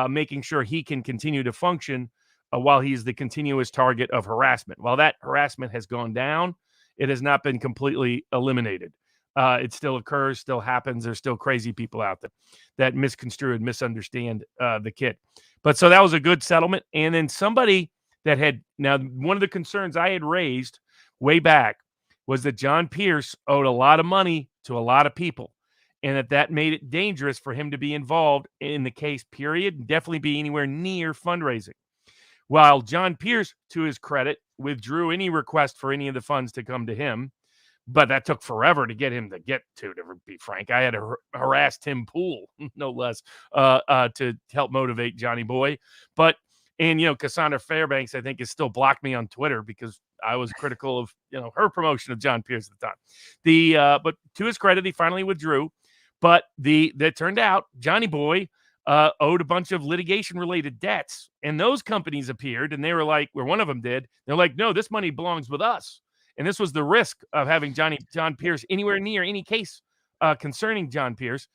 making sure he can continue to function while he's the continuous target of harassment. While that harassment has gone down, it has not been completely eliminated. It still occurs, still happens. There's still crazy people out there that misconstrue and misunderstand the kid. But so that was a good settlement. And then somebody that one of the concerns I had raised way back was that John Pierce owed a lot of money to a lot of people, and that made it dangerous for him to be involved in the case, period, and definitely be anywhere near fundraising. While John Pierce, to his credit, withdrew any request for any of the funds to come to him, but that took forever to get him to be frank. I had to harass Tim Pool, no less, to help motivate Johnny Boy. But, Cassandra Fairbanks, I think, has still blocked me on Twitter because I was critical of, her promotion of John Pierce at the time. But to his credit, he finally withdrew. But that turned out Johnny Boy owed a bunch of litigation-related debts, and those companies appeared, and they were like, where one of them did, they're like, no, this money belongs with us. And this was the risk of having John Pierce anywhere near any case concerning John Pierce.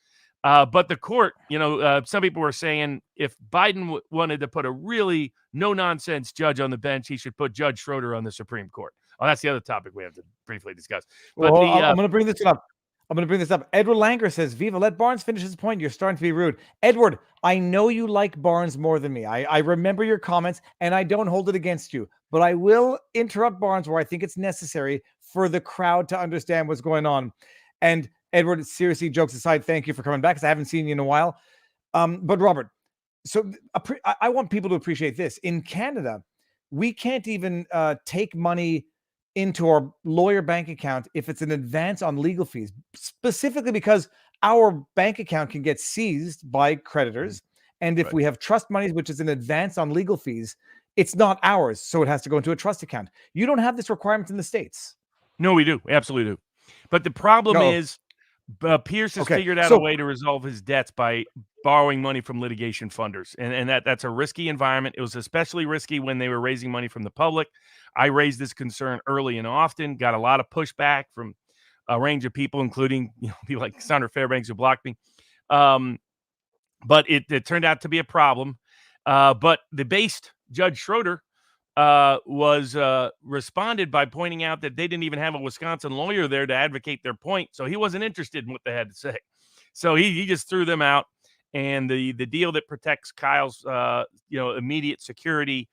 But the court, some people were saying if Biden wanted to put a really no-nonsense judge on the bench, he should put Judge Schroeder on the Supreme Court. Oh, that's the other topic we have to briefly discuss. But
I'm going to bring this up. Edward Langer says, Viva, let Barnes finish his point. You're starting to be rude. Edward, I know you like Barnes more than me. I remember your comments, and I don't hold it against you. But I will interrupt Barnes where I think it's necessary for the crowd to understand what's going on. And Edward, seriously, jokes aside, thank you for coming back because I haven't seen you in a while. But Robert, so I want people to appreciate this. In Canada, we can't even take money into our lawyer bank account if it's an advance on legal fees, specifically because our bank account can get seized by creditors. And if we have trust monies, which is an advance on legal fees, it's not ours. So it has to go into a trust account. You don't have this requirement in the States.
No, we do. We absolutely do. But the problem is Pierce has figured out a way to resolve his debts by borrowing money from litigation funders. And that's a risky environment. It was especially risky when they were raising money from the public. I raised this concern early and often, got a lot of pushback from a range of people, including people like Sandra Fairbanks, who blocked me. But it turned out to be a problem. But the based Judge Schroeder was responded by pointing out that they didn't even have a Wisconsin lawyer there to advocate their point, so he wasn't interested in what they had to say. So he just threw them out, and the deal that protects Kyle's immediate security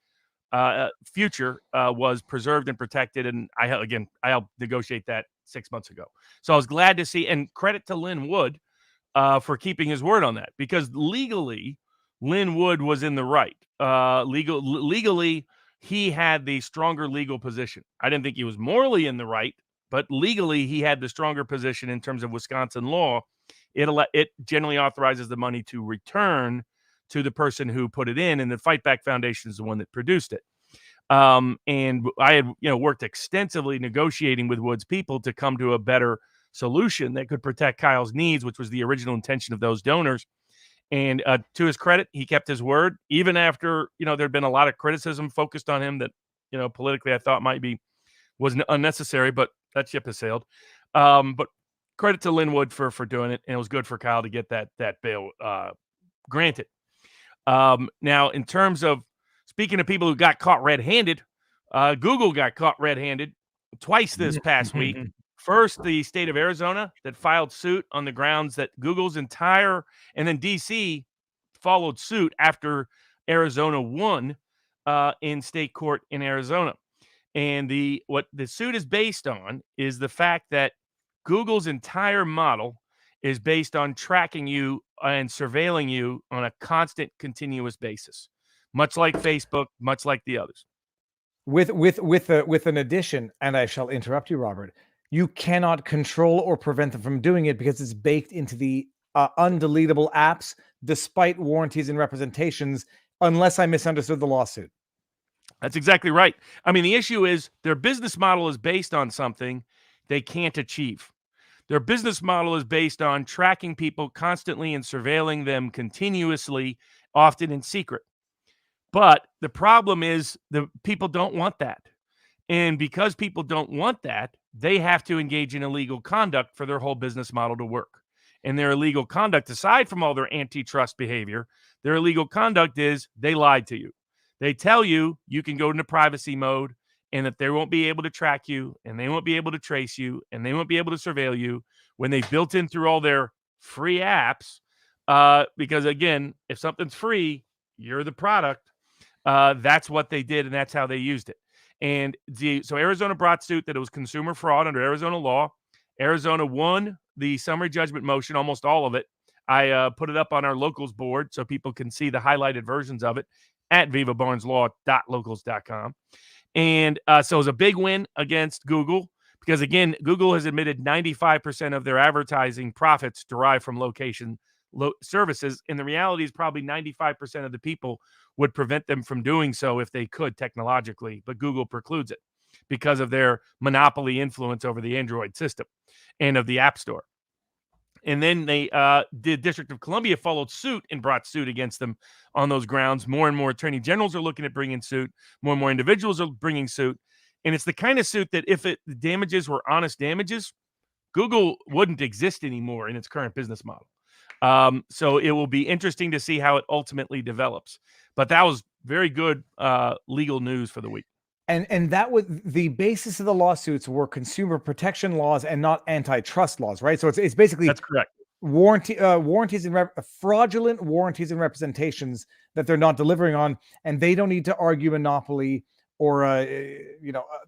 future was preserved and protected. And I helped negotiate that 6 months ago. So I was glad to see, and credit to Lynn Wood for keeping his word on that, because legally, Lynn Wood was in the right. Legally, he had the stronger legal position. I didn't think he was morally in the right, but legally, he had the stronger position in terms of Wisconsin law. It generally authorizes the money to return to the person who put it in, and the Fight Back Foundation is the one that produced it. And I had worked extensively negotiating with Wood's people to come to a better solution that could protect Kyle's needs, which was the original intention of those donors. And to his credit, he kept his word, even after there'd been a lot of criticism focused on him that politically I thought was unnecessary, but that ship has sailed. But credit to Lynn Wood for doing it, and it was good for Kyle to get that bail granted. Now, in terms of speaking of people who got caught red-handed, Google got caught red-handed twice this past week. First, the state of Arizona that filed suit on the grounds that Google's and then DC followed suit after Arizona won in state court in Arizona. And what the suit is based on is the fact that Google's entire model is based on tracking you and surveilling you on a constant, continuous basis, much like Facebook, much like the others.
With an addition, and I shall interrupt you, Robert. You cannot control or prevent them from doing it because it's baked into the undeletable apps, despite warranties and representations, unless I misunderstood the lawsuit.
That's exactly right. I mean, the issue is their business model is based on something they can't achieve. Their business model is based on tracking people constantly and surveilling them continuously, often in secret. But the problem is the people don't want that. And because people don't want that, they have to engage in illegal conduct for their whole business model to work. And their illegal conduct, aside from all their antitrust behavior, their illegal conduct is they lied to you. They tell you you can go into privacy mode and that they won't be able to track you and they won't be able to trace you and they won't be able to surveil you when they built in through all their free apps. Because again, if something's free, you're the product. That's what they did, and that's how they used it. And so Arizona brought suit that it was consumer fraud under Arizona law. Arizona won the summary judgment motion, almost all of it. I put it up on our locals board so people can see the highlighted versions of it at vivabarneslaw.locals.com. And so it was a big win against Google because, again, Google has admitted 95% of their advertising profits derive from location services. And the reality is probably 95% of the people would prevent them from doing so if they could technologically, but Google precludes it because of their monopoly influence over the Android system and of the App Store. And then the District of Columbia followed suit and brought suit against them on those grounds. More and more attorney generals are looking at bringing suit. More and more individuals are bringing suit. And it's the kind of suit that if the damages were honest damages, Google wouldn't exist anymore in its current business model. So it will be interesting to see how it ultimately develops. But that was very good legal news for the week.
And that was the basis of the lawsuits were consumer protection laws and not antitrust laws, right? So it's basically
that's correct.
Warranties and fraudulent warranties and representations that they're not delivering on, and they don't need to argue monopoly or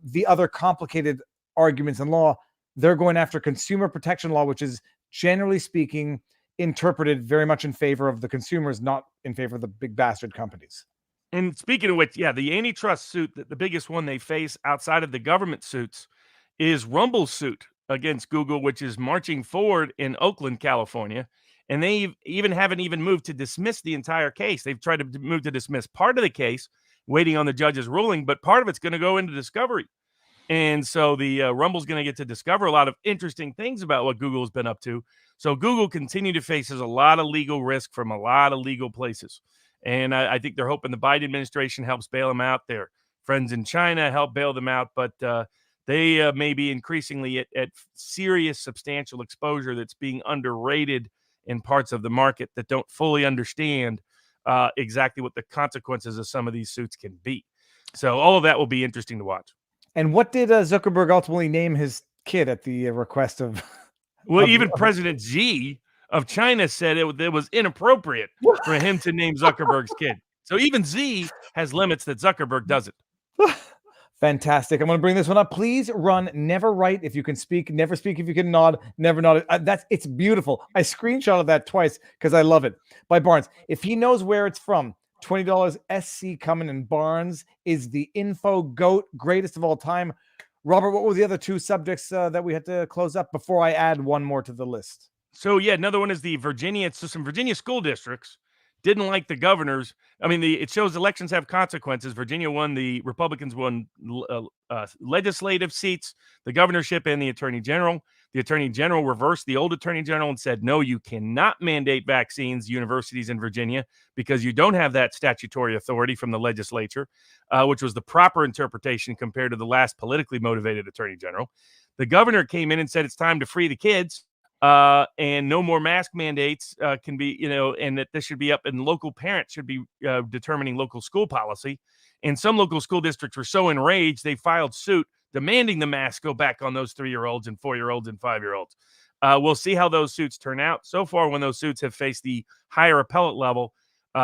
the other complicated arguments in law. They're going after consumer protection law, which is generally speaking interpreted very much in favor of the consumers, not in favor of the big bastard companies.
And speaking of which, yeah, the antitrust suit, the biggest one they face outside of the government suits is Rumble's suit against Google, which is marching forward in Oakland, California. And they even haven't moved to dismiss the entire case. They've tried to move to dismiss part of the case, waiting on the judge's ruling, but part of it's going to go into discovery. And so the Rumble's going to get to discover a lot of interesting things about what Google has been up to. So Google continue to faces a lot of legal risk from a lot of legal places. And I think they're hoping the Biden administration helps bail them out. Their friends in China help bail them out. But they may be increasingly at serious, substantial exposure that's being underrated in parts of the market that don't fully understand exactly what the consequences of some of these suits can be. So all of that will be interesting to watch.
And what did Zuckerberg ultimately name his kid at the request of?
Well, even President Xi of China said it was inappropriate for him to name Zuckerberg's kid. So even Xi has limits that Zuckerberg doesn't.
Fantastic. I'm going to bring this one up. Please run never write if you can speak, never speak if you can nod, never nod. It's beautiful. I screenshotted that twice because I love it. By Barnes. If he knows where it's from, $20 SC coming in. Barnes is the info goat, greatest of all time. Robert, what were the other two subjects that we had to close up before I add one more to the list?
So yeah, another one is the Virginia. So some Virginia school districts didn't like the governors. I mean, it shows elections have consequences. Virginia won. The Republicans won legislative seats, the governorship, and the attorney general. The attorney general reversed the old attorney general and said, no, you cannot mandate vaccines, universities in Virginia, because you don't have that statutory authority from the legislature, which was the proper interpretation compared to the last politically motivated attorney general. The governor came in and said it's time to free the kids. And no more mask mandates can be, and that this should be up, and local parents should be determining local school policy. And some local school districts were so enraged, they filed suit demanding the masks go back on those 3-year-olds and 4-year-olds and 5-year-olds. We'll see how those suits turn out. So far, when those suits have faced the higher appellate level,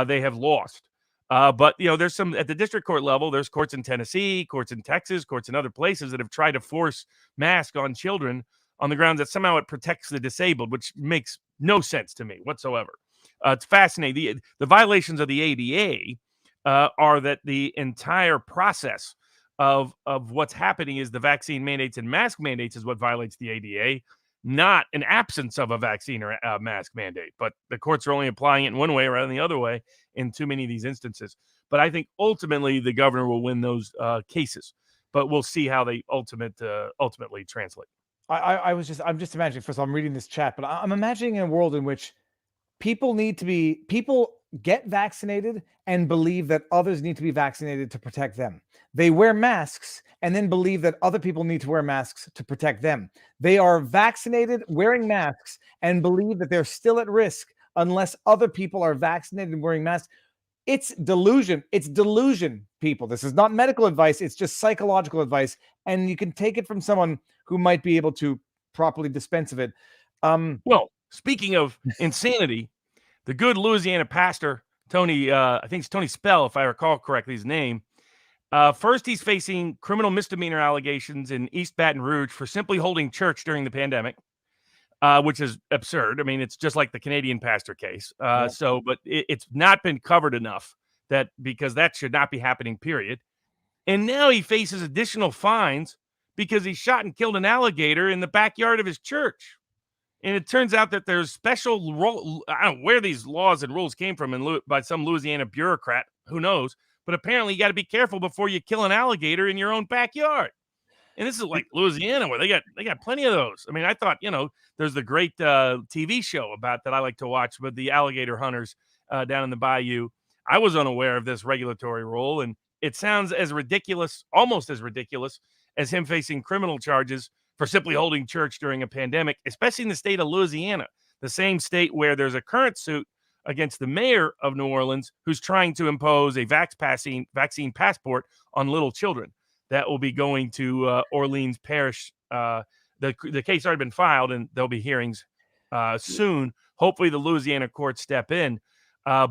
they have lost. But, there's some at the district court level. There's courts in Tennessee, courts in Texas, courts in other places that have tried to force masks on children on the grounds that somehow it protects the disabled, which makes no sense to me whatsoever. It's fascinating. The violations of the ADA are that the entire process of what's happening is the vaccine mandates and mask mandates is what violates the ADA, not an absence of a vaccine or a mask mandate. But the courts are only applying it in one way rather than the other way in too many of these instances. But I think ultimately the governor will win those cases. But we'll see how they ultimately translate.
I'm just imagining, first of all, I'm reading this chat, but I'm imagining a world in which people get vaccinated and believe that others need to be vaccinated to protect them. They wear masks and then believe that other people need to wear masks to protect them. They are vaccinated, wearing masks, and believe that they're still at risk unless other people are vaccinated and wearing masks. It's delusion. It's delusion, people. This is not medical advice. It's just psychological advice. And you can take it from someone who might be able to properly dispense of it.
Well, speaking of insanity, the good Louisiana pastor, Tony, I think it's Tony Spell, if I recall correctly his name. First, he's facing criminal misdemeanor allegations in East Baton Rouge for simply holding church during the pandemic, which is absurd. I mean, it's just like the Canadian pastor case. But it's not been covered enough because that should not be happening, period. And now he faces additional fines because he shot and killed an alligator in the backyard of his church. And it turns out that there's special rule. I don't know where these laws and rules came from by some Louisiana bureaucrat. Who knows? But apparently you got to be careful before you kill an alligator in your own backyard. And this is like Louisiana, where they got plenty of those. I mean, I thought, there's the great TV show about that I like to watch with the alligator hunters down in the bayou. I was unaware of this regulatory rule, and it sounds almost as ridiculous as him facing criminal charges for simply holding church during a pandemic, especially in the state of Louisiana, the same state where there's a current suit against the mayor of New Orleans who's trying to impose a vaccine passport on little children. That will be going to Orleans Parish. The case already been filed, and there'll be hearings soon. Hopefully, the Louisiana courts step in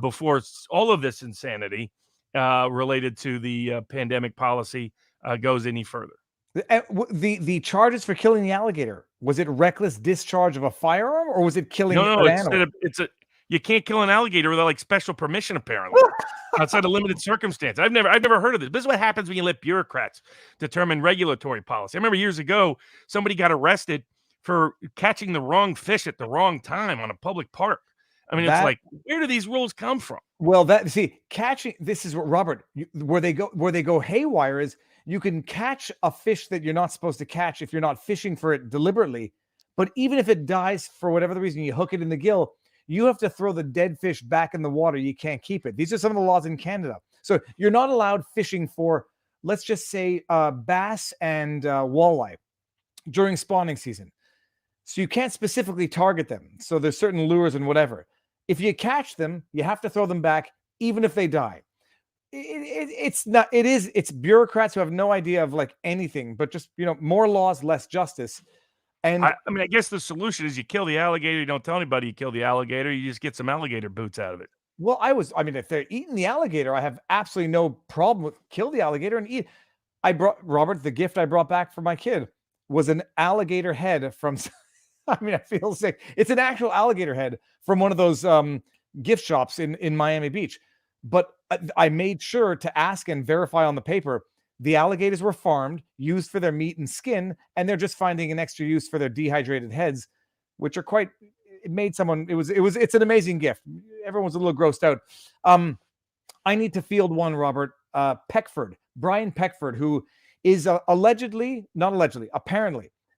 before all of this insanity related to the pandemic policy goes any further.
The charges for killing the alligator, was it reckless discharge of a firearm, or was it killing
No,
an animal?
You can't kill an alligator without special permission, apparently, outside of limited circumstance. I've never heard of this. This is what happens when you let bureaucrats determine regulatory policy. I remember years ago, somebody got arrested for catching the wrong fish at the wrong time on a public park. I mean, it's like, where do these rules come from?
Well, catching, this is what, Robert, where they go haywire is you can catch a fish that you're not supposed to catch if you're not fishing for it deliberately. But even if it dies for whatever the reason, you hook it in the gill, you have to throw the dead fish back in the water. You can't keep it. These are some of the laws in Canada. So you're not allowed fishing for let's just say bass and walleye during spawning season. So you can't specifically target them. So there's certain lures and whatever. If you catch them, you have to throw them back, even if they die. It's bureaucrats who have no idea of like anything, but just, more laws, less justice. And
I mean, I guess the solution is you kill the alligator. You don't tell anybody you kill the alligator. You just get some alligator boots out of it.
well, if they're eating the alligator, I have absolutely no problem with kill the alligator and eat. I brought Robert, the gift I brought back for my kid was an alligator head from I feel sick. It's an actual alligator head from one of those gift shops in Miami Beach. But I made sure to ask and verify on the paper the alligators were farmed, used for their meat and skin, and they're just finding an extra use for their dehydrated heads, which are quite. It made someone. It's an amazing gift. Everyone's a little grossed out. I need to field one, Robert Peckford, Brian Peckford, who is apparently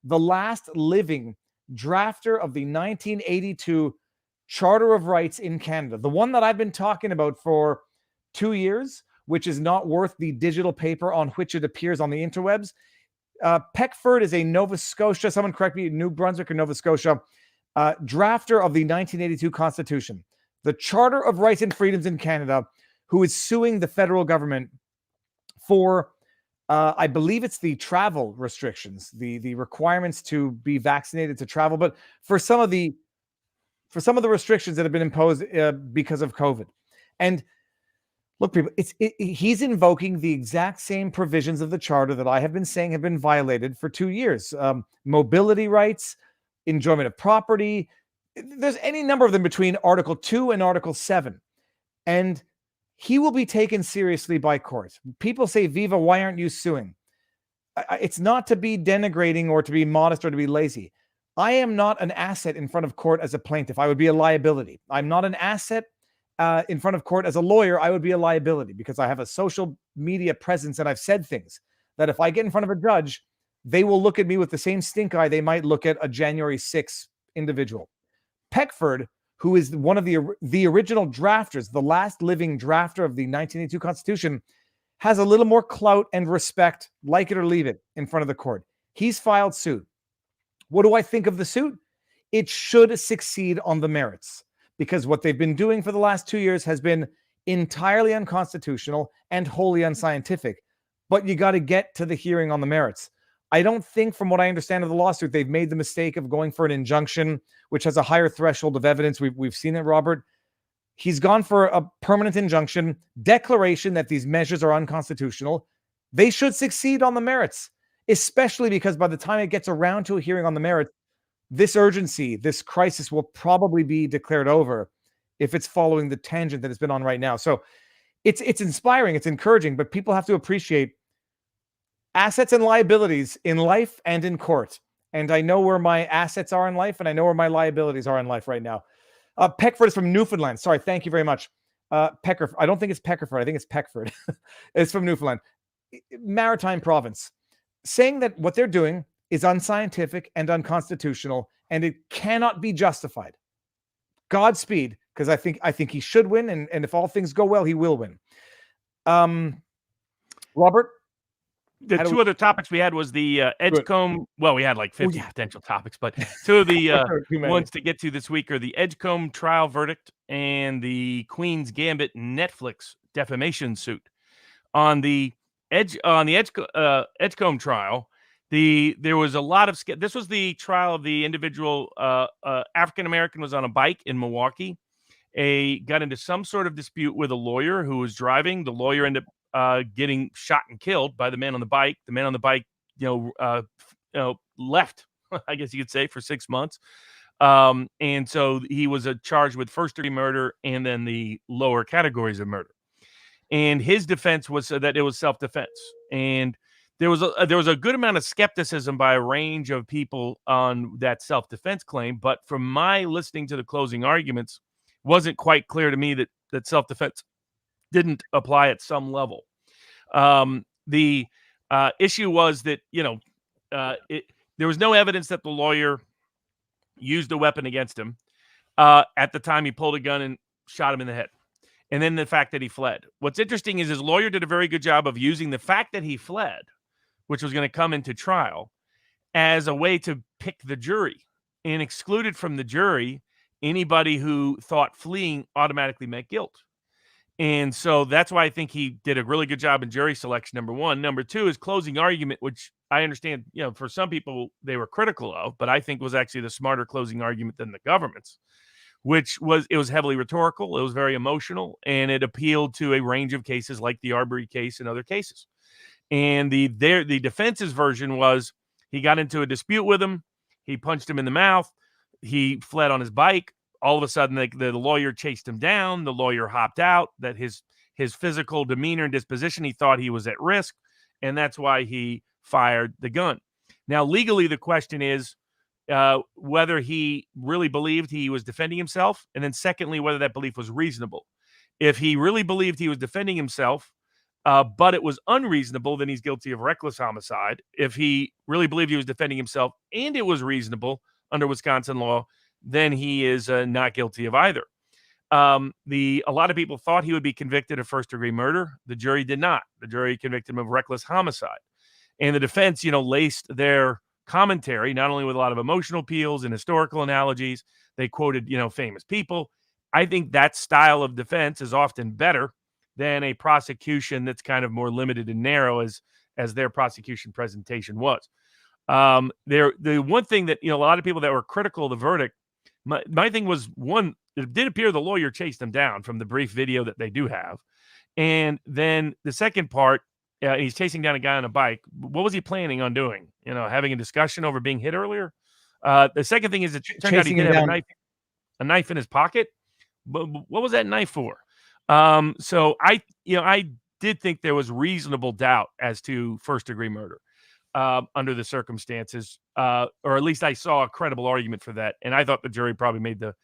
the last living drafter of the 1982 Charter of Rights in Canada, the one that I've been talking about for 2 years, which is not worth the digital paper on which it appears on the interwebs. Peckford is a Nova Scotia, someone correct me, New Brunswick or Nova Scotia, drafter of the 1982 Constitution, the Charter of Rights and Freedoms in Canada, who is suing the federal government for I believe it's the travel restrictions, the requirements to be vaccinated to travel, but for some of the restrictions that have been imposed because of COVID. And look, people, he's invoking the exact same provisions of the charter that I have been saying have been violated for 2 years. Mobility rights, enjoyment of property. There's any number of them between Article 2 and Article 7. And he will be taken seriously by courts. People say, Viva, why aren't you suing? It's not to be denigrating or to be modest or to be lazy. I am not an asset in front of court as a plaintiff. I would be a liability. I'm not an asset in front of court as a lawyer. I would be a liability because I have a social media presence and I've said things that if I get in front of a judge, they will look at me with the same stink eye they might look at a January 6th individual. Peckford, who is one of the original drafters, the last living drafter of the 1982 Constitution, has a little more clout and respect, like it or leave it, in front of the court. He's filed suit. What do I think of the suit? It should succeed on the merits because what they've been doing for the last 2 years has been entirely unconstitutional and wholly unscientific. But you got to get to the hearing on the merits. I don't think, from what I understand of the lawsuit, they've made the mistake of going for an injunction, which has a higher threshold of evidence. We've seen it, Robert. He's gone for a permanent injunction, declaration that these measures are unconstitutional. They should succeed on the merits, especially because by the time it gets around to a hearing on the merits, this urgency, this crisis will probably be declared over if it's following the tangent that it's been on right now. So it's inspiring, it's encouraging, but people have to appreciate assets and liabilities in life and in court. And I know where my assets are in life, and I know where my liabilities are in life right now. Peckford is from Newfoundland. Sorry, thank you very much. Peckford. I don't think it's Peckerford. I think it's Peckford. It's from Newfoundland. Maritime province. Saying that what they're doing is unscientific and unconstitutional, and it cannot be justified. Godspeed, because I think he should win, and if all things go well, he will win. Robert?
The two other topics we had was the Edgecombe. Well, we had like 50 potential topics, but two of the ones to get to this week are the Edgecombe trial verdict and the Queen's Gambit Netflix defamation suit. On the Edgecombe trial, there was a lot of this was the trial of the individual African American was on a bike in Milwaukee. Got into some sort of dispute with a lawyer who was driving. The lawyer ended up getting shot and killed by the man on the bike. The man on the bike, left, I guess you could say, for 6 months. And so he was charged with first-degree murder and then the lower categories of murder. And his defense was that it was self-defense. And there was a good amount of skepticism by a range of people on that self-defense claim. But from my listening to the closing arguments, it wasn't quite clear to me that self-defense didn't apply at some level. The issue was that, there was no evidence that the lawyer used a weapon against him at the time he pulled a gun and shot him in the head. and then the fact that he fled. What's interesting is his lawyer did a very good job of using the fact that he fled, which was going to come into trial, as a way to pick the jury and excluded from the jury anybody who thought fleeing automatically meant guilt. And so that's why I think he did a really good job in jury selection, number one. Number two, his closing argument, which I understand, for some people they were critical of, but I think was actually the smarter closing argument than the government's, which was, it was heavily rhetorical, it was very emotional, and it appealed to a range of cases like the Arbery case and other cases. And the defense's version was he got into a dispute with him, he punched him in the mouth, he fled on his bike. All of a sudden, the lawyer chased him down. The lawyer hopped out. That his physical demeanor and disposition, he thought he was at risk, and that's why he fired the gun. Now, legally, the question is whether he really believed he was defending himself, and then secondly, whether that belief was reasonable. If he really believed he was defending himself, but it was unreasonable, then he's guilty of reckless homicide. If he really believed he was defending himself and it was reasonable under Wisconsin law, then he is not guilty of either. A lot of people thought he would be convicted of first-degree murder. The jury did not. The jury convicted him of reckless homicide. And the defense, laced their commentary not only with a lot of emotional appeals and historical analogies. They quoted, famous people. I think that style of defense is often better than a prosecution that's kind of more limited and narrow as their prosecution presentation was. The one thing that, a lot of people that were critical of the verdict, my thing was, one, it did appear the lawyer chased him down from the brief video that they do have. And then the second part, he's chasing down a guy on a bike. What was he planning on doing? Having a discussion over being hit earlier? The second thing is, it turned out he did have a knife in his pocket. But what was that knife for? So I did think there was reasonable doubt as to first-degree murder under the circumstances, or at least I saw a credible argument for that. And I thought the jury probably made the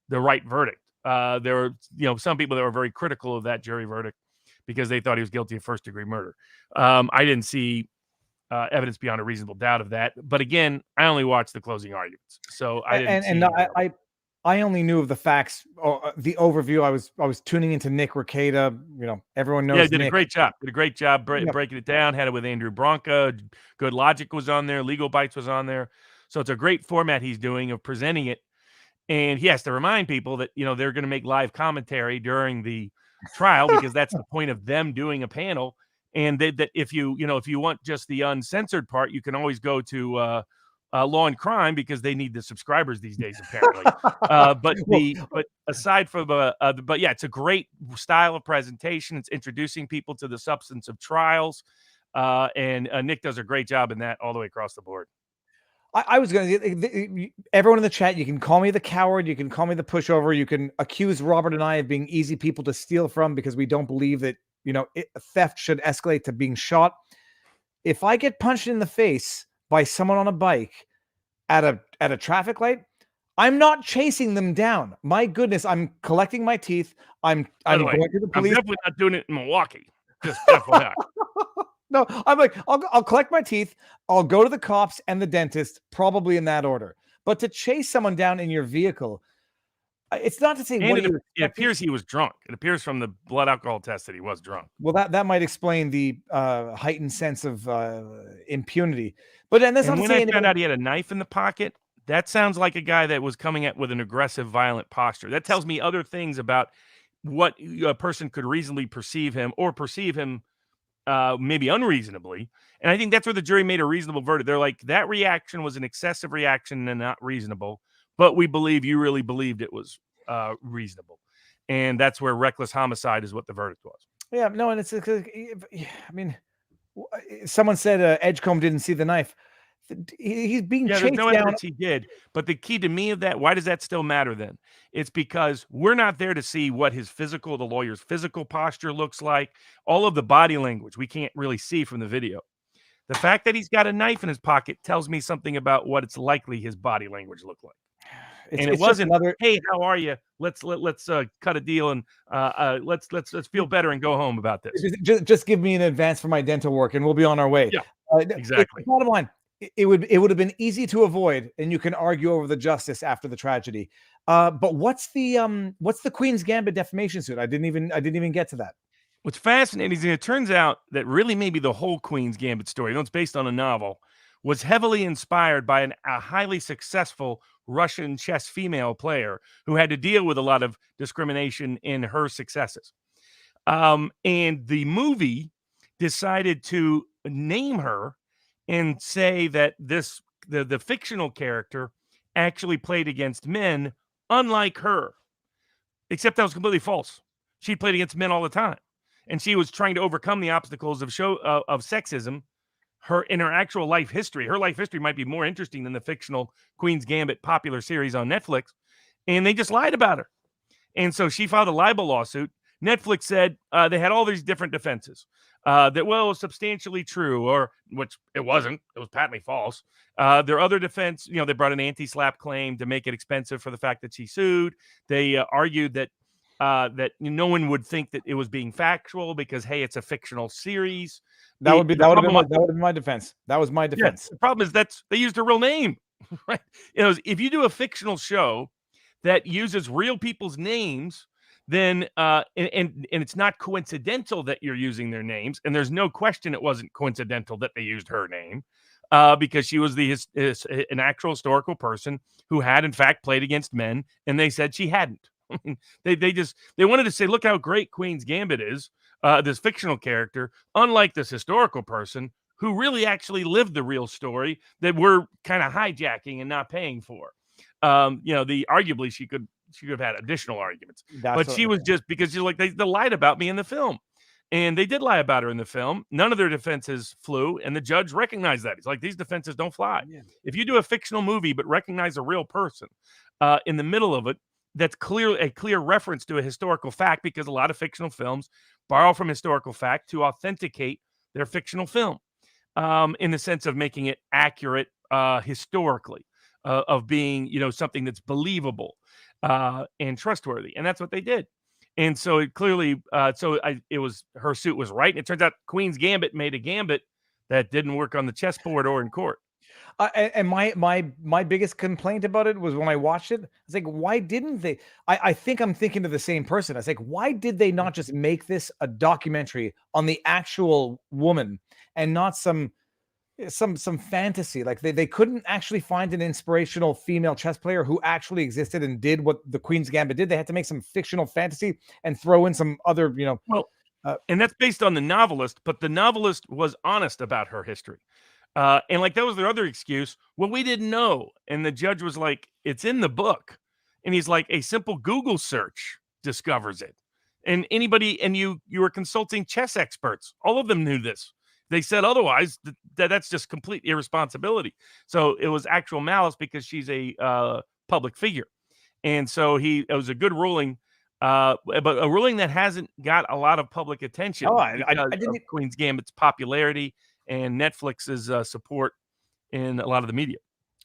right verdict. There were, some people that were very critical of that jury verdict because they thought he was guilty of first-degree murder. I didn't see evidence beyond a reasonable doubt of that. But again, I only watched the closing arguments, so I didn't.
I only knew of the facts, the overview. I was tuning into Nick Rekieta. Everyone knows.
Yeah, did a great job. Breaking it down. Had it with Andrew Bronca. Good Logic was on there. Legal Bites was on there. So it's a great format he's doing of presenting it. And he has to remind people that they're going to make live commentary during the trial because that's the point of them doing a panel. And that if you want just the uncensored part, you can always go to Law and Crime because they need the subscribers these days, apparently. But aside from but yeah, it's a great style of presentation. It's introducing people to the substance of trials, and Nick does a great job in that all the way across the board.
I was going to, everyone in the chat, you can call me the coward, you can call me the pushover, you can accuse Robert and I of being easy people to steal from because we don't believe that theft should escalate to being shot. If I get punched in the face by someone on a bike at a traffic light, I'm not chasing them down. My goodness, I'm collecting my teeth. I'm going to the police.
I'm definitely not doing it in Milwaukee. Just FYI.
No, I'm like, I'll collect my teeth. I'll go to the cops and the dentist, probably in that order. But to chase someone down in your vehicle, it's not to say.
It appears he was drunk. It appears from the blood alcohol test that he was drunk.
Well, that might explain the heightened sense of impunity. But then
when I found out he had a knife in the pocket, that sounds like a guy that was coming at with an aggressive, violent posture. That tells me other things about what a person could reasonably perceive him maybe unreasonably. And I think that's where the jury made a reasonable verdict. They're like, that reaction was an excessive reaction and not reasonable, but we believe you really believed it was reasonable. And that's where reckless homicide is what the verdict was.
Yeah, no, and someone said Edgecombe didn't see the knife. He's being chased
there's no
down.
evidence he did. But the key to me of that, why does that still matter then? It's because we're not there to see what the lawyer's physical posture looks like. All of the body language we can't really see from the video. The fact that he's got a knife in his pocket tells me something about what it's likely his body language looked like. It wasn't, hey, how are you? Let's cut a deal and let's feel better and go home about this.
Just give me an advance for my dental work and we'll be on our way.
Yeah, exactly.
Bottom line, it would have been easy to avoid, and you can argue over the justice after the tragedy. But what's the Queen's Gambit defamation suit? I didn't even get to that.
What's fascinating is it turns out that really maybe the whole Queen's Gambit story, it's based on a novel, was heavily inspired by a highly successful Russian chess female player who had to deal with a lot of discrimination in her successes. And the movie decided to name her and say that the fictional character actually played against men, unlike her, except that was completely false. She played against men all the time, and she was trying to overcome the obstacles of sexism. In her actual life history, her life history might be more interesting than the fictional Queen's Gambit popular series on Netflix, and they just lied about her. And so she filed a libel lawsuit. Netflix said they had all these different defenses. That, well, it was substantially true, or which it wasn't. It was patently false. Their other defense, they brought an anti-slap claim to make it expensive for the fact that she sued. They argued that no one would think that it was being factual because, hey, it's a fictional series.
That would have been my defense. That was my defense.
Yeah, the problem is they used her real name, right? If you do a fictional show that uses real people's names, then and it's not coincidental that you're using their names, and there's no question it wasn't coincidental that they used her name, because she was an actual historical person who had in fact played against men, and they said she hadn't. they wanted to say, look how great Queen's Gambit is, this fictional character, unlike this historical person who really actually lived the real story that we're kind of hijacking and not paying for. Arguably she could have had additional arguments, but she was just because she's like, they lied about me in the film, and they did lie about her in the film. None of their defenses flew, and the judge recognized that. He's like, these defenses don't fly. Yeah. If you do a fictional movie but recognize a real person in the middle of it, that's a clear reference to a historical fact, because a lot of fictional films borrow from historical fact to authenticate their fictional film, in the sense of making it accurate historically, of being something that's believable and trustworthy, and that's what they did. And so it clearly, her suit was right. And it turns out Queen's Gambit made a gambit that didn't work on the chessboard or in court.
And my biggest complaint about it was when I watched it, I was like, why didn't they? I think I'm thinking of the same person. I was like, why did they not just make this a documentary on the actual woman and not some fantasy? Like they couldn't actually find an inspirational female chess player who actually existed and did what the Queen's Gambit did. They had to make some fictional fantasy and throw in some other,
and that's based on the novelist, but the novelist was honest about her history. And like that was their other excuse. Well, we didn't know. And the judge was like, it's in the book. And he's like, a simple Google search discovers it. And you were consulting chess experts. All of them knew this. They said otherwise, that's just complete irresponsibility. So it was actual malice because she's a public figure. And so it was a good ruling, but a ruling that hasn't got a lot of public attention.
I didn't.
Queen's Gambit's popularity and Netflix's support in a lot of the media.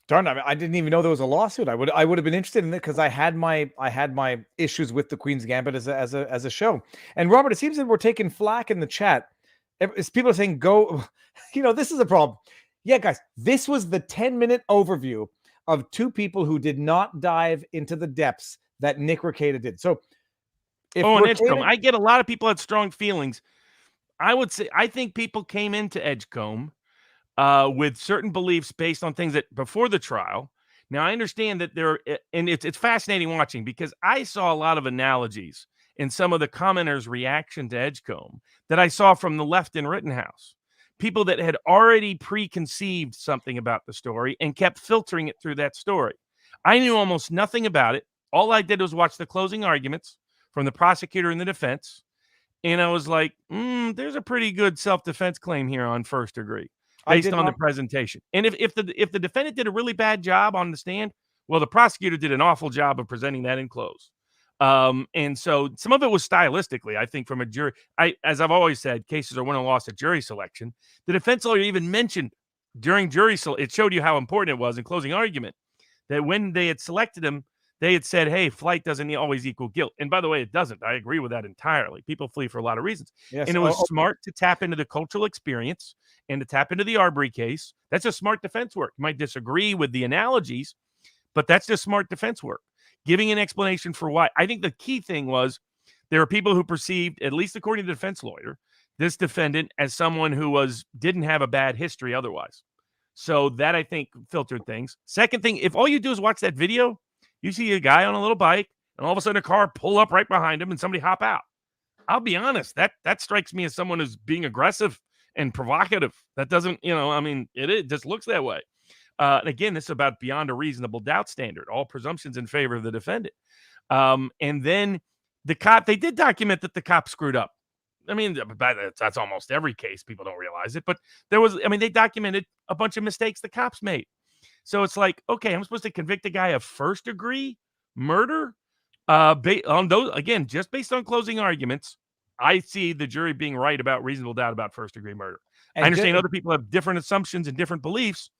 Darn, I didn't even know there was a lawsuit. I would have been interested in it because I had my issues with the Queen's Gambit as a show. And Robert, it seems that we're taking flack in the chat. People are saying go, this is a problem. Yeah, guys, this was the 10-minute overview of two people who did not dive into the depths that Nick Rekieta did. So,
and Edgecombe, I get a lot of people had strong feelings. I would say I think people came into Edgecombe with certain beliefs based on things that before the trial. Now I understand that and it's fascinating watching because I saw a lot of analogies in some of the commenters' reaction to Edgecombe that I saw from the left in Rittenhouse. People that had already preconceived something about the story and kept filtering it through that story. I knew almost nothing about it. All I did was watch the closing arguments from the prosecutor and the defense. And I was like, there's a pretty good self-defense claim here on first degree based on the presentation. And if the defendant did a really bad job on the stand, well, the prosecutor did an awful job of presenting that in close. And so some of it was stylistically, I think, from a jury. As I've always said, cases are won or lost at jury selection. The defense lawyer even mentioned during jury it showed you how important it was in closing argument that when they had selected him, they had said, hey, flight doesn't always equal guilt. And by the way, it doesn't. I agree with that entirely. People flee for a lot of reasons. Yes. And it was smart to tap into the cultural experience and to tap into the Arbery case. That's just smart defense work. You might disagree with the analogies, but that's just smart defense work. giving an explanation for why. I think the key thing was there are people who perceived, at least according to the defense lawyer, this defendant as someone who didn't have a bad history otherwise. So that, I think, filtered things. Second thing, if all you do is watch that video, you see a guy on a little bike and all of a sudden a car pull up right behind him and somebody hop out. I'll be honest, that strikes me as someone who's being aggressive and provocative. That doesn't, it just looks that way. And again, this is about beyond a reasonable doubt standard, all presumptions in favor of the defendant. And then the cop, they did document that the cop screwed up. I mean, that's almost every case. People don't realize it, but they documented a bunch of mistakes the cops made. So it's like, okay, I'm supposed to convict a guy of first degree murder on those, again, just based on closing arguments. I see the jury being right about reasonable doubt about first degree murder. And I understand other people have different assumptions and different beliefs.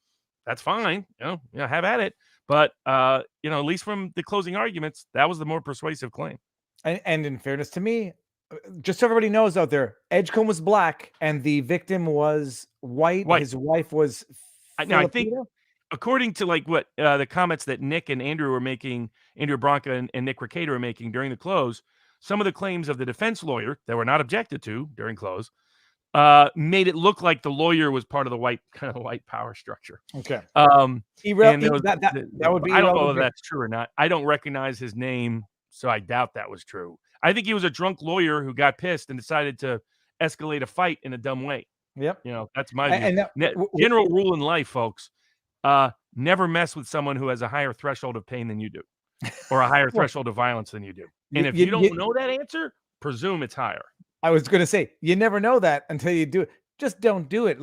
That's fine. Have at it. But, at least from the closing arguments, that was the more persuasive claim.
And in fairness to me, just so everybody knows out there, Edgecombe was black and the victim was white. His wife was
Now, I think, according to what the comments that Nick and Andrew were making, Andrew Bronca and Nick Ricader were making during the close, some of the claims of the defense lawyer that were not objected to during close made it look like the lawyer was part of the white power structure.
Okay.
That
would be.
I don't know if that's true or not. I don't recognize his name, so I doubt that was true. I think he was a drunk lawyer who got pissed and decided to escalate a fight in a dumb way.
Yep.
That's my view. General rule in life, folks. Never mess with someone who has a higher threshold of pain than you do, or a higher threshold of violence than you do. And if you don't know that answer, presume it's higher.
I was going to say, you never know that until you do it. Just don't do it.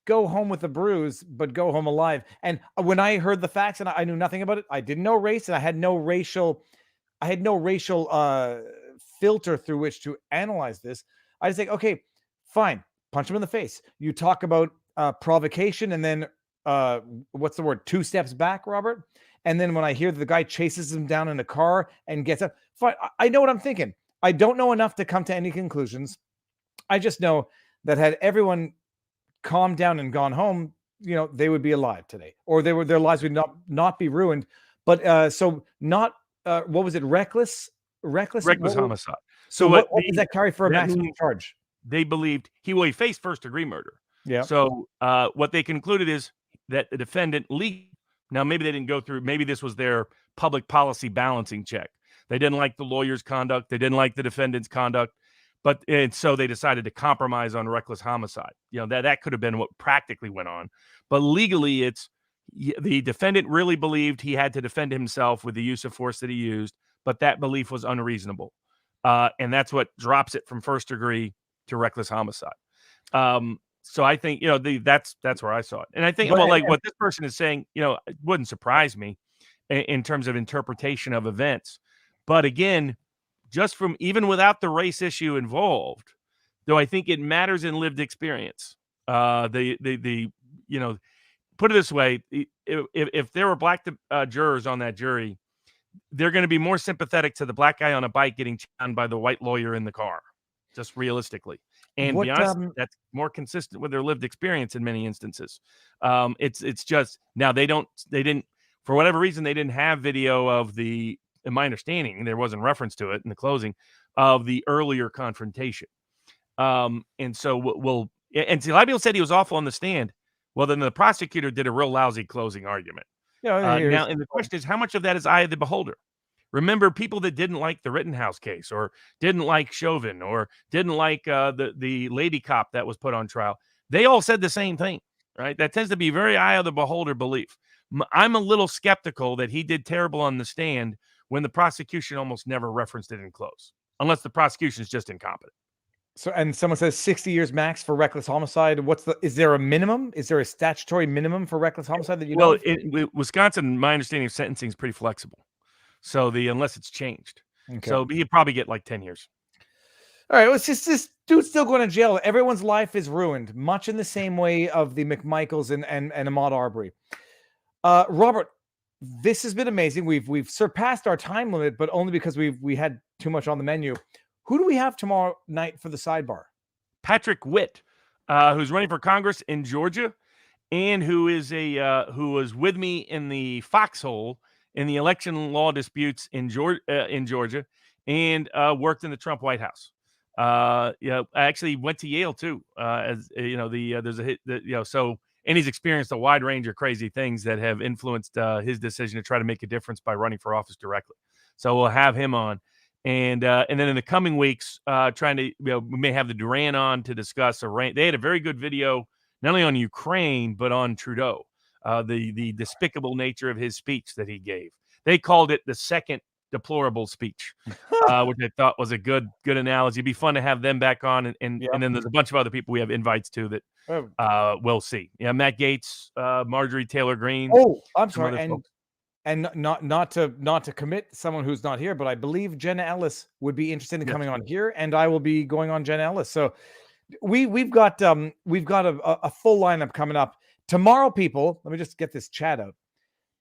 Go home with a bruise, but go home alive. And when I heard the facts and I knew nothing about it, I didn't know race and I had no racial filter through which to analyze this. I just think, okay, fine, punch him in the face. You talk about provocation and then what's the word? 2 steps back, Robert. And then when I hear that the guy chases him down in a car and gets up, fine, I know what I'm thinking. I don't know enough to come to any conclusions. I just know that had everyone calmed down and gone home, they would be alive today, or their lives would not be ruined. But what was it? Reckless
homicide.
So what does that carry for a maximum charge?
They believed he faced first degree murder.
Yeah.
So what they concluded is that the defendant now maybe they didn't go through, maybe this was their public policy balancing check. They didn't like the lawyer's conduct. They didn't like the defendant's conduct. And so they decided to compromise on reckless homicide. That could have been what practically went on. But legally, it's the defendant really believed he had to defend himself with the use of force that he used, but that belief was unreasonable. And that's what drops it from first degree to reckless homicide. So I think, that's where I saw it. And I think, what this person is saying, it wouldn't surprise me in terms of interpretation of events. But again, just from even without the race issue involved, though I think it matters in lived experience. Put it this way, if there were black jurors on that jury, they're going to be more sympathetic to the black guy on a bike getting channed by the white lawyer in the car, just realistically. And be honest, that's more consistent with their lived experience in many instances. It's just now they didn't for whatever reason they didn't have video of in my understanding, there wasn't reference to it in the closing of the earlier confrontation. And so and a lot of people said he was awful on the stand. Well, then the prosecutor did a real lousy closing argument. Now, and the question is, how much of that is eye of the beholder? Remember, people that didn't like the Rittenhouse case or didn't like Chauvin or didn't like the lady cop that was put on trial, they all said the same thing, right? That tends to be very eye of the beholder belief. I'm a little skeptical that he did terrible on the stand when the prosecution almost never referenced it in close, unless the prosecution is just incompetent.
So, and someone says 60 years max for reckless homicide. Is there a minimum? Is there a statutory minimum for reckless homicide that you know?
Well, Wisconsin, my understanding of sentencing is pretty flexible. So unless it's changed. Okay. So he'd probably get 10 years.
All right. Let's this dude's still going to jail. Everyone's life is ruined, much in the same way of the McMichaels and Ahmaud Arbery. Robert, this has been amazing. We've surpassed our time limit, but only because we had too much on the menu. Who do we have tomorrow night for the sidebar?
Patrick Witt, who's running for Congress in Georgia, and who was with me in the foxhole in the election law disputes in Georgia, and worked in the Trump White House. I actually went to Yale too. As you know, there's a hit, so, and he's experienced a wide range of crazy things that have influenced his decision to try to make a difference by running for office directly. So we'll have him on, and then in the coming weeks, we may have the Duran on to discuss Iran. They had a very good video not only on Ukraine but on Trudeau, the despicable nature of his speech that he gave. They called it the second deplorable speech, which I thought was a good analogy. It'd be fun to have them back on, and then there's a bunch of other people we have invites to that we'll see. Yeah, Matt Gaetz, Marjorie Taylor Greene.
Oh, I'm sorry, and not to commit someone who's not here, but I believe Jenna Ellis would be interested in coming on here, and I will be going on Jenna Ellis. So we've got a full lineup coming up tomorrow. People, let me just get this chat out.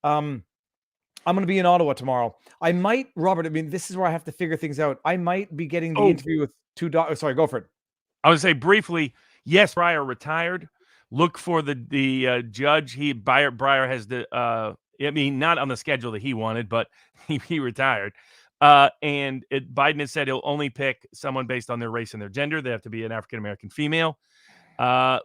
I'm going to be in Ottawa tomorrow. I might, Robert. I mean, this is where I have to figure things out. I might be getting the interview with two doctors. Sorry, go for it.
I would say briefly, yes, Breyer retired. Look for the judge. Breyer has not on the schedule that he wanted, but he retired. And Biden has said he'll only pick someone based on their race and their gender. They have to be an African-American female.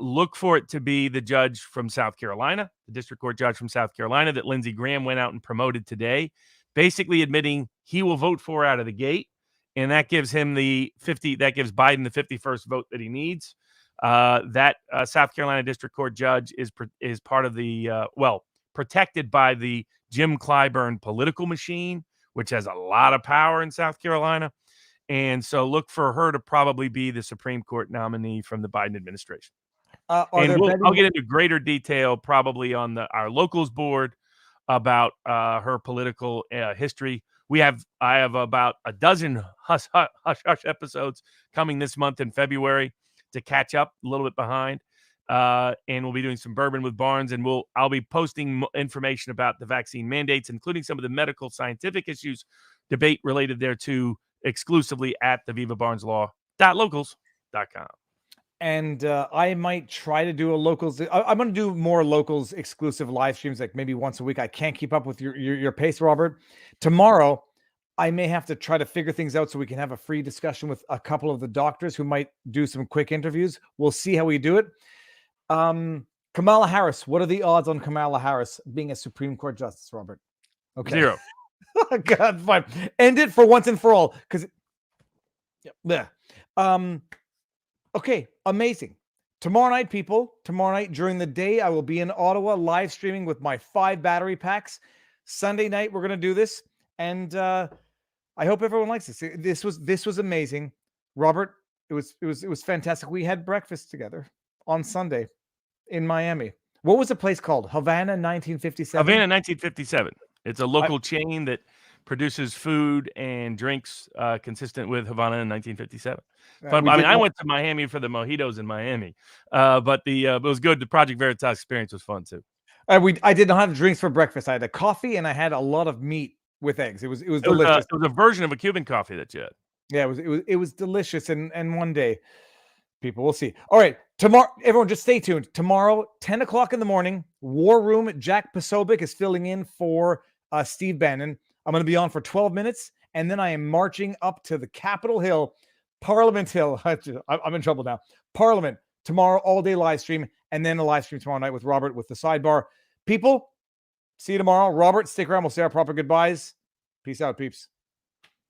Look for it to be the judge from South Carolina, the district court judge from South Carolina that Lindsey Graham went out and promoted today, basically admitting he will vote for out of the gate. And that gives him that gives Biden the 51st vote that he needs. That South Carolina district court judge is part of the, protected by the Jim Clyburn political machine, which has a lot of power in South Carolina. And so look for her to probably be the Supreme Court nominee from the Biden administration. I'll get into greater detail probably on our locals board about her political history. I have about a dozen hush episodes coming this month in February to catch up a little bit behind. And we'll be doing some bourbon with Barnes, and I'll be posting information about the vaccine mandates, including some of the medical scientific issues, debate related thereto, exclusively at the vivabarneslaw.locals.com.
And I might try to do a locals. I'm going to do more locals exclusive live streams, like maybe once a week. I can't keep up with your pace, Robert. Tomorrow, I may have to try to figure things out so we can have a free discussion with a couple of the doctors who might do some quick interviews. We'll see how we do it. Kamala Harris. What are the odds on Kamala Harris being a Supreme Court justice, Robert? Okay.
0.
God, fine. End it for once and for all. Because, okay, amazing. Tomorrow night, people. Tomorrow night during the day, I will be in Ottawa live streaming with my 5 battery packs. Sunday night, we're going to do this, and I hope everyone likes this. This was amazing, Robert. It was fantastic. We had breakfast together on Sunday in Miami. What was the place called? Havana 1957.
Havana 1957. It's a local chain that produces food and drinks consistent with Havana in 1957. But I went to Miami for the mojitos in Miami, but it was good. The Project Veritas experience was fun too.
I did not have drinks for breakfast. I had a coffee and I had a lot of meat with eggs. It was delicious.
It was a version of a Cuban coffee that you had.
Yeah, it was delicious. And one day, people, we'll see. All right, tomorrow, everyone, just stay tuned. Tomorrow, 10 o'clock in the morning, War Room. Jack Posobiec is filling in for Steve Bannon. I'm going to be on for 12 minutes, and then I am marching up to the Capitol Hill, Parliament Hill. I'm in trouble now. Parliament tomorrow, all day live stream, and then a live stream tomorrow night with Robert with the sidebar. People, see you tomorrow. Robert, stick around. We'll say our proper goodbyes. Peace out, peeps.